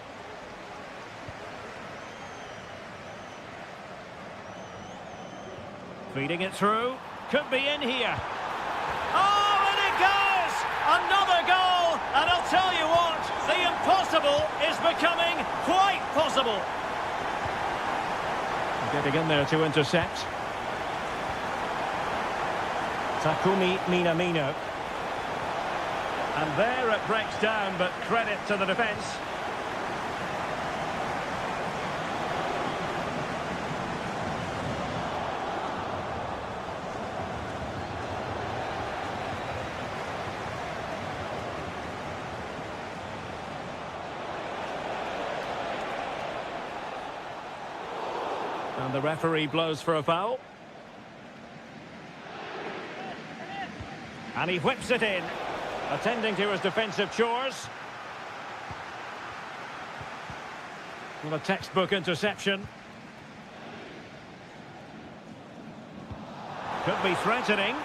Feeding it through. Could be in here. Oh, and it goes! Another goal! And I'll tell you what, the impossible is becoming quite possible. Getting in there to intercept. Takumi Minamino. And there it breaks down, but credit to the defence. And the referee blows for a foul. And he whips it in, attending to his defensive chores. Well, a textbook interception. Could be threatening.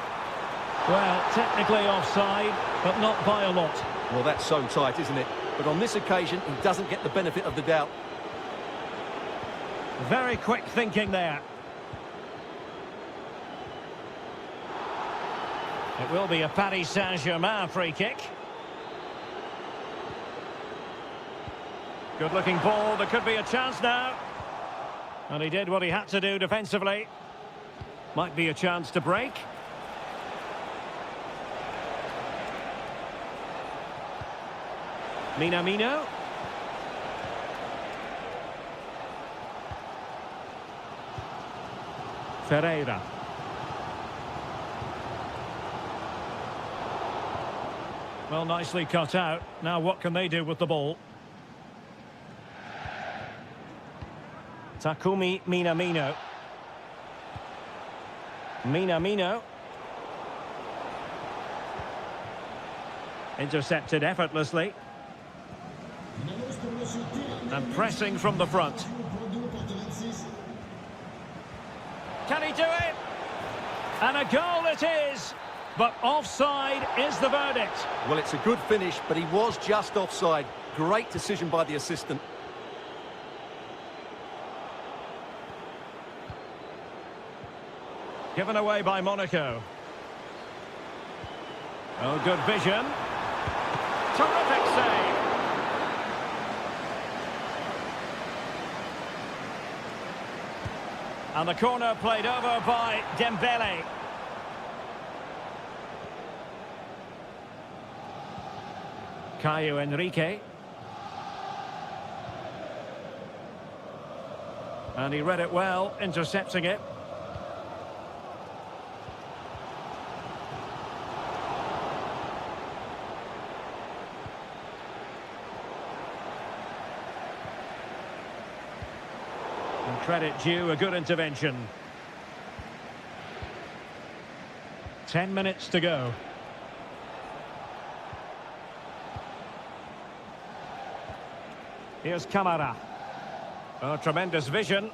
Well, technically offside, but not by a lot. Well, that's so tight, isn't it? But on this occasion, he doesn't get the benefit of the doubt. Very quick thinking there. It will be a Paris Saint-Germain free kick. Good looking ball, there could be a chance now. And he did what he had to do defensively. Might be a chance to break. Minamino. Ferreira. Well, nicely cut out. Now what can they do with the ball? Takumi Minamino. Minamino. Intercepted effortlessly. And pressing from the front. Can he do it? And a goal it is. But offside is the verdict. Well, it's a good finish, but he was just offside. Great decision by the assistant. Given away by Monaco. Oh, good vision. Terrific save. And the corner played over by Dembele. Caio Henrique. And he read it well, intercepting it. And credit due, a good intervention. 10 minutes to go. Here's Camara. Oh, tremendous vision.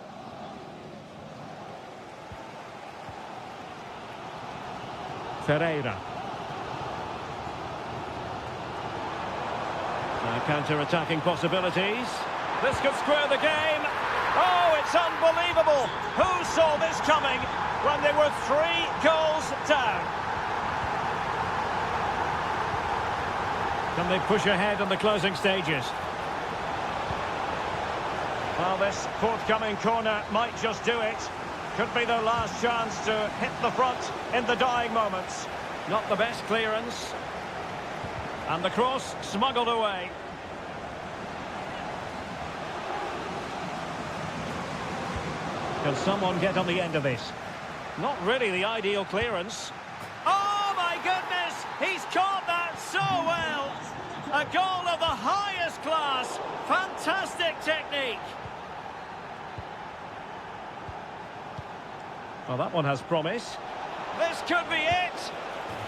Ferreira. Counter-attacking possibilities. This could square the game. Oh, it's unbelievable. Who saw this coming when they were 3 goals down? Can they push ahead in the closing stages? Well, this forthcoming corner might just do it. Could be their last chance to hit the front in the dying moments. Not the best clearance. And the cross smuggled away. Can someone get on the end of this? Not really the ideal clearance. Oh, my goodness! He's caught that so well! A goal of the highest class. Fantastic technique. Well, that one has promise. This could be it.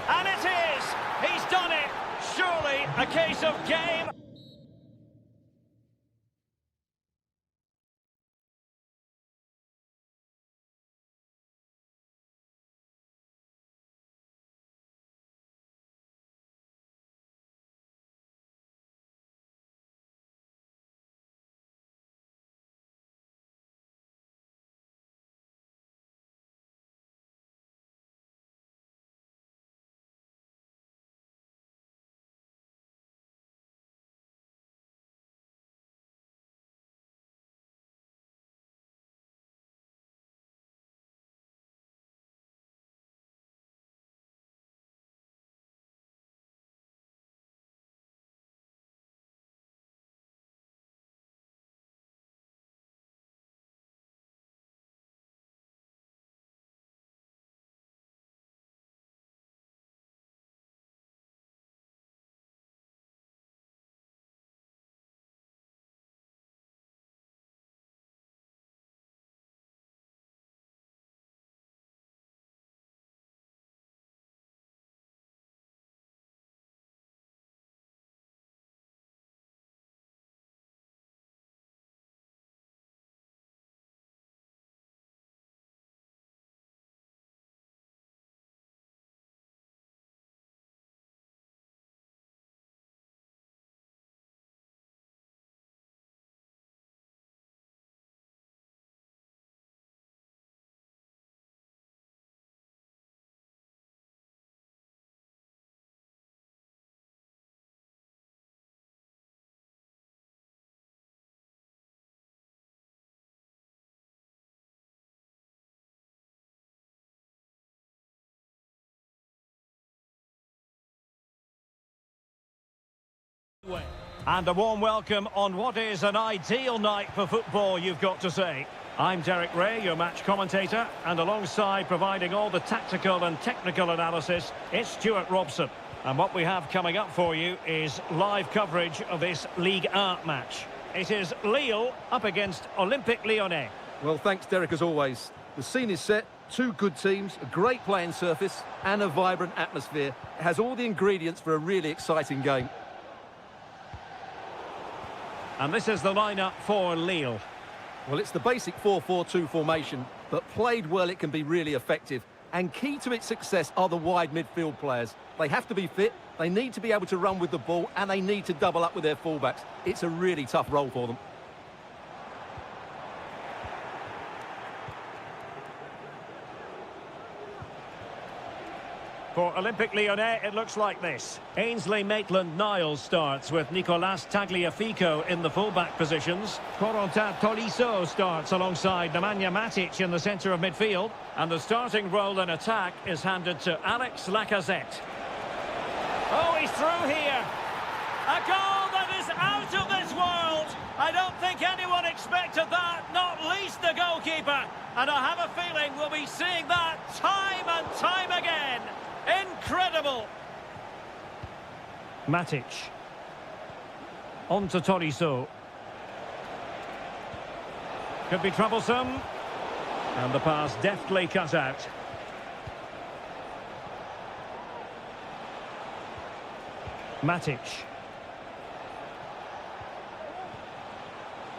And it is. He's done it. Surely a case of game And a warm welcome on what is an ideal night for football, you've got to say. I'm Derek Ray, your match commentator, and alongside providing all the tactical and technical analysis, it's Stuart Robson. And what we have coming up for you is live coverage of this Ligue 1 match. It is Lille up against Olympique Lyonnais. Well, thanks, Derek, as always. The scene is set, two good teams, a great playing surface, and a vibrant atmosphere. It has all the ingredients for a really exciting game. And this is the lineup for Lille. Well, it's the basic 4-4-2 formation, but played well it can be really effective. And key to its success are the wide midfield players. They have to be fit, they need to be able to run with the ball, and they need to double up with their fullbacks. It's a really tough role for them. For Olympique Lyonnais, it looks like this. Ainsley Maitland-Niles starts with Nicolas Tagliafico in the full-back positions. Corentin Tolisso starts alongside Nemanja Matic in the centre of midfield. And the starting role in attack is handed to Alex Lacazette. Oh, he's through here. A goal that is out of this world. I don't think anyone expected that, not least the goalkeeper. And I have a feeling we'll be seeing that time and time again. Incredible! Matic. On to Tolisso. Could be troublesome. And the pass deftly cut out. Matic.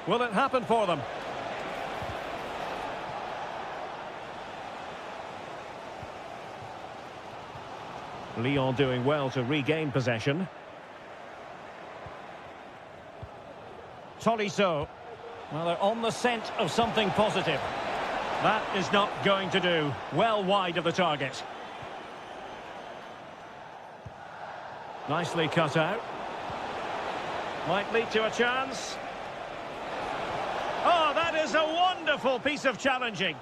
Will it happen for them? Lyon doing well to regain possession. Tolisso. Well, they're on the scent of something positive. That is not going to do. Well wide of the target. Nicely cut out. Might lead to a chance. Oh, that is a wonderful piece of challenging.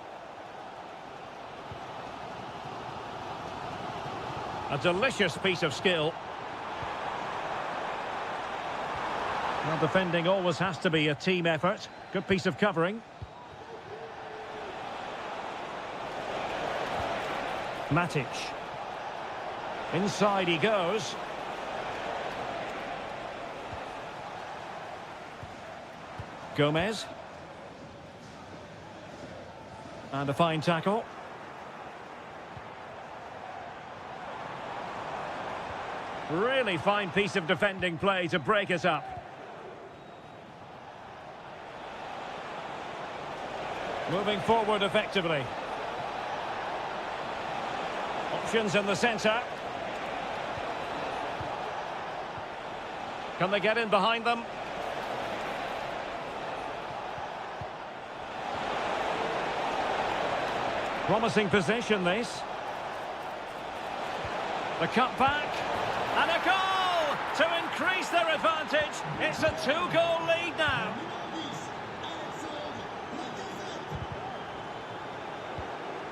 A delicious piece of skill. Well, defending always has to be a team effort. Good piece of covering. Matic. Inside he goes. Gomez. And a fine tackle. Really fine piece of defending play to break it up. Moving forward effectively. Options in the centre. Can they get in behind them? Promising position, this. The cut back. And a goal to increase their advantage. It's a two-goal lead now.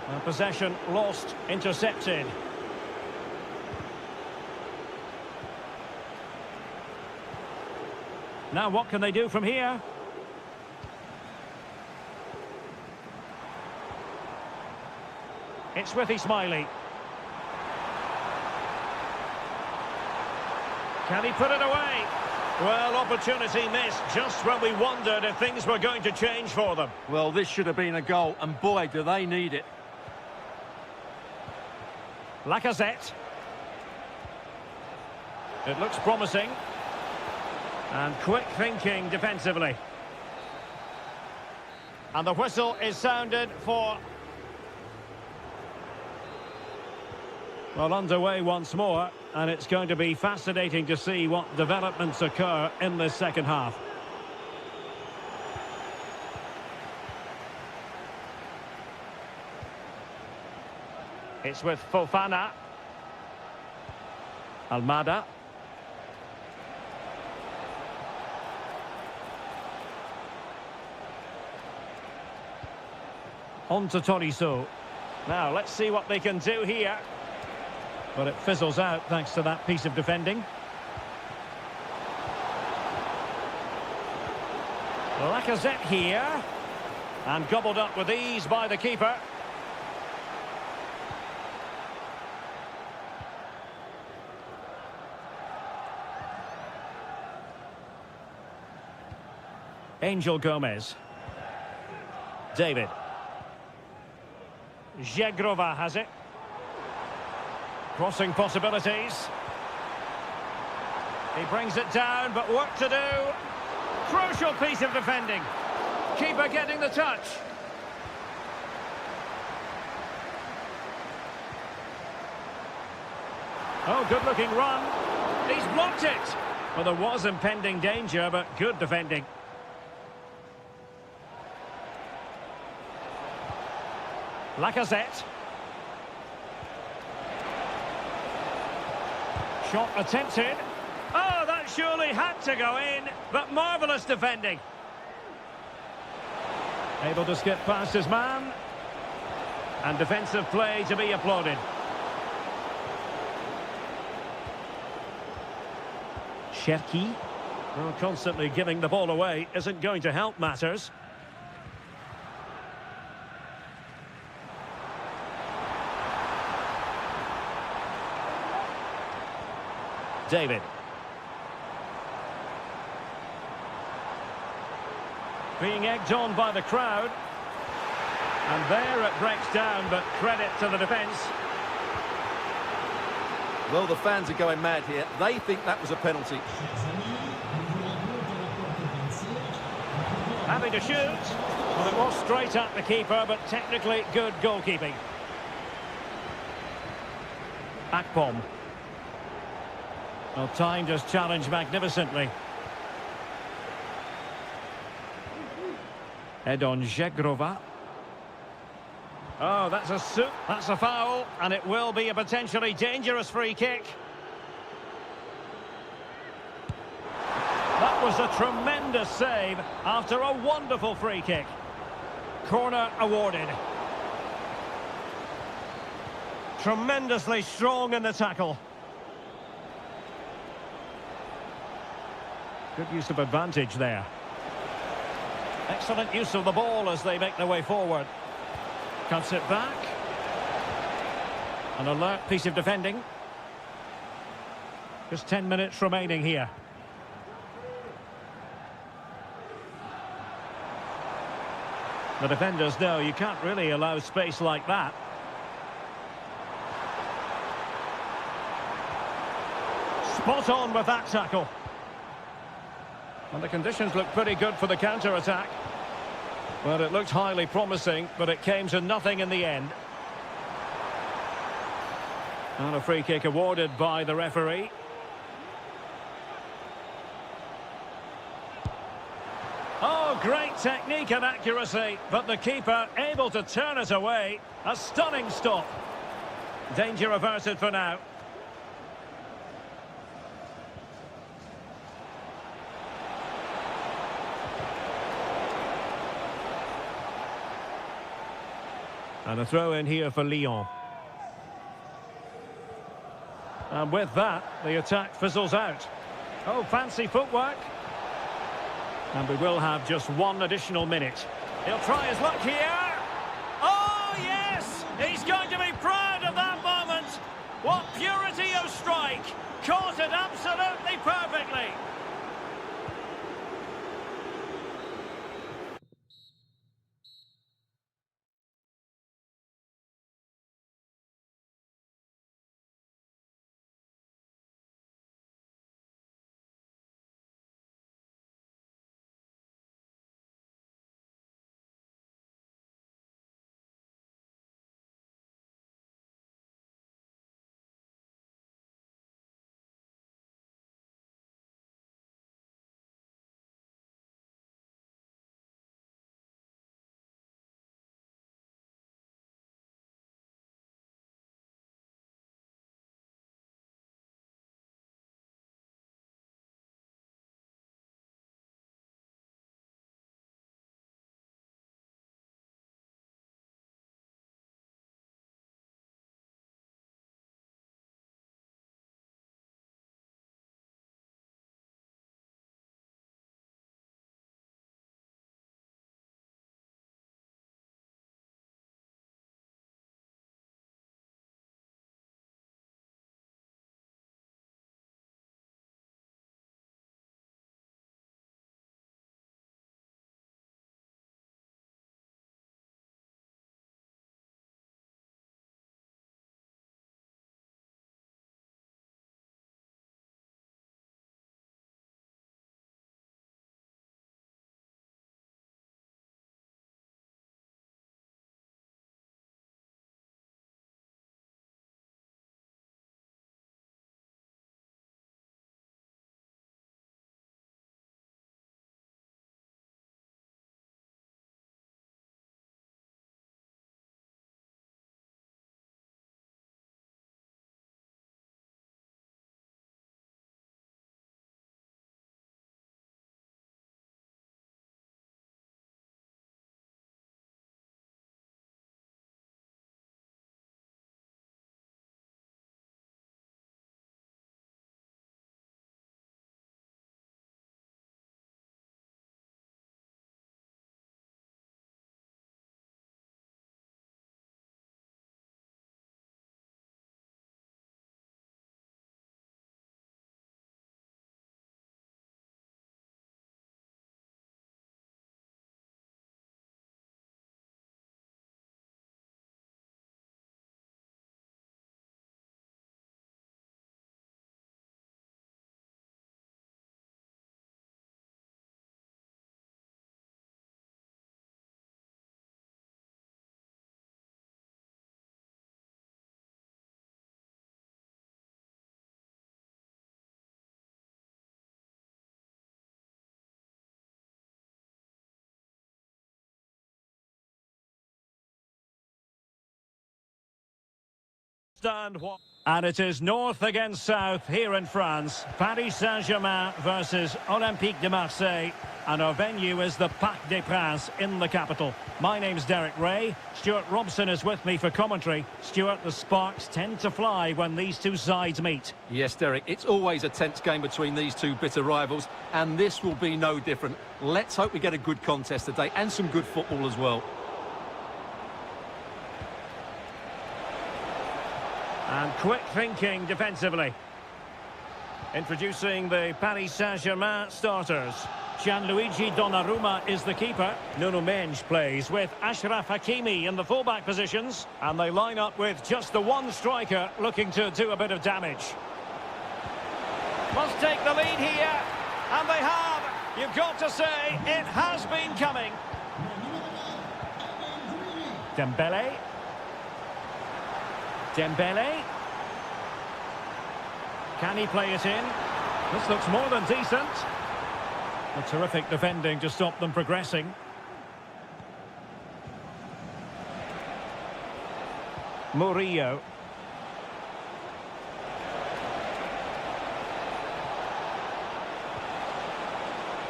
And possession lost, intercepted. Now what can they do from here? It's with Ismaili. Can he put it away? Well, opportunity missed just when we wondered if things were going to change for them. Well, this should have been a goal, and boy, do they need it. Lacazette. It looks promising. And quick thinking defensively. And the whistle is sounded for... Well, underway once more, and it's going to be fascinating to see what developments occur in this second half. It's with Fofana. Almada. On to Tolisso. Now, let's see what they can do here. But it fizzles out thanks to that piece of defending. Lacazette here. And gobbled up with ease by the keeper. Angel Gomez. David. Zegrova has it. Crossing possibilities. He brings it down, but work to do. Crucial piece of defending. Keeper getting the touch. Oh, good-looking run. He's blocked it. Well, there was impending danger, but good defending. Lacazette. Shot attempted. Oh, that surely had to go in, but marvellous defending. Able to skip past his man. And defensive play to be applauded. Cherki. Well, constantly giving the ball away isn't going to help matters. David. Being egged on by the crowd. And there it breaks down, but credit to the defence. Well, the fans are going mad here. They think that was a penalty. Having to shoot. Well, it was straight at the keeper, but technically good goalkeeping. Akpom. Well, timed his challenge magnificently. Edon Zegrova. Oh, that's a foul, and it will be a potentially dangerous free kick. That was a tremendous save after a wonderful free kick. Corner awarded. Tremendously strong in the tackle. Good use of advantage there. Excellent use of the ball as they make their way forward. Cuts it back. An alert piece of defending. Just 10 minutes remaining here. The defenders know you can't really allow space like that. Spot on with that tackle. And the conditions look pretty good for the counter-attack. Well, it looked highly promising, but it came to nothing in the end. And a free kick awarded by the referee. Oh, great technique and accuracy, but the keeper able to turn it away. A stunning stop. Danger averted for now. And a throw in here for Lyon. And with that, the attack fizzles out. Oh, fancy footwork. And we will have just one additional minute. He'll try his luck here. Oh, yes! He's going to be proud of that moment. What purity of strike. Caught it absolutely perfectly. understand what... And it is north against south here in France. Paris Saint-Germain versus Olympique de Marseille. And our venue is the Parc des Princes in the capital. My name's Derek Ray. Stuart Robson is with me for commentary. Stuart, the sparks tend to fly when these two sides meet. Yes, Derek, it's always a tense game between these two bitter rivals, and this will be no different. Let's hope we get a good contest today and some good football as well. And quick thinking defensively. Introducing the Paris Saint-Germain starters. Gianluigi Donnarumma is the keeper. Nuno Mendes plays with Achraf Hakimi in the fullback positions. And they line up with just the one striker looking to do a bit of damage. Must take the lead here. And they have. You've got to say, it has been coming. Dembele. Dembele. Can he play it in? This looks more than decent. A terrific defending to stop them progressing. Murillo.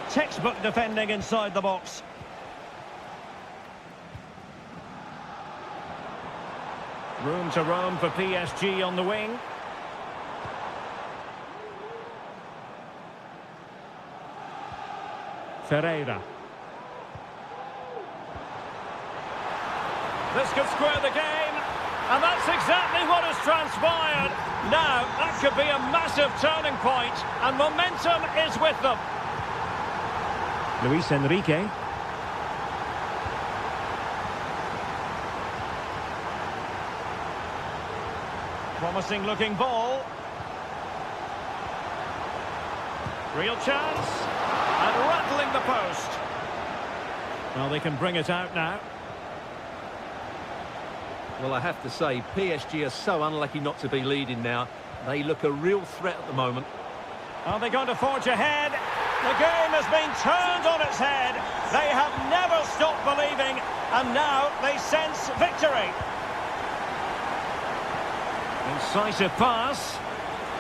Textbook defending inside the box. Room to roam for PSG on the wing. Ferreira. This could square the game, and that's exactly what has transpired. Now, that could be a massive turning point, and momentum is with them. Luis Enrique. Promising looking ball. Real chance. And rattling the post. Well, they can bring it out now. Well, I have to say, PSG are so unlucky not to be leading now. They look a real threat at the moment. Are they going to forge ahead? The game has been turned on its head. They have never stopped believing, and now they sense victory. Incisive pass.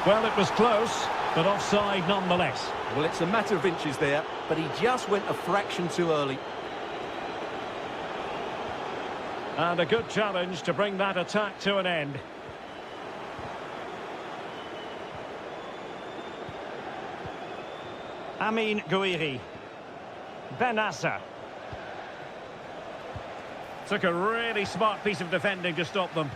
Well, it was close, but offside nonetheless. Well, it's a matter of inches there, but he just went a fraction too early. And a good challenge to bring that attack to an end. Amin Gouiri. Benassa. Took a really smart piece of defending to stop them.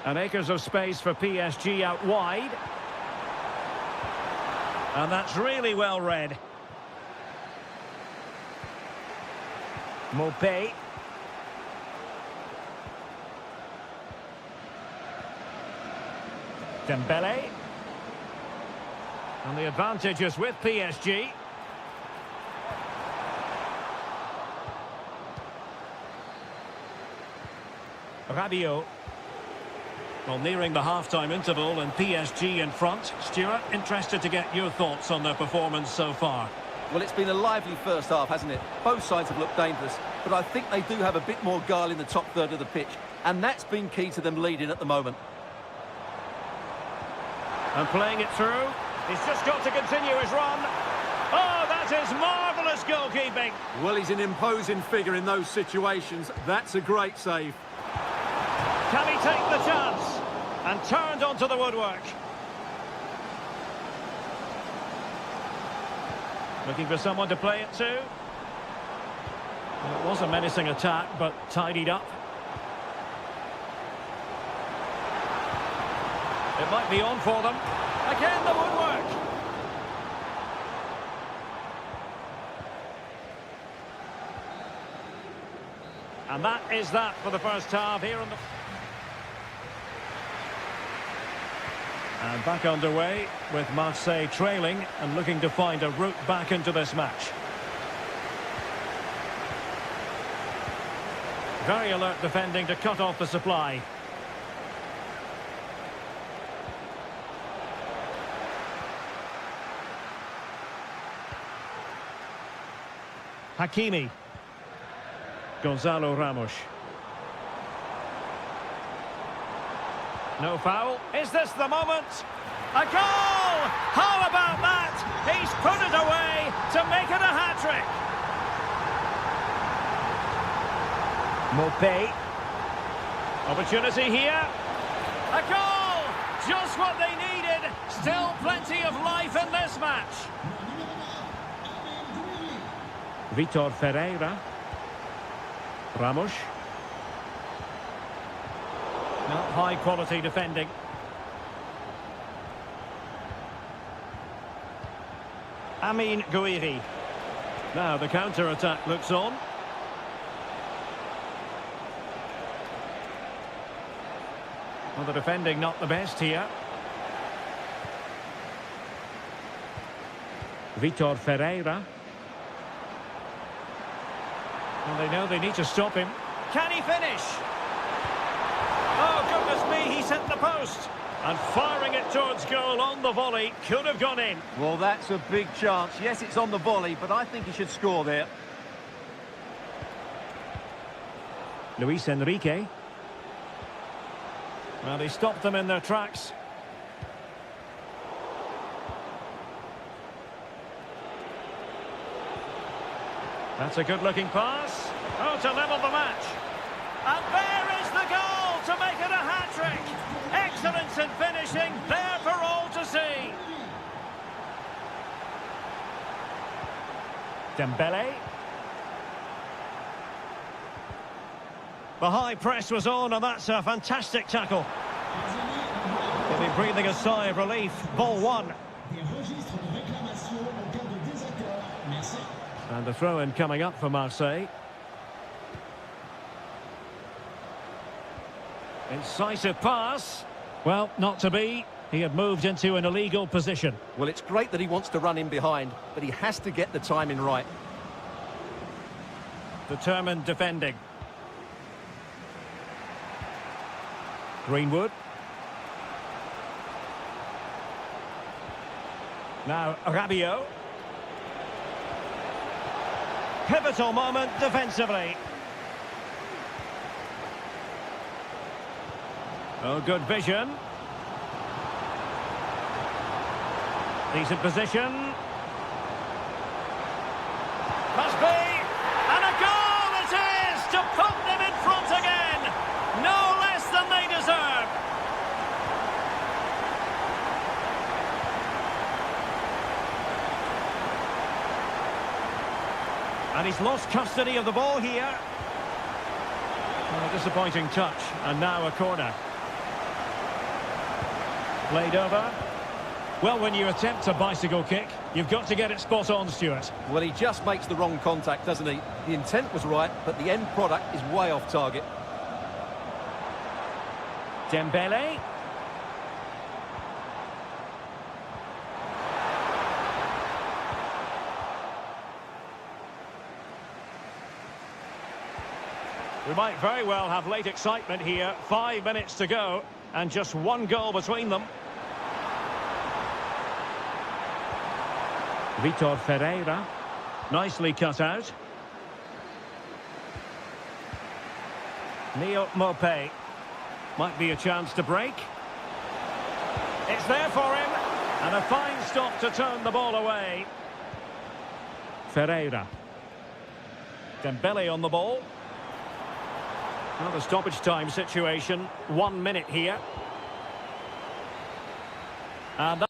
And acres of space for PSG out wide. And that's really well read. Mopé. Dembele. And the advantage is with PSG. Rabiot. Well, nearing the half-time interval and PSG in front. Stuart, interested to get your thoughts on their performance so far. Well, it's been a lively first half, hasn't it? Both sides have looked dangerous, but I think they do have a bit more guile in the top third of the pitch, and that's been key to them leading at the moment. And playing it through. He's just got to continue his run. Oh, that is marvellous goalkeeping. Well, he's an imposing figure in those situations. That's a great save. Can he take the chance? And turned onto the woodwork. Looking for someone to play it to. Well, it was a menacing attack, but tidied up. It might be on for them. Again, the woodwork. And that is that for the first half here on the... And back underway with Marseille trailing and looking to find a route back into this match. Very alert defending to cut off the supply. Hakimi. Gonzalo Ramos. No foul. Is this the moment? A goal! How about that? He's put it away to make it a hat-trick. Mopé. Opportunity here. A goal! Just what they needed. Still plenty of life in this match. Vitor Ferreira. Ramos. Not high-quality defending. Amin Gouiri. Now the counter-attack looks on. Well, the defending not the best here. Vitor Ferreira. Well, they know they need to stop him. Can he finish? Oh, goodness me, he's hit the post. And firing it towards goal on the volley. Could have gone in. Well, that's a big chance. Yes, it's on the volley, but I think he should score there. Luis Enrique. Well, he stopped them in their tracks. That's a good-looking pass. Oh, to level the match. And there is the goal to make it a hat-trick. Excellence in finishing, there for all to see. Dembele. The high press was on, and that's a fantastic tackle. They'll be breathing a sigh of relief. Ball one. And the throw-in coming up for Marseille. Incisive pass. Well, not to be. He had moved into an illegal position. Well, it's great that he wants to run in behind, but he has to get the timing right. Determined defending. Greenwood. Now Rabiot. Pivotal moment defensively. Oh, good vision. Decent position. Must be. And a goal it is to put them in front again. No less than they deserve. And he's lost custody of the ball here. Well, a disappointing touch. And now a corner. Played over. Well, when you attempt a bicycle kick, you've got to get it spot on, Stuart. Well, he just makes the wrong contact, doesn't he? The intent was right, but the end product is way off target. Dembele. We might very well have late excitement here. 5 minutes to go, and just one goal between them. Vitor Ferreira. Nicely cut out. Neil Mopé. Might be a chance to break. It's there for him. And a fine stop to turn the ball away. Ferreira. Dembele on the ball. Well, the stoppage time situation. 1 minute here. And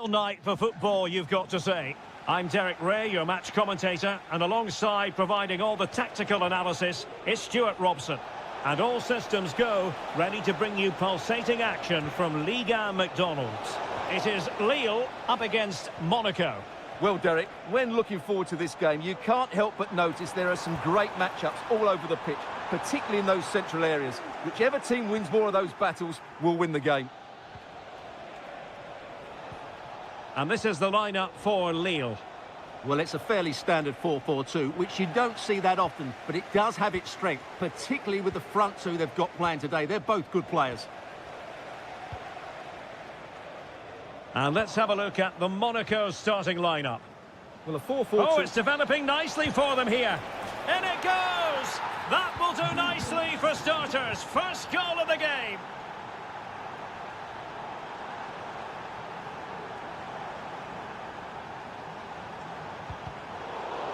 Night for football, you've got to say. I'm Derek Ray, your match commentator, and alongside providing all the tactical analysis is Stuart Robson. And all systems go, ready to bring you pulsating action from Liga McDonald's. It is Lille up against Monaco. Well, Derek, when looking forward to this game, you can't help but notice there are some great matchups all over the pitch, particularly in those central areas. Whichever team wins more of those battles will win the game. And this is the lineup for Lille. Well, it's a fairly standard 4-4-2, which you don't see that often, but it does have its strength, particularly with the front two they've got playing today. They're both good players. And let's have a look at the Monaco starting lineup. Well, a 4-4-2... Oh, it's developing nicely for them here. In it goes! That will do nicely for starters. First goal of the game.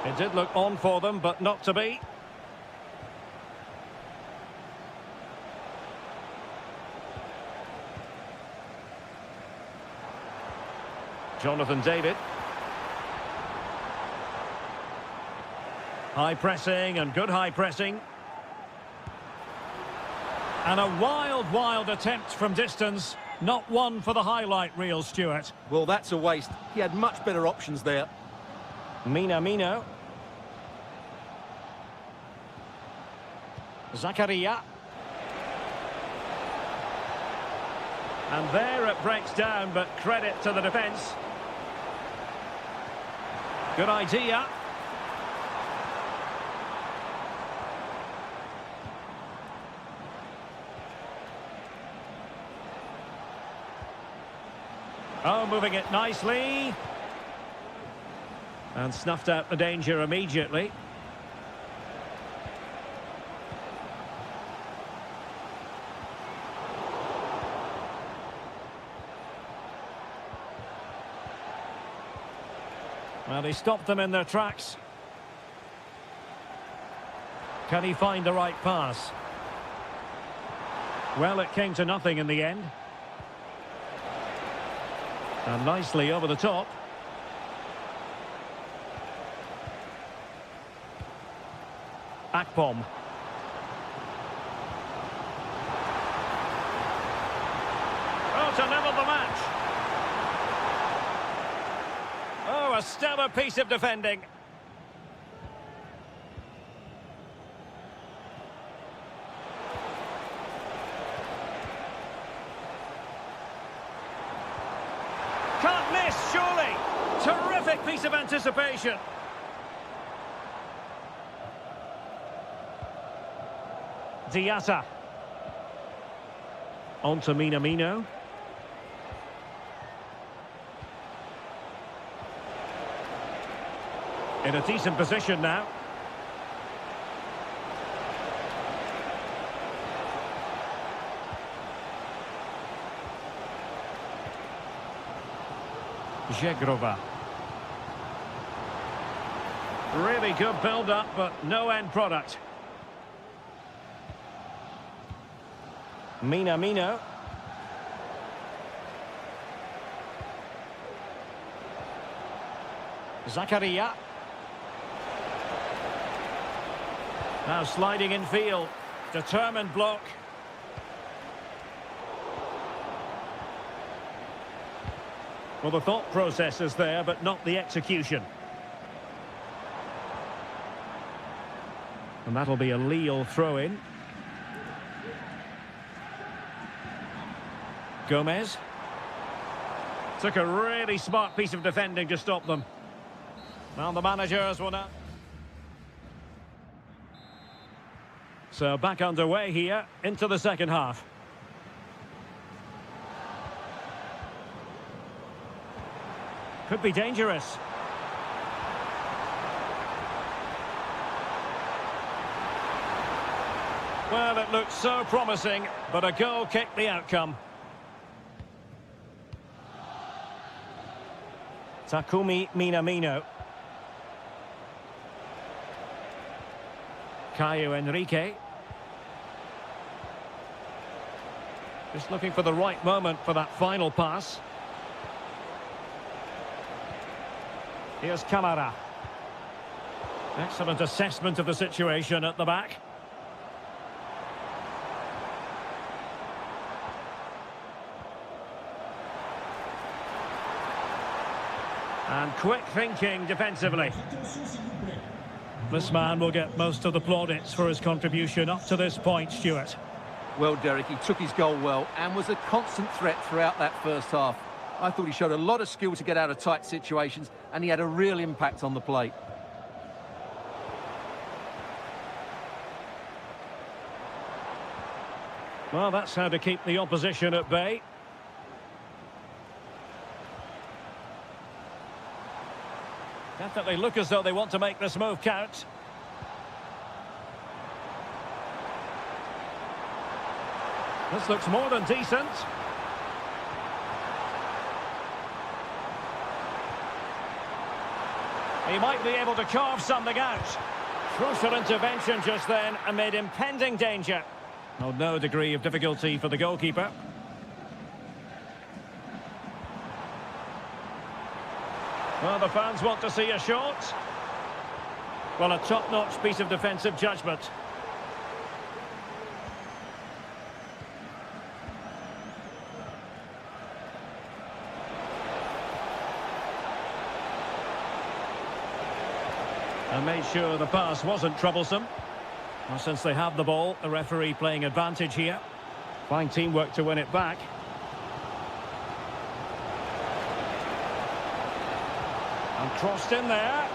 It did look on for them, but not to be. Jonathan David. High pressing and good high pressing. And a wild attempt from distance. Not one for the highlight reel, Stuart. Well, that's a waste. He had much better options there. Minamino. Zakaria. And there it breaks down, but credit to the defence. Good idea. Oh, moving it nicely. And snuffed out the danger immediately. Well, he stopped them in their tracks. Can he find the right pass? Well, it came to nothing in the end. And nicely over the top. Akpom. Oh, to level the match. Oh, a stellar piece of defending. Can't miss, surely. Terrific piece of anticipation. Diatta. On to Minamino. In a decent position now. Zegrova. Really good build-up, but no end product. Minamino. Zakaria. Now sliding in field. Determined block. Well, the thought process is there, but not the execution. And that'll be a Lille throw-in. Gomez. Took a really smart piece of defending to stop them. Well, the managers will now... So back underway here, into the second half. Could be dangerous. Well, it looked so promising, but a goal kicked the outcome. Takumi Minamino. Caio Henrique. Just looking for the right moment for that final pass. Here's Camara. Excellent assessment of the situation at the back. And quick thinking defensively. This man will get most of the plaudits for his contribution up to this point, Stuart. Well, Derek, he took his goal well and was a constant threat throughout that first half. I thought he showed a lot of skill to get out of tight situations, and he had a real impact on the plate. Well, that's how to keep the opposition at bay. Definitely look as though they want to make this move count. This looks more than decent. He might be able to carve something out. Crucial intervention just then amid impending danger. Oh, no degree of difficulty for the goalkeeper. Well, the fans want to see a shot. Well, a top-notch piece of defensive judgment. And made sure the pass wasn't troublesome. Well, since they have the ball, the referee playing advantage here. Fine teamwork to win it back. And crossed in there.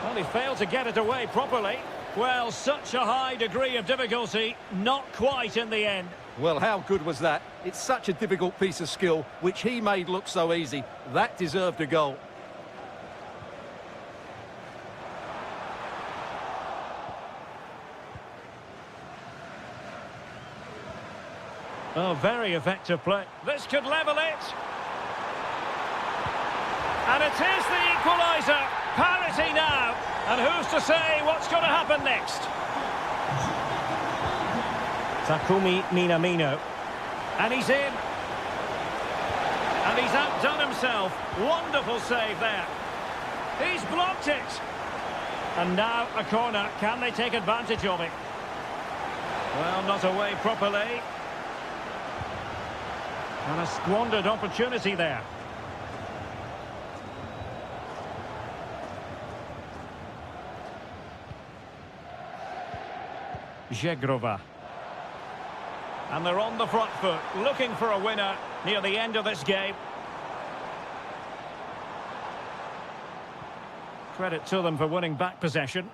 Well, he failed to get it away properly. Well, such a high degree of difficulty, not quite in the end. Well, how good was that? It's such a difficult piece of skill, which he made look so easy. That deserved a goal. Oh, very effective play. This could level it. And it is the equaliser. Parity now. And who's to say what's going to happen next? Takumi Minamino. And he's in. And he's outdone himself. Wonderful save there. He's blocked it. And now a corner. Can they take advantage of it? Well, not away properly. And a squandered opportunity there. Zegrova. And they're on the front foot, looking for a winner near the end of this game. Credit to them for winning back possession.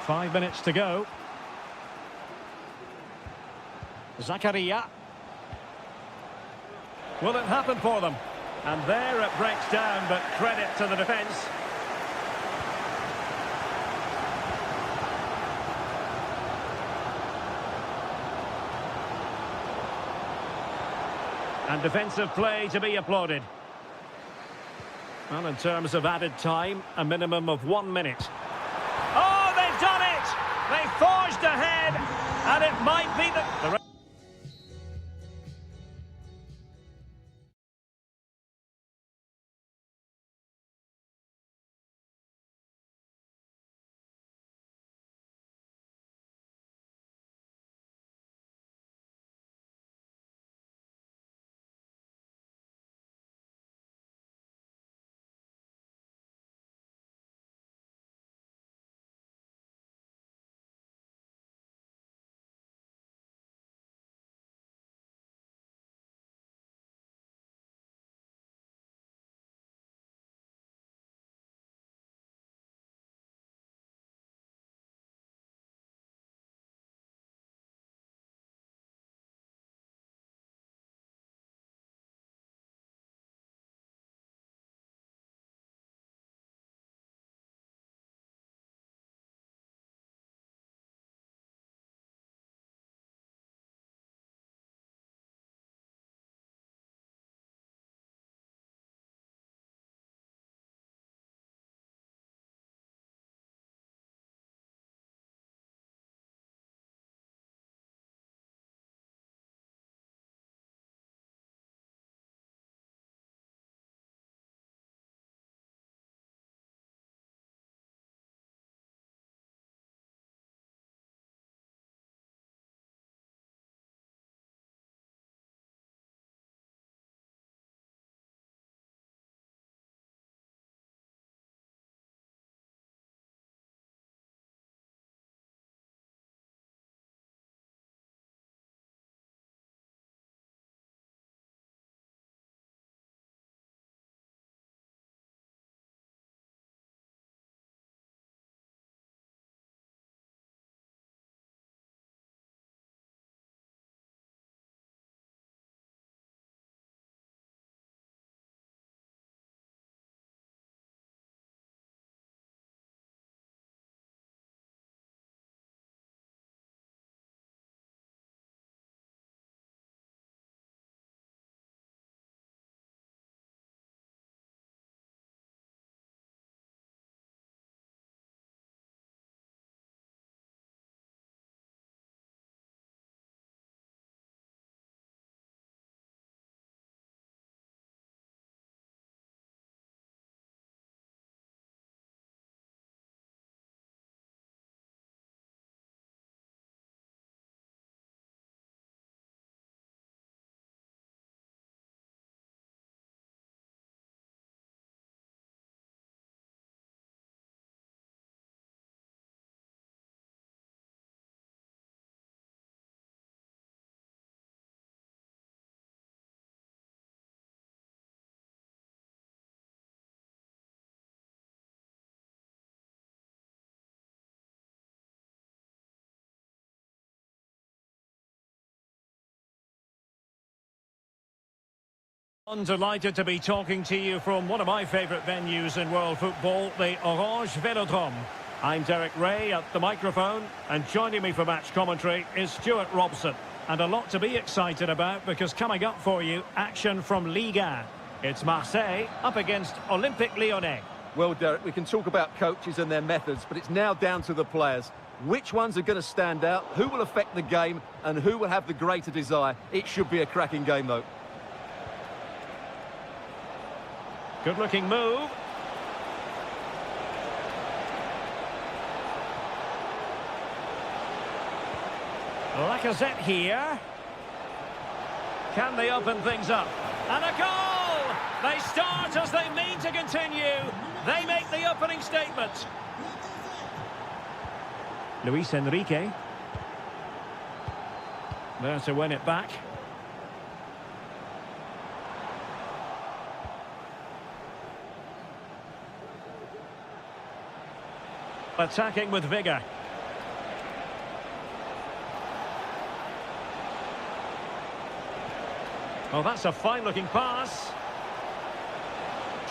Five minutes to go. Zakaria. Will it happen for them? And there it breaks down, but credit to the defence. And defensive play to be applauded. Well, in terms of added time, a minimum of 1 minute. Oh, they've done it! They forged ahead, and it might be the I'm delighted to be talking to you from one of my favourite venues in world football, the Orange Velodrome. I'm Derek Ray at the microphone, and joining me for match commentary is Stuart Robson. And a lot to be excited about because coming up for you, action from Ligue 1. It's Marseille up against Olympique Lyonnais. Well, Derek, we can talk about coaches and their methods, but it's now down to the players. Which ones are going to stand out, who will affect the game, and who will have the greater desire? It should be a cracking game, though. Good-looking move. Lacazette here. Can they open things up? And a goal! They start as they mean to continue. They make the opening statement. Luis Enrique. There to win it back. Attacking with vigour. Oh, that's a fine-looking pass.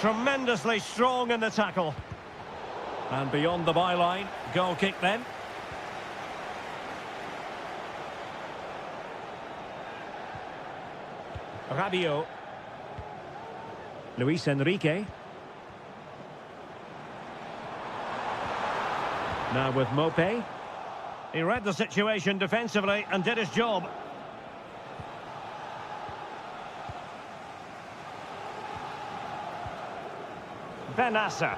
Tremendously strong in the tackle. And beyond the byline, goal kick then. Rabiot. Luis Enrique. Now with Mopé. He read the situation defensively and did his job. Benassa.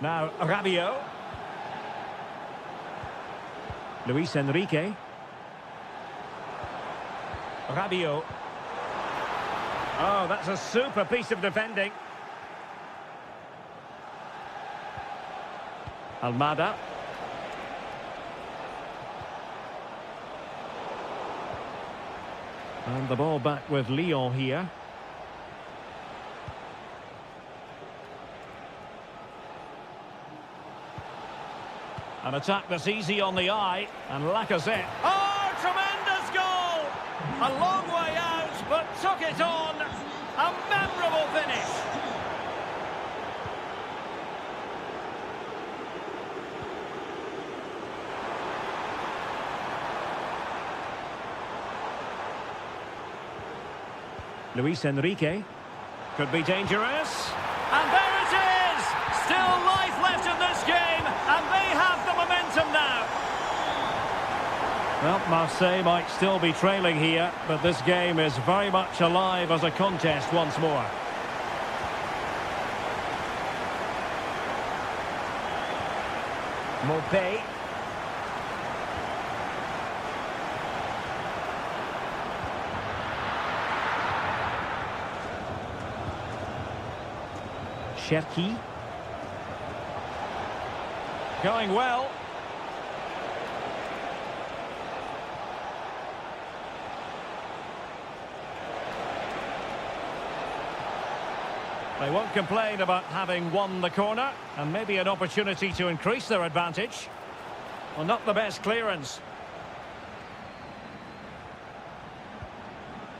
Now Rabiot. Luis Enrique. Rabiot. Oh, that's a super piece of defending. Almada. And the ball back with Lyon here. An attack that's easy on the eye. And Lacazette. Oh, tremendous goal! A long way out, but took it on. A memorable finish. Luis Enrique. Could be dangerous. And there it is! Still life left in this game, and they have the momentum now. Well, Marseille might still be trailing here, but this game is very much alive as a contest once more. Mopé. Cherki. Going well. They won't complain about having won the corner, and maybe an opportunity to increase their advantage. Well, not the best clearance.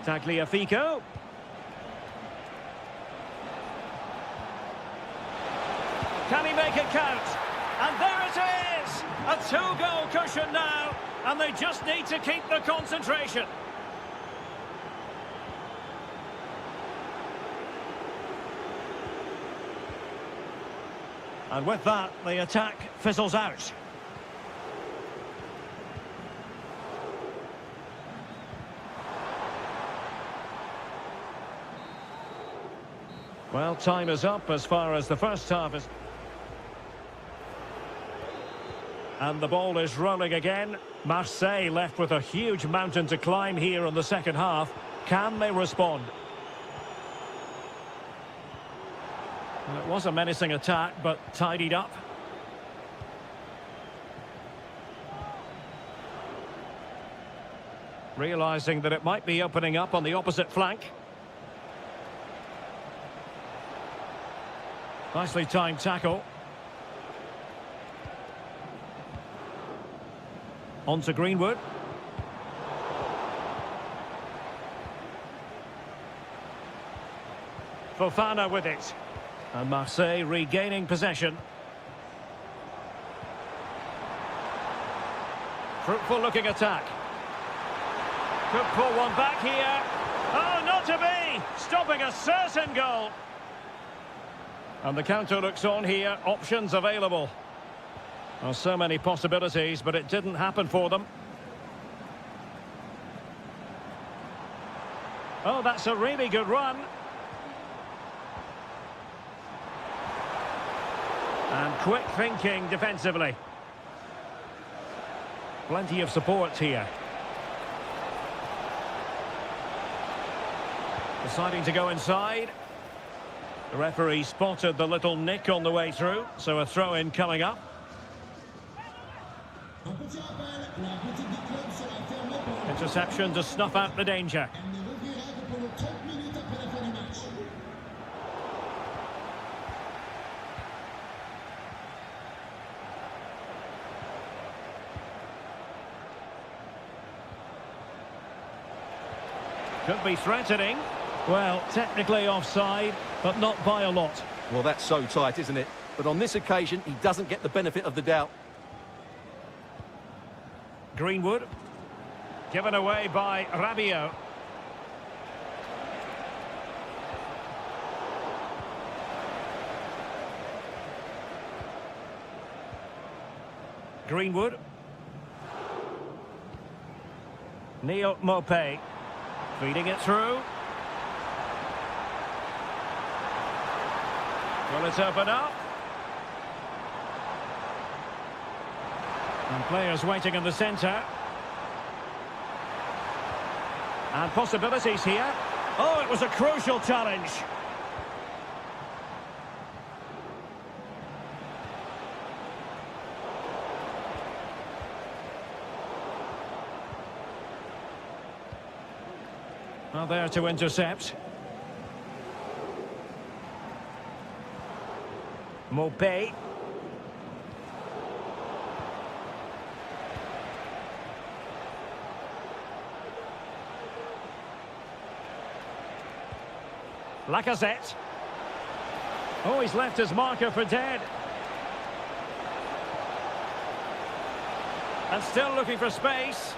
Tagliafico. Can he make it count? And there it is! A two-goal cushion now, and they just need to keep the concentration. And with that, the attack fizzles out. Well, time is up as far as the first half is. And the ball is rolling again. Marseille left with a huge mountain to climb here in the second half. Can they respond? Well, it was a menacing attack, but tidied up. Realising that it might be opening up on the opposite flank. Nicely timed tackle. On to Greenwood. Fofana with it. And Marseille regaining possession. Fruitful looking attack. Could pull one back here. Oh, not to be! Stopping a certain goal. And the counter looks on here. Options available. Well, so many possibilities, but it didn't happen for them. Oh, that's a really good run. And quick thinking defensively. Plenty of support here. Deciding to go inside. The referee spotted the little nick on the way through, so a throw-in coming up. Interception to snuff out the danger. Could be threatening. Well, technically offside, but not by a lot. Well, that's so tight, isn't it? But on this occasion, he doesn't get the benefit of the doubt. Greenwood. Given away by Rabiot. Greenwood. Neil Maupay. Feeding it through. Will it open up? And players waiting in the centre. And possibilities here. Oh, it was a crucial challenge. Well, there to intercept. Maupay. Lacazette. Oh, he's left his marker for dead. And still looking for space.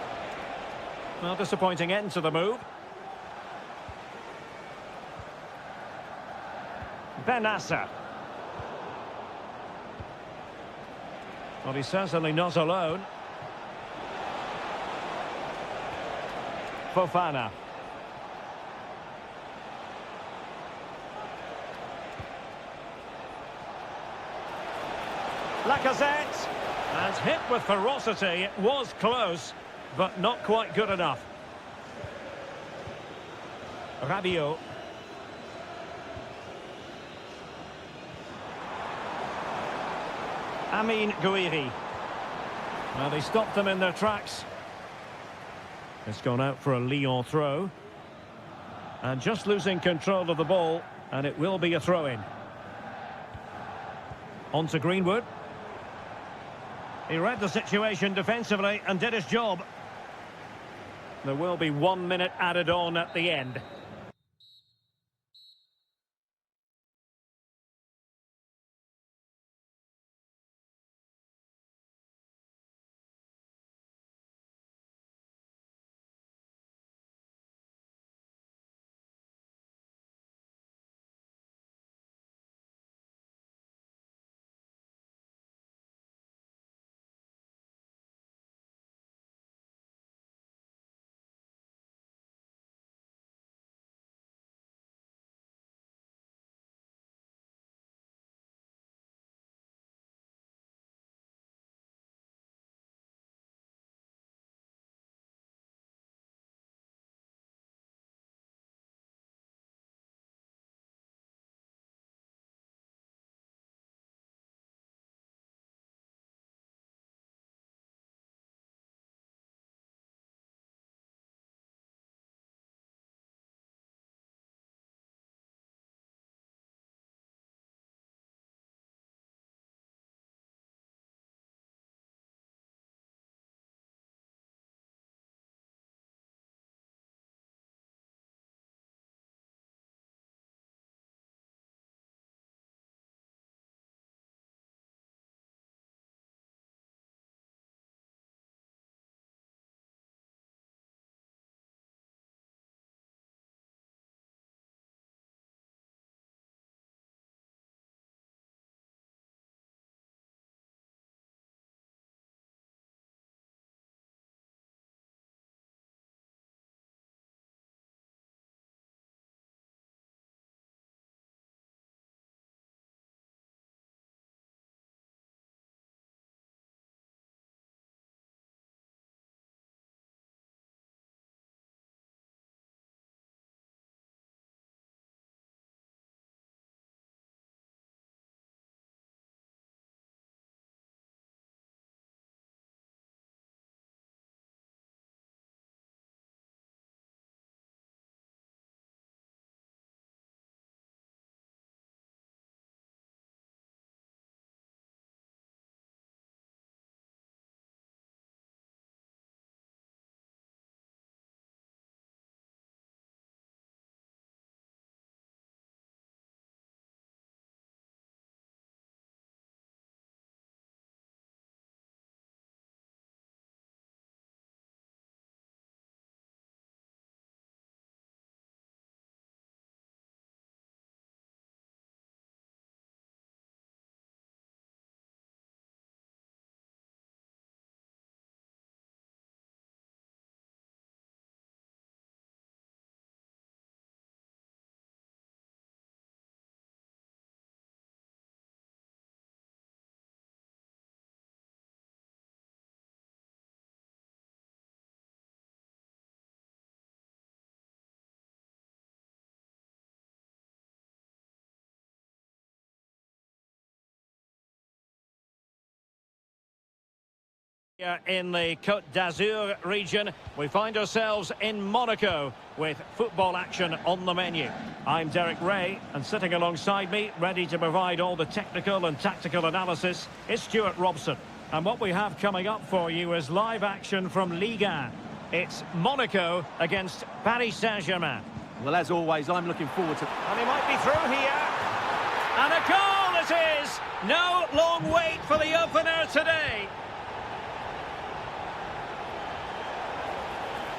Well, disappointing end to the move. Benassa. Well, he's certainly not alone. Fofana. Lacazette. And hit with ferocity. It was close, but not quite good enough. Rabiot. Amin Gouiri. Well, they stopped them in their tracks. It's gone out for a Lyon throw. And just losing control of the ball, and it will be a throw-in. On to Greenwood. He read the situation defensively and did his job. There will be 1 minute added on at the end. Here in the Côte d'Azur region, we find ourselves in Monaco with football action on the menu. I'm Derek Ray, and sitting alongside me, ready to provide all the technical and tactical analysis, is Stuart Robson. And what we have coming up for you is live action from Ligue 1. It's Monaco against Paris Saint-Germain. Well, as always, I'm looking forward to... And he might be through here. And a goal it is! No long wait for the opener today.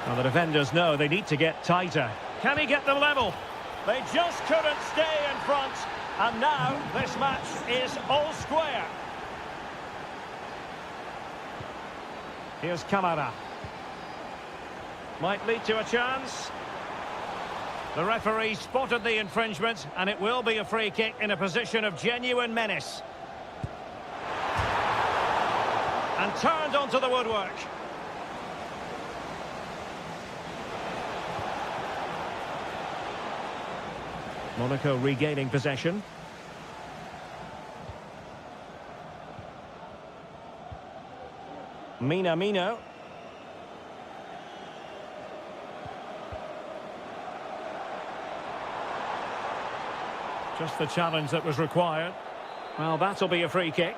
Well, the defenders know they need to get tighter. Can he get them level? They just couldn't stay in front. And now this match is all square. Here's Kamara. Might lead to a chance. The referee spotted the infringement, and it will be a free kick in a position of genuine menace. And turned onto the woodwork. Monaco regaining possession. Minamino. Just the challenge that was required. Well, that'll be a free kick.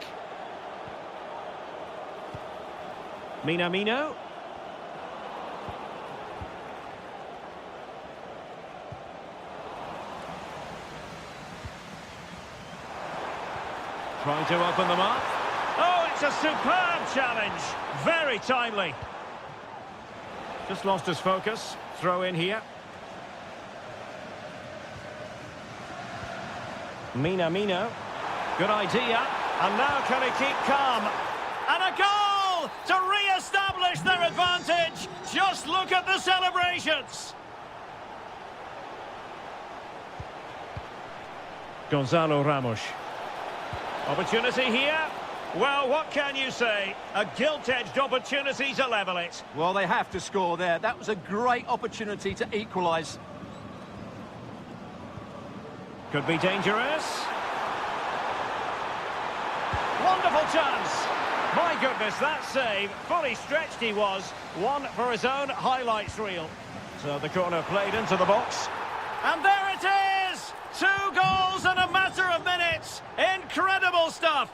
Minamino. Trying to open them up. Oh, it's a superb challenge. Very timely. Just lost his focus. Throw in here. Minamino. Good idea. And now can he keep calm? And a goal to re-establish their advantage. Just look at the celebrations. Gonzalo Ramos. Opportunity here. Well, what can you say? A gilt-edged opportunity to level it. Well, they have to score there. That was a great opportunity to equalise. Could be dangerous. Wonderful chance. My goodness, that save. Fully stretched he was. One for his own highlights reel. So the corner played into the box. And there it is! 2 goals in a matter of minutes. Incredible stuff.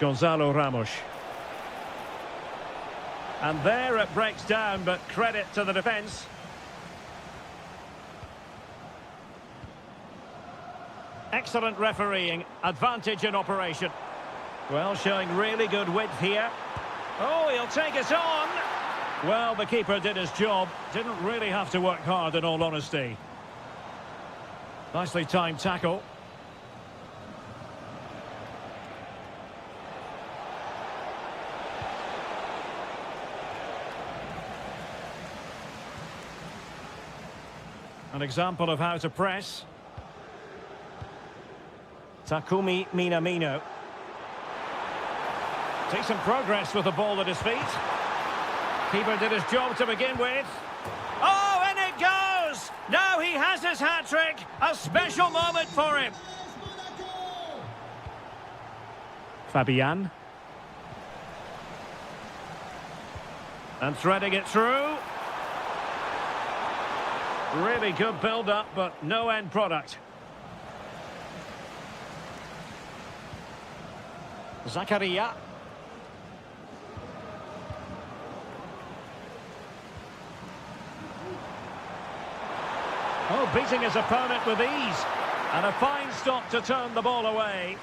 Gonzalo Ramos. And there it breaks down, but credit to the defence. Excellent refereeing, advantage in operation. Well, showing really good width here. Oh, he'll take it on. Well, the keeper did his job. Didn't really have to work hard, in all honesty. Nicely timed tackle. An example of how to press. Takumi Minamino. Takes some progress with the ball at his feet. Keeper did his job to begin with. Oh, and it goes! Now he has his hat-trick. A special moment for him. Fabian. And threading it through. Really good build-up, but no end product. Zakaria. Oh, beating his opponent with ease. And a fine stop to turn the ball away.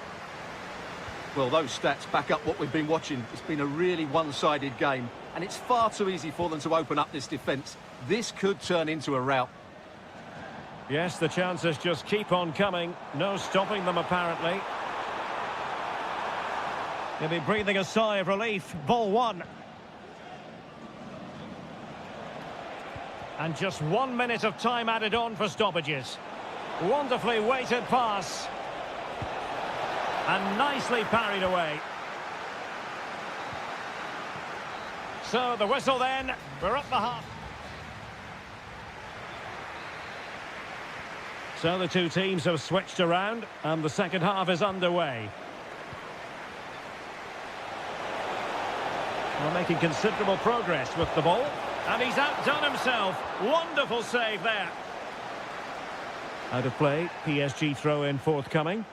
Well, those stats back up what we've been watching. It's been a really one-sided game, and it's far too easy for them to open up this defence. This could turn into a rout. Yes, the chances just keep on coming. No stopping them, apparently. He'll be breathing a sigh of relief. Ball one. And just 1 minute of time added on for stoppages. Wonderfully weighted pass. And nicely parried away. So the whistle then. We're up the half. So the two teams have switched around and the second half is underway. Well, making considerable progress with the ball. And he's outdone himself. Wonderful save there. Out of play. PSG throw-in forthcoming.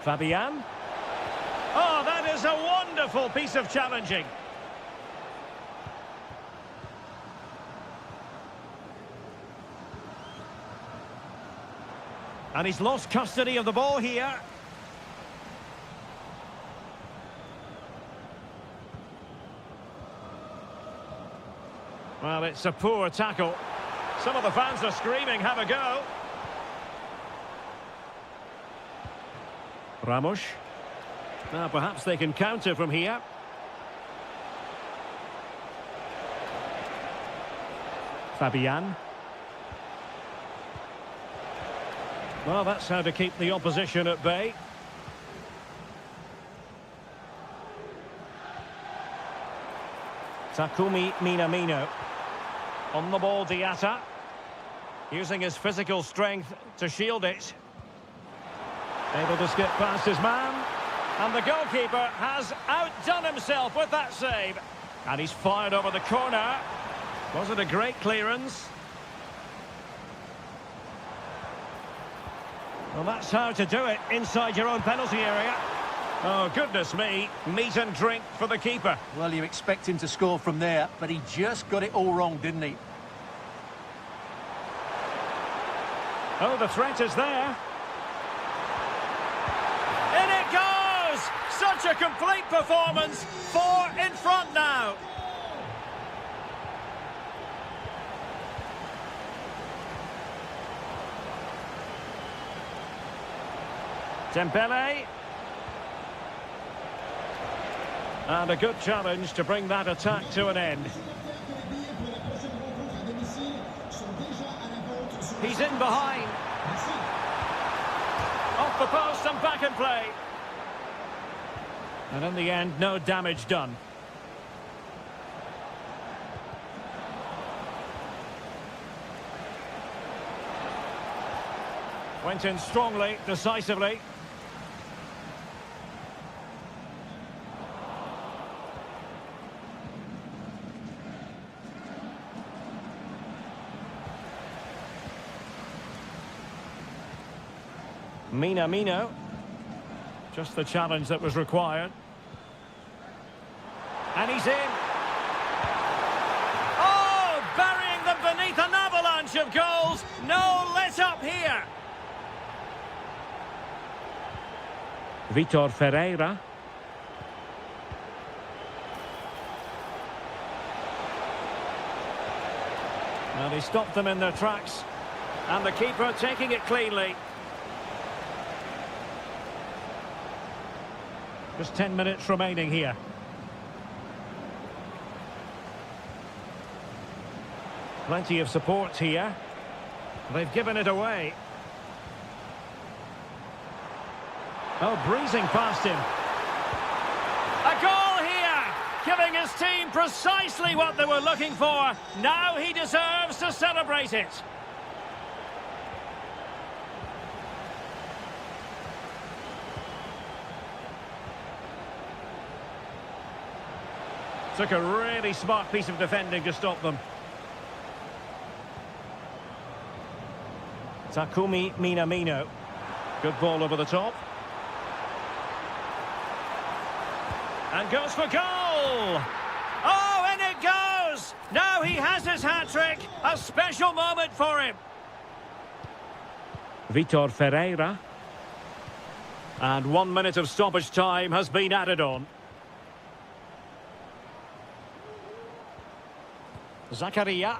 Fabian. Oh, that is a wonderful piece of challenging. And he's lost custody of the ball here. Well, it's a poor tackle. Some of the fans are screaming, have a go. Ramos. Now, perhaps they can counter from here. Fabian. Well, that's how to keep the opposition at bay. Takumi Minamino. On the ball, Diatta. Using his physical strength to shield it. Able to skip past his man. And the goalkeeper has outdone himself with that save. And he's fired over the corner. Was it a great clearance? Well, that's how to do it inside your own penalty area. Oh, goodness me. Meat and drink for the keeper. Well, you expect him to score from there, but he just got it all wrong, didn't he? Oh, the threat is there. In it goes! Such a complete performance. 4 in front now. Dembele. And a good challenge to bring that attack to an end. He's in behind. Off the post and back in play. And in the end, no damage done. Went in strongly, decisively. Minamino. Just the challenge that was required. And he's in. Oh, burying them beneath an avalanche of goals. No let up here. Vitor Ferreira. And he stopped them in their tracks. And the keeper taking it cleanly. Just 10 minutes remaining here. Plenty of support here. They've given it away. Oh, breezing past him. A goal here! Giving his team precisely what they were looking for. Now he deserves to celebrate it. Took a really smart piece of defending to stop them. Takumi Minamino. Good ball over the top. And goes for goal! Oh, and it goes! Now he has his hat-trick. A special moment for him. Vitor Ferreira. And 1 minute of stoppage time has been added on. Zakaria.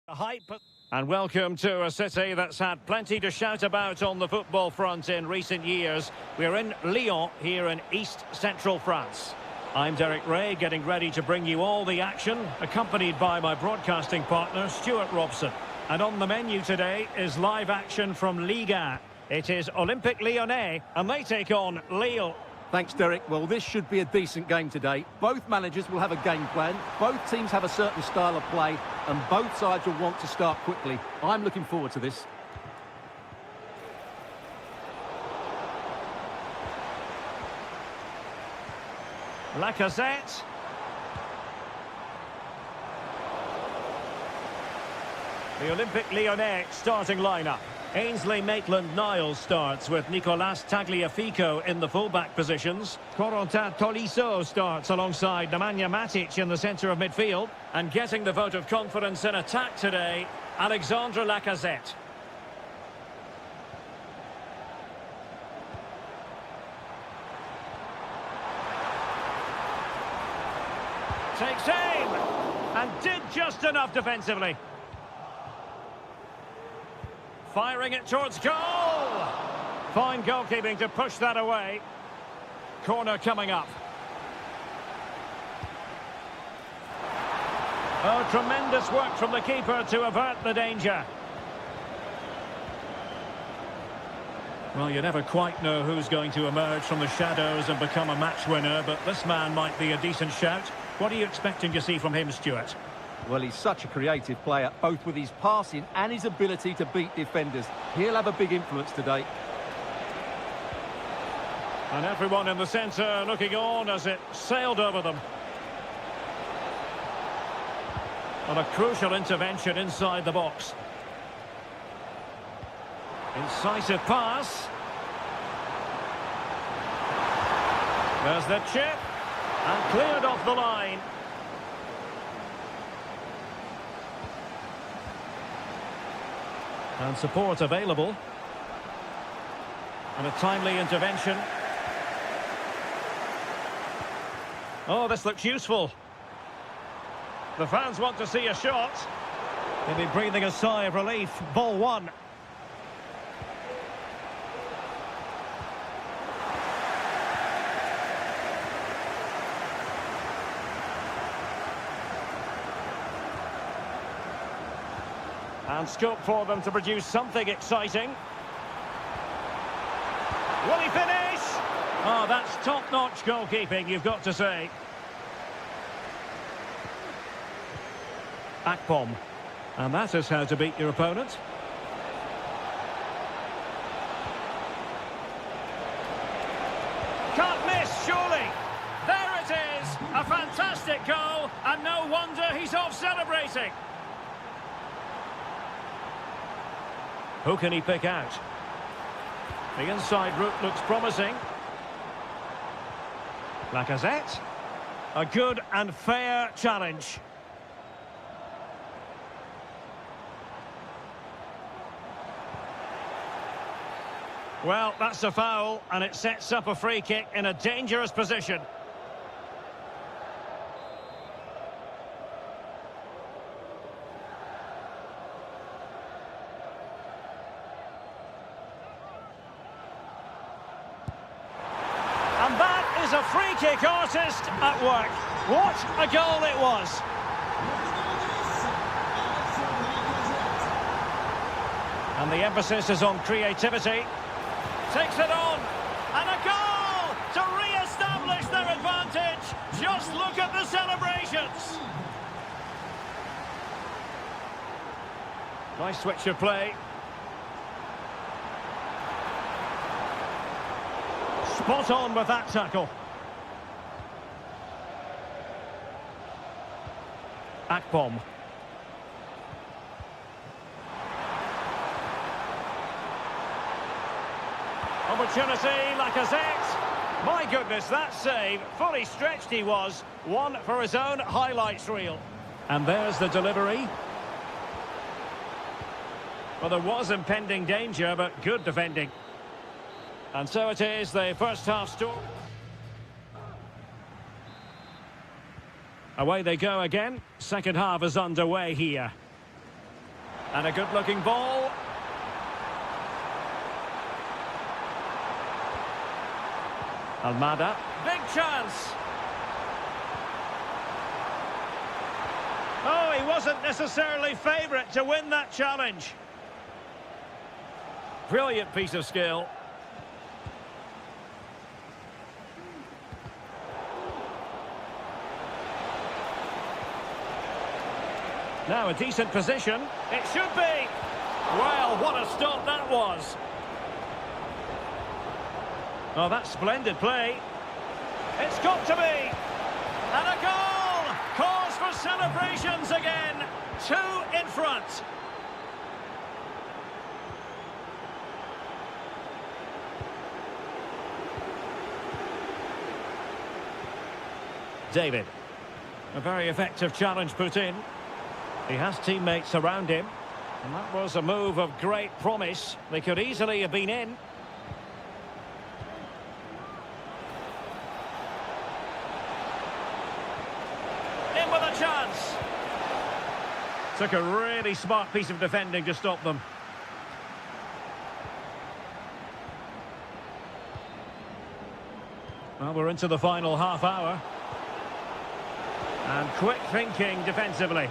And welcome to a city that's had plenty to shout about on the football front in recent years. We're in Lyon, here in East Central France. I'm Derek Ray, getting ready to bring you all the action, accompanied by my broadcasting partner, Stuart Robson. And on the menu today is live action from Ligue 1. It is Olympique Lyonnais, and they take on Lille. Thanks, Derek. Well, this should be a decent game today. Both managers will have a game plan. Both teams have a certain style of play, and both sides will want to start quickly. I'm looking forward to this. Lacazette. The Olympique Lyonnais starting lineup. Ainsley Maitland-Niles starts with Nicolas Tagliafico in the full-back positions. Corentin Tolisso starts alongside Nemanja Matic in the centre of midfield. And getting the vote of confidence in attack today, Alexandre Lacazette. Takes aim and did just enough defensively. Firing it towards goal. Fine goalkeeping to push that away. Corner coming up. Oh, tremendous work from the keeper to avert the danger. Well, you never quite know who's going to emerge from the shadows and become a match winner, but this man might be a decent shout. What are you expecting to see from him, Stuart? Well, he's such a creative player, both with his passing and his ability to beat defenders. He'll have a big influence today. And everyone in the centre looking on as it sailed over them. And a crucial intervention inside the box. Incisive pass. There's the chip. And cleared off the line. And support available. And a timely intervention. Oh, this looks useful. The fans want to see a shot. They'll be breathing a sigh of relief. Ball one. And scope for them to produce something exciting. Will he finish? Oh, that's top-notch goalkeeping, you've got to say. Akpom. And that is how to beat your opponent. Can't miss, surely. There it is. A fantastic goal, and no wonder he's off celebrating. Who can he pick out? The inside route looks promising. Lacazette. A good and fair challenge. Well, that's a foul, and it sets up a free kick in a dangerous position. And that is a free kick artist at work. What a goal it was. And the emphasis is on creativity. Takes it on. And a goal to re-establish their advantage. Just look at the celebrations. Nice switch of play. Spot on with that tackle. Akpom. Opportunity, Lacazette. My goodness, that save. Fully stretched he was. One for his own highlights reel. And there's the delivery. Well, there was impending danger, but good defending. And so it is, the first half story. Away they go again. Second half is underway here. And a good-looking ball. Almada. Big chance. Oh, he wasn't necessarily favourite to win that challenge. Brilliant piece of skill. Now a decent position. It should be. Well, what a stop that was. Oh, that's splendid play. It's got to be. And a goal! Cause for celebrations again. 2 in front. David. A very effective challenge put in. He has teammates around him. And that was a move of great promise. They could easily have been in. In with a chance. Took a really smart piece of defending to stop them. Well, we're into the final half hour. And quick thinking defensively.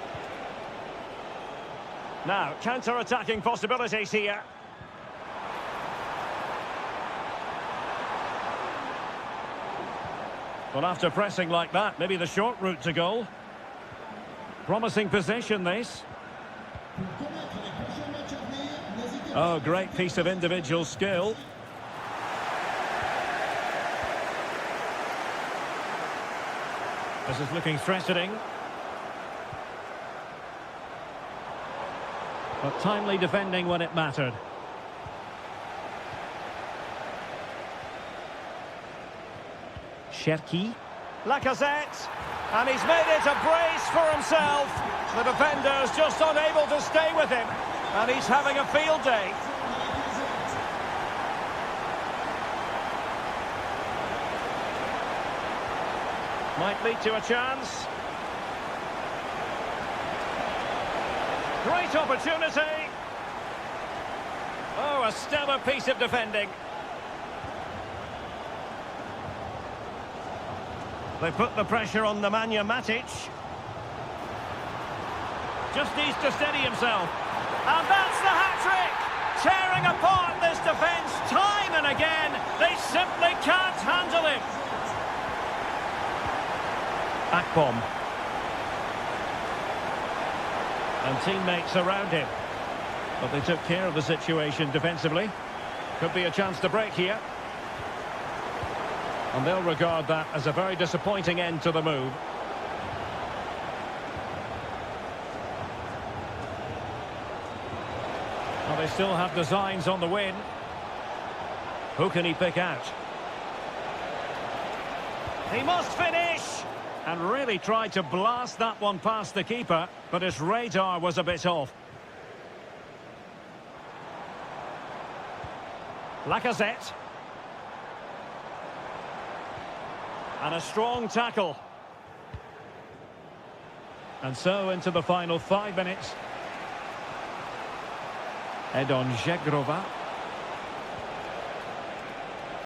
Now, counter-attacking possibilities here. Well, after pressing like that, maybe the short route to goal. Promising position, this. Oh, great piece of individual skill. This is looking threatening. But timely defending when it mattered. Cherki. Lacazette. And he's made it a brace for himself. The defender's just unable to stay with him. And he's having a field day. Might lead to a chance. Great opportunity. Oh, a stellar piece of defending. They put the pressure on Nemanja Matic. Just needs to steady himself. And that's the hat-trick! Tearing apart this defence time and again. They simply can't handle him. Akpom. And teammates around him. But they took care of the situation defensively. Could be a chance to break here. And they'll regard that as a very disappointing end to the move. Well, they still have designs on the win. Who can he pick out? He must finish! And really tried to blast that one past the keeper, but his radar was a bit off. Lacazette. And a strong tackle. And so into the final 5 minutes. Edon Žegrova.